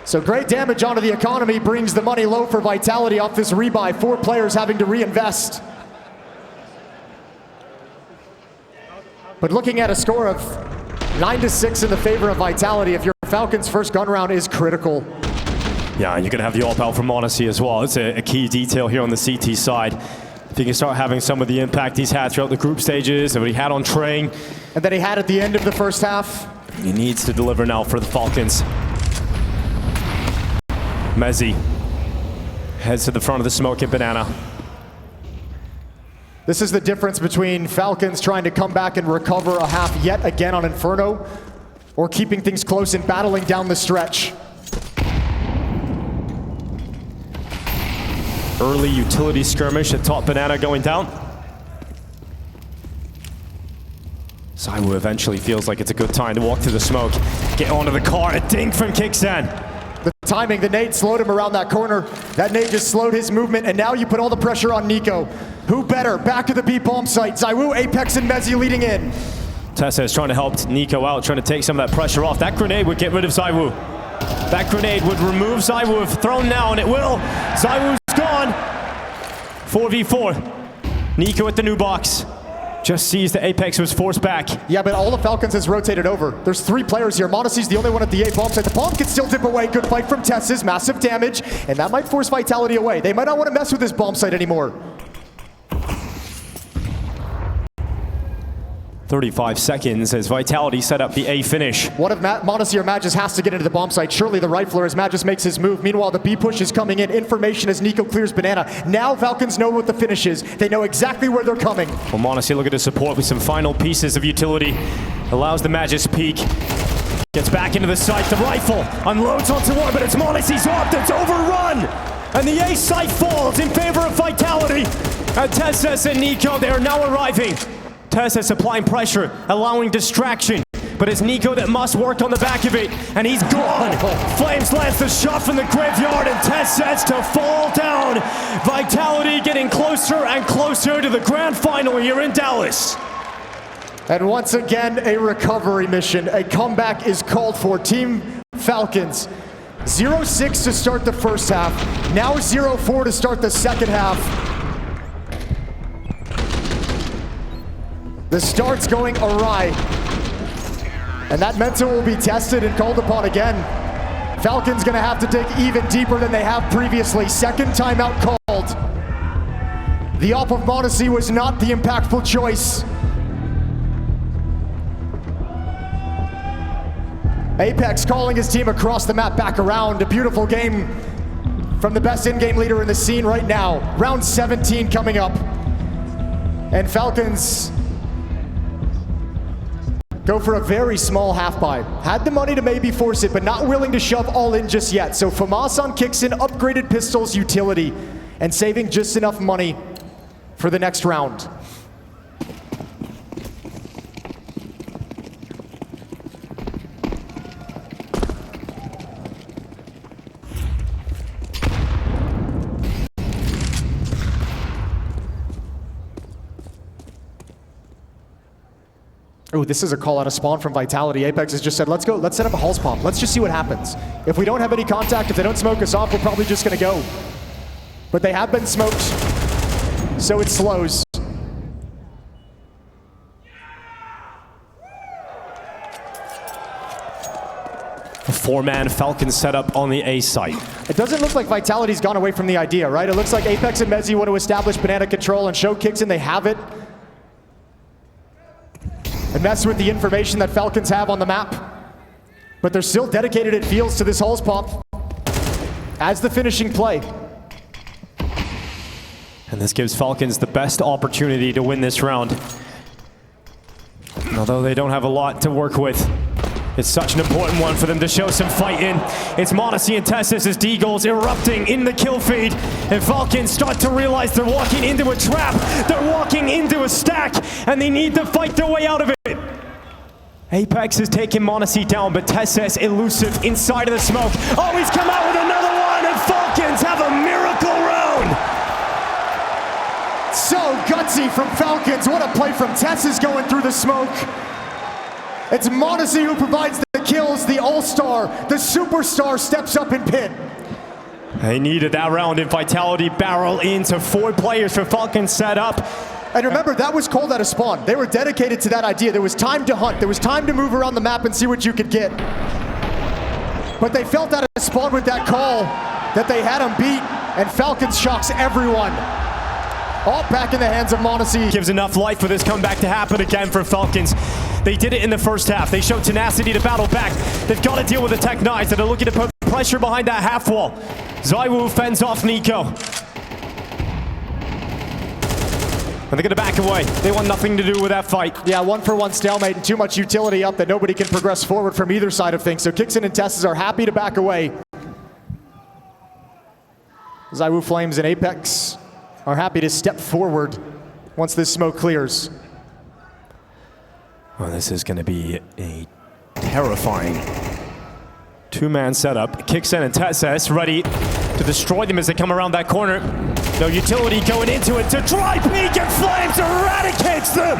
So great damage onto the economy brings the money low for Vitality off this rebuy. 4 players having to reinvest. But looking at a score of 9-6 in the favor of Vitality, if your Falcons' first gun round is critical. Yeah, and you're going to have the AWP out from Odyssey as well. It's a key detail here on the CT side. If he can start having some of the impact he's had throughout the group stages and what he had on Train. And that he had at the end of the first half. He needs to deliver now for the Falcons. Mezzi heads to the front of the smoke at Banana. This is the difference between Falcons trying to come back and recover a half yet again on Inferno, or keeping things close and battling down the stretch. Early utility skirmish at top Banana going down. ZywOo eventually feels like it's a good time to walk through the smoke. Get onto the car, a dink from Kixan. The timing, the nade slowed him around that corner. That nade just slowed his movement, and now you put all the pressure on Nico. Who better? Back to the B bomb site. ZywOo, Apex, and Mezzi leading in. Tessa is trying to help Nico out, trying to take some of that pressure off. That grenade would get rid of ZywOo. That grenade would remove ZywOo if thrown now, and it will. ZywOo's gone. 4v4. Nico at the new box. Just sees the Apex was forced back. Yeah, but all the Falcons has rotated over. There's 3 players here. Monacy's the only one at the A bomb site. The bomb can still dip away. Good fight from Tessus. Massive damage. And that might force Vitality away. They might not want to mess with this bomb site anymore. 35 seconds as Vitality set up the A finish. What if Monacy or Magis has to get into the bomb site? Surely the rifler as Magis makes his move. Meanwhile, the B push is coming in. Information as Nico clears Banana. Now Falcons know what the finish is. They know exactly where they're coming. Well, Monacy looking to support with some final pieces of utility. Allows the Magis peek. Gets back into the site. The rifle unloads onto one, but it's Monacy's AWP that's overrun. And the A site falls in favor of Vitality. And Tessus and Nico, they are now arriving. Tessus applying pressure, allowing distraction. But it's Nico that must work on the back of it, and he's gone. Flames lands the shot from the graveyard, and Tessus to fall down. Vitality getting closer and closer to the grand final here in Dallas. And once again, a recovery mission. A comeback is called for Team Falcons. 0-6 to start the first half. Now 0-4 to start the second half. The start's going awry. And that mental will be tested and called upon again. Falcons gonna have to dig even deeper than they have previously. Second timeout called. The AWP of Monacy was not the impactful choice. Apex calling his team across the map back around. A beautiful game from the best in-game leader in the scene right now. Round 17 coming up. And Falcons go for a very small half buy. Had the money to maybe force it, but not willing to shove all in just yet. So FAMAS on kicks in upgraded pistols utility and saving just enough money for the next round. Oh, this is a call out of spawn from Vitality. Apex has just said, let's go, let's set up a Hulse pump. Let's just see what happens. If we don't have any contact, if they don't smoke us off, we're probably just gonna go. But they have been smoked, so it slows. A four-man Falcons setup on the A site. It doesn't look like Vitality's gone away from the idea, right? It looks like Apex and Mezzi want to establish banana control and show kicks in, they have it. And mess with the information that Falcons have on the map. But they're still dedicated, it feels, to this Hulse pump as the finishing play. And this gives Falcons the best opportunity to win this round. And although they don't have a lot to work with, it's such an important one for them to show some fight in. It's m0NESY and Tessus as D-Goals erupting in the kill feed. And Falcons start to realize they're walking into a trap. They're walking into a stack, and they need to fight their way out of it. Apex is taking m0NESY down, but Tessus elusive inside of the smoke. Oh, he's come out with another one, and Falcons have a miracle round. So gutsy from Falcons. What a play from Tessus going through the smoke. It's m0NESY who provides the kills, the all-star, the superstar steps up in pit. They needed that round, and Vitality barrel into 4 players for Falcons set up. And remember, that was called out of spawn. They were dedicated to that idea. There was time to hunt. There was time to move around the map and see what you could get. But they felt out of spawn with that call that they had them beat, and Falcons shocks everyone. All back in the hands of m0NESY. Gives enough life for this comeback to happen again for Falcons. They did it in the first half. They showed tenacity to battle back. They've got to deal with the Tech Knights that are looking to put pressure behind that half wall. ZywOo fends off Nico. And they're going to back away. They want nothing to do with that fight. Yeah, 1-for-1 stalemate and too much utility up that nobody can progress forward from either side of things. So Kixin and Tessus are happy to back away. ZywOo Flames and Apex are happy to step forward once this smoke clears. Well, this is going to be a terrifying two-man setup. Kixin and Tessus ready to destroy them as they come around that corner. No utility going into it to try peek, and Flames eradicates them!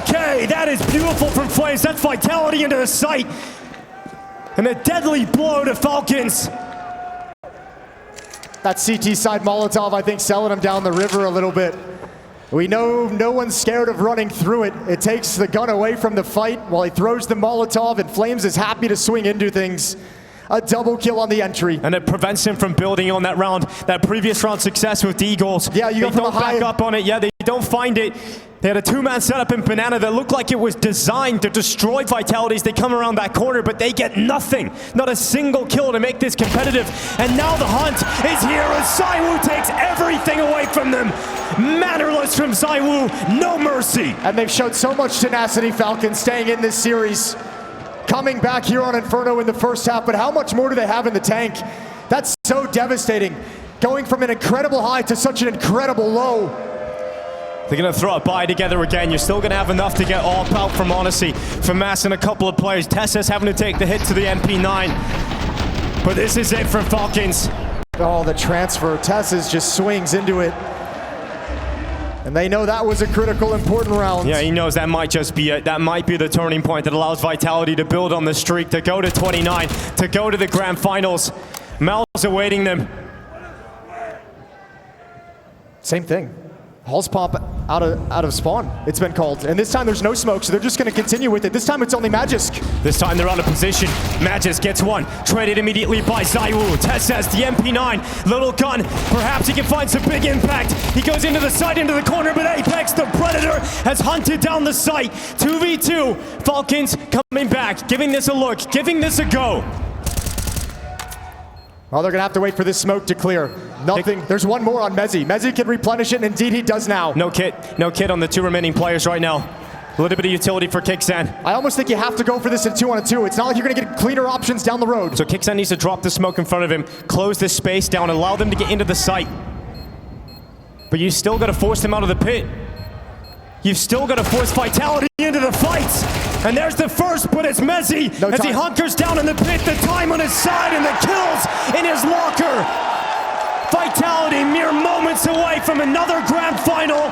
Okay, that is beautiful from Flames. That's Vitality into the site. And a deadly blow to Falcons. That CT side Molotov, I think, selling them down the river a little bit. We know no one's scared of running through it. It takes the gun away from the fight while he throws the Molotov, and Flames is happy to swing into things. A double kill on the entry. And it prevents him from building on that round, that previous round success with D-Goals. Yeah, you they don't back up on it. Yeah, they don't find it. They had a two-man setup in Banana that looked like it was designed to destroy Vitality as they come around that corner, but they get nothing. Not a single kill to make this competitive. And now the hunt is here as ZywOo takes everything away from them. Mannerless from ZywOo, no mercy. And they've showed so much tenacity, Falcons, staying in this series. Coming back here on Inferno in the first half, but how much more do they have in the tank? That's so devastating. Going from an incredible high to such an incredible low. They're going to throw a buy together again. You're still going to have enough to get all out from m0NESY, from massing a couple of players. Tessus having to take the hit to the MP9. But this is it for Falcons. Oh, the transfer. Tessus just swings into it. And they know that was a critical, important round. Yeah, he knows that might just be it. That might be the turning point that allows Vitality to build on the streak, to go to 29, to go to the grand finals. Mal's awaiting them. Same thing. Hulse pump out of spawn, it's been called. And this time there's no smoke, so they're just going to continue with it. This time it's only Magisk. This time they're out of position. Magisk gets one, traded immediately by ZywOo. Tessus, the MP9, little gun. Perhaps he can find some big impact. He goes into the side, into the corner, but Apex, the Predator, has hunted down the site. 2v2, Falcons coming back, giving this a look, giving this a go. Well, they're going to have to wait for this smoke to clear. Nothing. There's one more on Mezzi. Mezzi can replenish it, and indeed he does now. No kit on the two remaining players right now. A little bit of utility for Kixan. I almost think you have to go for this in 2-on-2. It's not like you're going to get cleaner options down the road. So Kixan needs to drop the smoke in front of him, close this space down, allow them to get into the site. But you still got to force them out of the pit. You've still got to force Vitality into the fights. And there's the first, but it's Mezzi as he hunkers down in the pit, the time on his side and the kills in his locker. Vitality mere moments away from another grand final.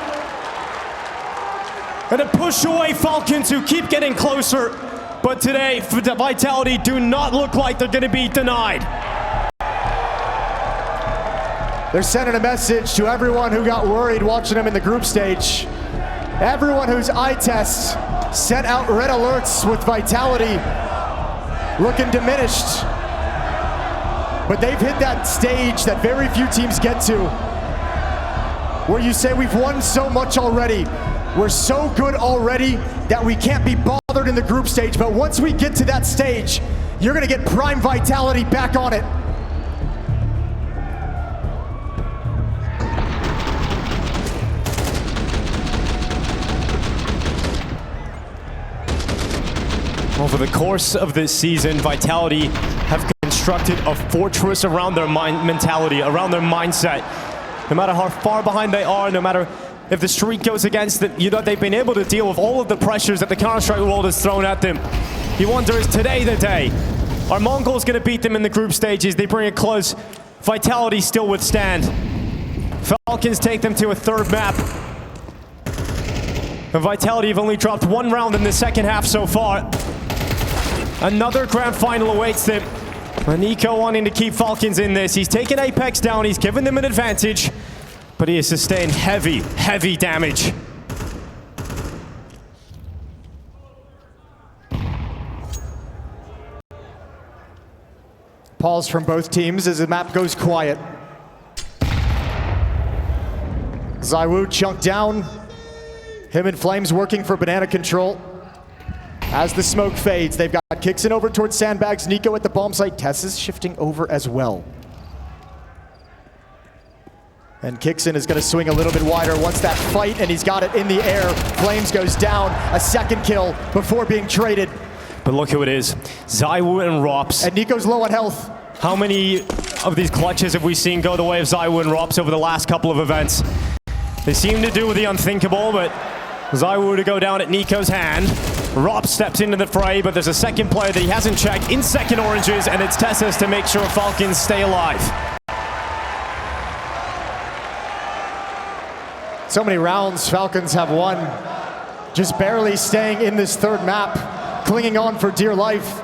And a push away Falcons who keep getting closer. But today, Vitality do not look like they're going to be denied. They're sending a message to everyone who got worried watching them in the group stage. Everyone whose eye tests sent out red alerts with Vitality looking diminished. But they've hit that stage that very few teams get to, where you say we've won so much already. We're so good already that we can't be bothered in the group stage, but once we get to that stage, you're gonna get prime Vitality back on it. Over the course of this season, Vitality have constructed a fortress around their mentality, around their mindset. No matter how far behind they are, no matter if the streak goes against them, you know, they've been able to deal with all of the pressures that the Counter-Strike world has thrown at them. You wonder, is today the day? Are Mongols going to beat them in the group stages? They bring it close. Vitality still withstand. Falcons take them to a third map. And Vitality have only dropped one round in the second half so far. Another grand final awaits them. And Nico wanting to keep Falcons in this. He's taken Apex down, he's given them an advantage, but he has sustained heavy damage. Pause from both teams as the map goes quiet. ZywOo chunked down. Him and Flames working for banana control. As the smoke fades, they've got Kixan over towards Sandbags, Nico at the bomb site. Tess is shifting over as well. And Kixan is going to swing a little bit wider once that fight, and he's got it in the air. Flames goes down, a second kill before being traded. But look who it is, ZywOo and Rops. And Nico's low on health. How many of these clutches have we seen go the way of ZywOo and Rops over the last couple of events? They seem to do the unthinkable, but ZywOo to go down at Nico's hand. Rops steps into the fray, but there's a second player that he hasn't checked in second oranges, and it's Tessas to make sure Falcons stay alive. So many rounds Falcons have won, just barely staying in this third map, clinging on for dear life.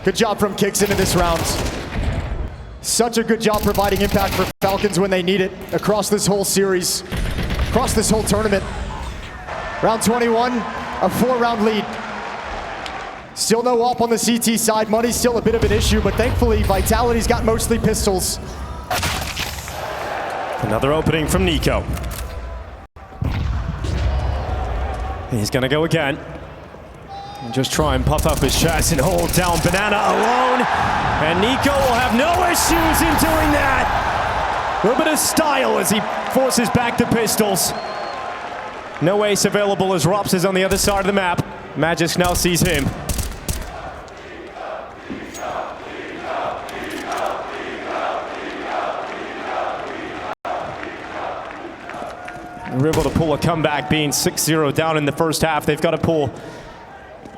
Good job from Kixan in this round. Such a good job providing impact for Falcons when they need it across this whole series, across this whole tournament. Round 21, a 4-round lead. Still no op on the CT side. Money's still a bit of an issue, but thankfully Vitality's got mostly pistols. Another opening from Nico. He's gonna go again. And just try and puff up his chest and hold down Banana alone. And Nico will have no issues in doing that. A little bit of style as he forces back the pistols. No ace available as Rops is on the other side of the map. Magisk now sees him. We're able to pull a comeback, being 6-0 down in the first half. They've got to pull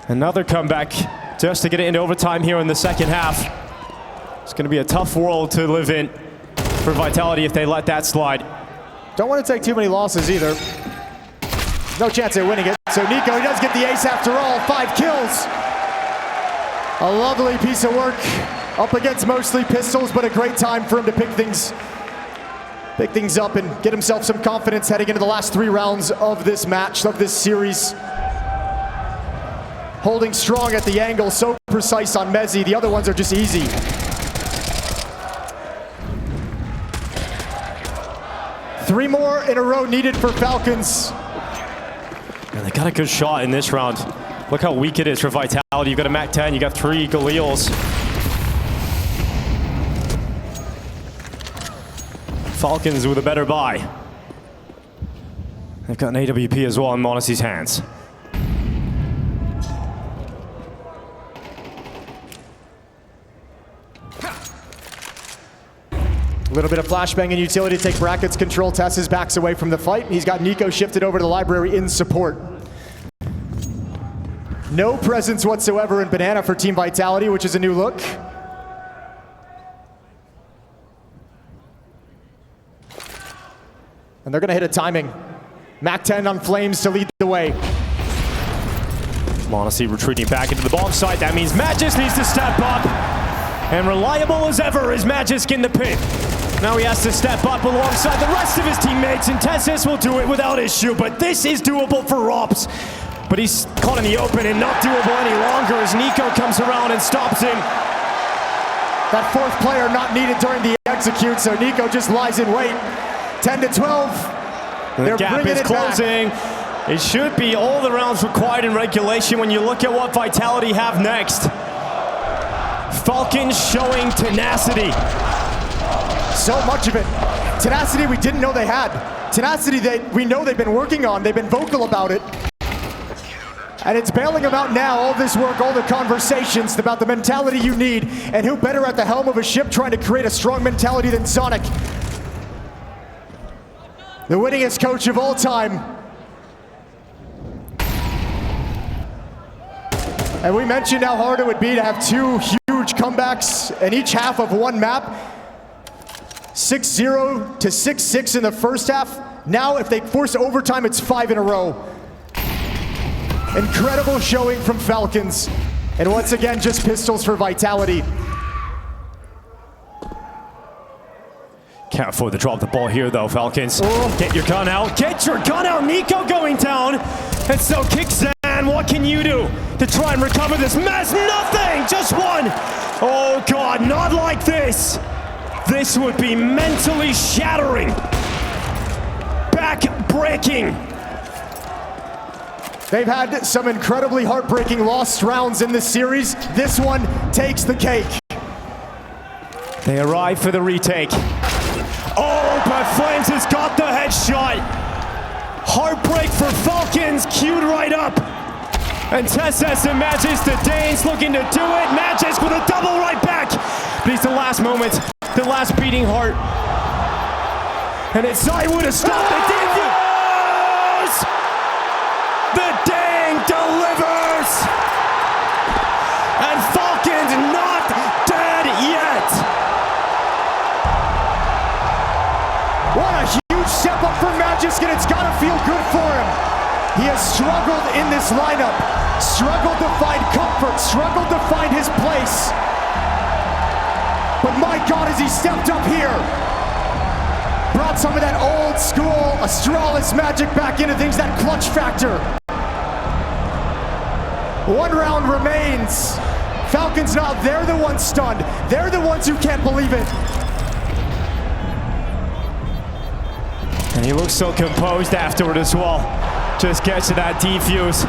another comeback just to get it into overtime here in the second half. It's going to be a tough world to live in for Vitality if they let that slide. Don't want to take too many losses either. No chance at winning it. So Nico, he does get the ace after all. 5 kills. A lovely piece of work up against mostly pistols, but a great time for him to pick things up and get himself some confidence heading into the last 3 rounds of this match, of this series. Holding strong at the angle, so precise on Mezzi. The other ones are just easy. Three more in a row needed for Falcons. And they got a good shot in this round. Look how weak it is for Vitality. You've got a MAC-10, you got 3 Galils. Falcons with a better buy. They've got an AWP as well in m0NESY's hands. A little bit of flashbang and utility to take brackets control. Tessa's backs away from the fight. He's got Nico shifted over to the library in support. No presence whatsoever in Banana for Team Vitality, which is a new look. And they're gonna hit a timing. MAC-10 on Flames to lead the way. m0NESY retreating back into the bomb site. That means Magisk needs to step up. And reliable as ever is Magisk in the pit. Now he has to step up alongside the rest of his teammates, and Tessis will do it without issue, but this is doable for Rops. But he's caught in the open and not doable any longer as Nico comes around and stops him. That fourth player not needed during the execute, so Nico just lies in wait. 10 to 12. The gap is closing. It should be all the rounds required in regulation when you look at what Vitality have next. Falcons showing tenacity. So much of it. Tenacity we didn't know they had. Tenacity that we know they've been working on. They've been vocal about it. And it's bailing them out now, all this work, all the conversations about the mentality you need, and who better at the helm of a ship trying to create a strong mentality than Sonic. The winningest coach of all time. And we mentioned how hard it would be to have 2 huge comebacks in each half of one map. 6-0 to 6-6 in the first half. Now, if they force overtime, it's 5 in a row. Incredible showing from Falcons. And once again, just pistols for Vitality. Can't afford to drop the ball here, though, Falcons. Oh. Get your gun out. Get your gun out. Nico going down. And so Kixan, what can you do to try and recover this mess? Nothing. Just one. Oh, God, not like this. This would be mentally shattering. Back-breaking. They've had some incredibly heartbreaking lost rounds in this series. This one takes the cake. They arrive for the retake. Oh, but Flames has got the headshot. Heartbreak for Falcons, queued right up. And Tessis and Magisk, the Danes looking to do it. Magisk with a double right back. But it's the last moment, the last beating heart. And it's I would have stopped the delivers! The Dane delivers! And Falcons not dead yet! What a huge step up for Magisk, and it's gotta feel good for him. He has struggled in this lineup, struggled to find comfort, struggled to find his place. But my God, has he stepped up here. Brought some of that old school Astralis magic back into things, that clutch factor. 1 round remains. Falcons now, they're the ones stunned. They're the ones who can't believe it. And he looks so composed afterward as well. Just gets to that defuse.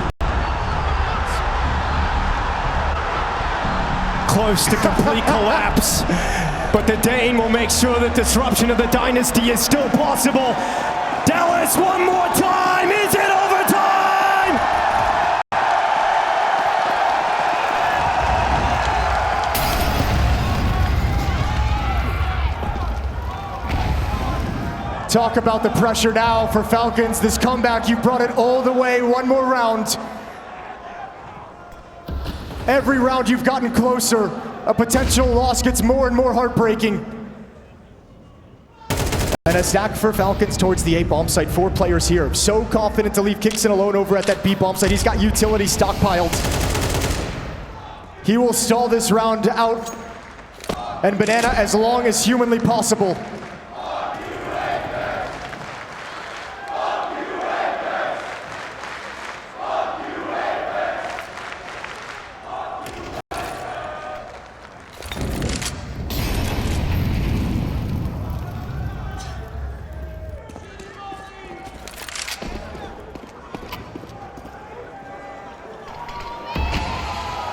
Close to complete collapse. But the Dane will make sure that disruption of the dynasty is still possible. Dallas, one more time. Is it overtime? Talk about the pressure now for Falcons. This comeback, you brought it all the way. 1 more round. Every round you've gotten closer, a potential loss gets more and more heartbreaking. And a stack for Falcons towards the A bomb site. 4 players here. So confident to leave Kixan alone over at that B bomb site. He's got utility stockpiled. He will stall this round out. And Banana as long as humanly possible.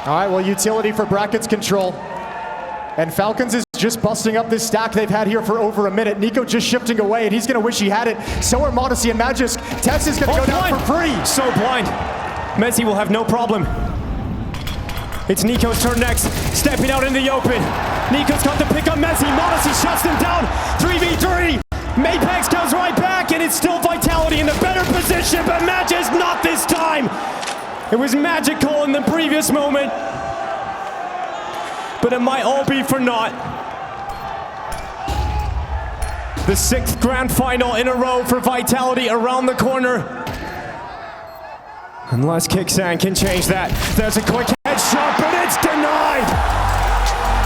All right, well, utility for brackets control. And Falcons is just busting up this stack they've had here for over a minute. Nico just shifting away, and he's going to wish he had it. So are Modesty and Magisk. Tess is going to go down for free. So blind. Messi will have no problem. It's Nico's turn next. Stepping out in the open. Nico's got the pick on Messi. Modesty shuts them down. 3v3. Mapex comes right back, and it's still Vitality in the better position, but Magisk not this time. It was magical in the previous moment, but it might all be for naught. The 6th grand final in a row for Vitality around the corner. Unless Kicksand can change that. There's a quick headshot, but it's denied.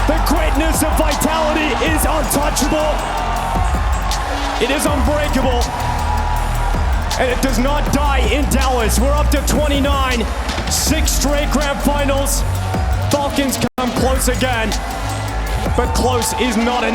The greatness of Vitality is untouchable. It is unbreakable. And it does not die in Dallas. We're up to 29, 6 straight grand finals. Falcons come close again, but close is not enough.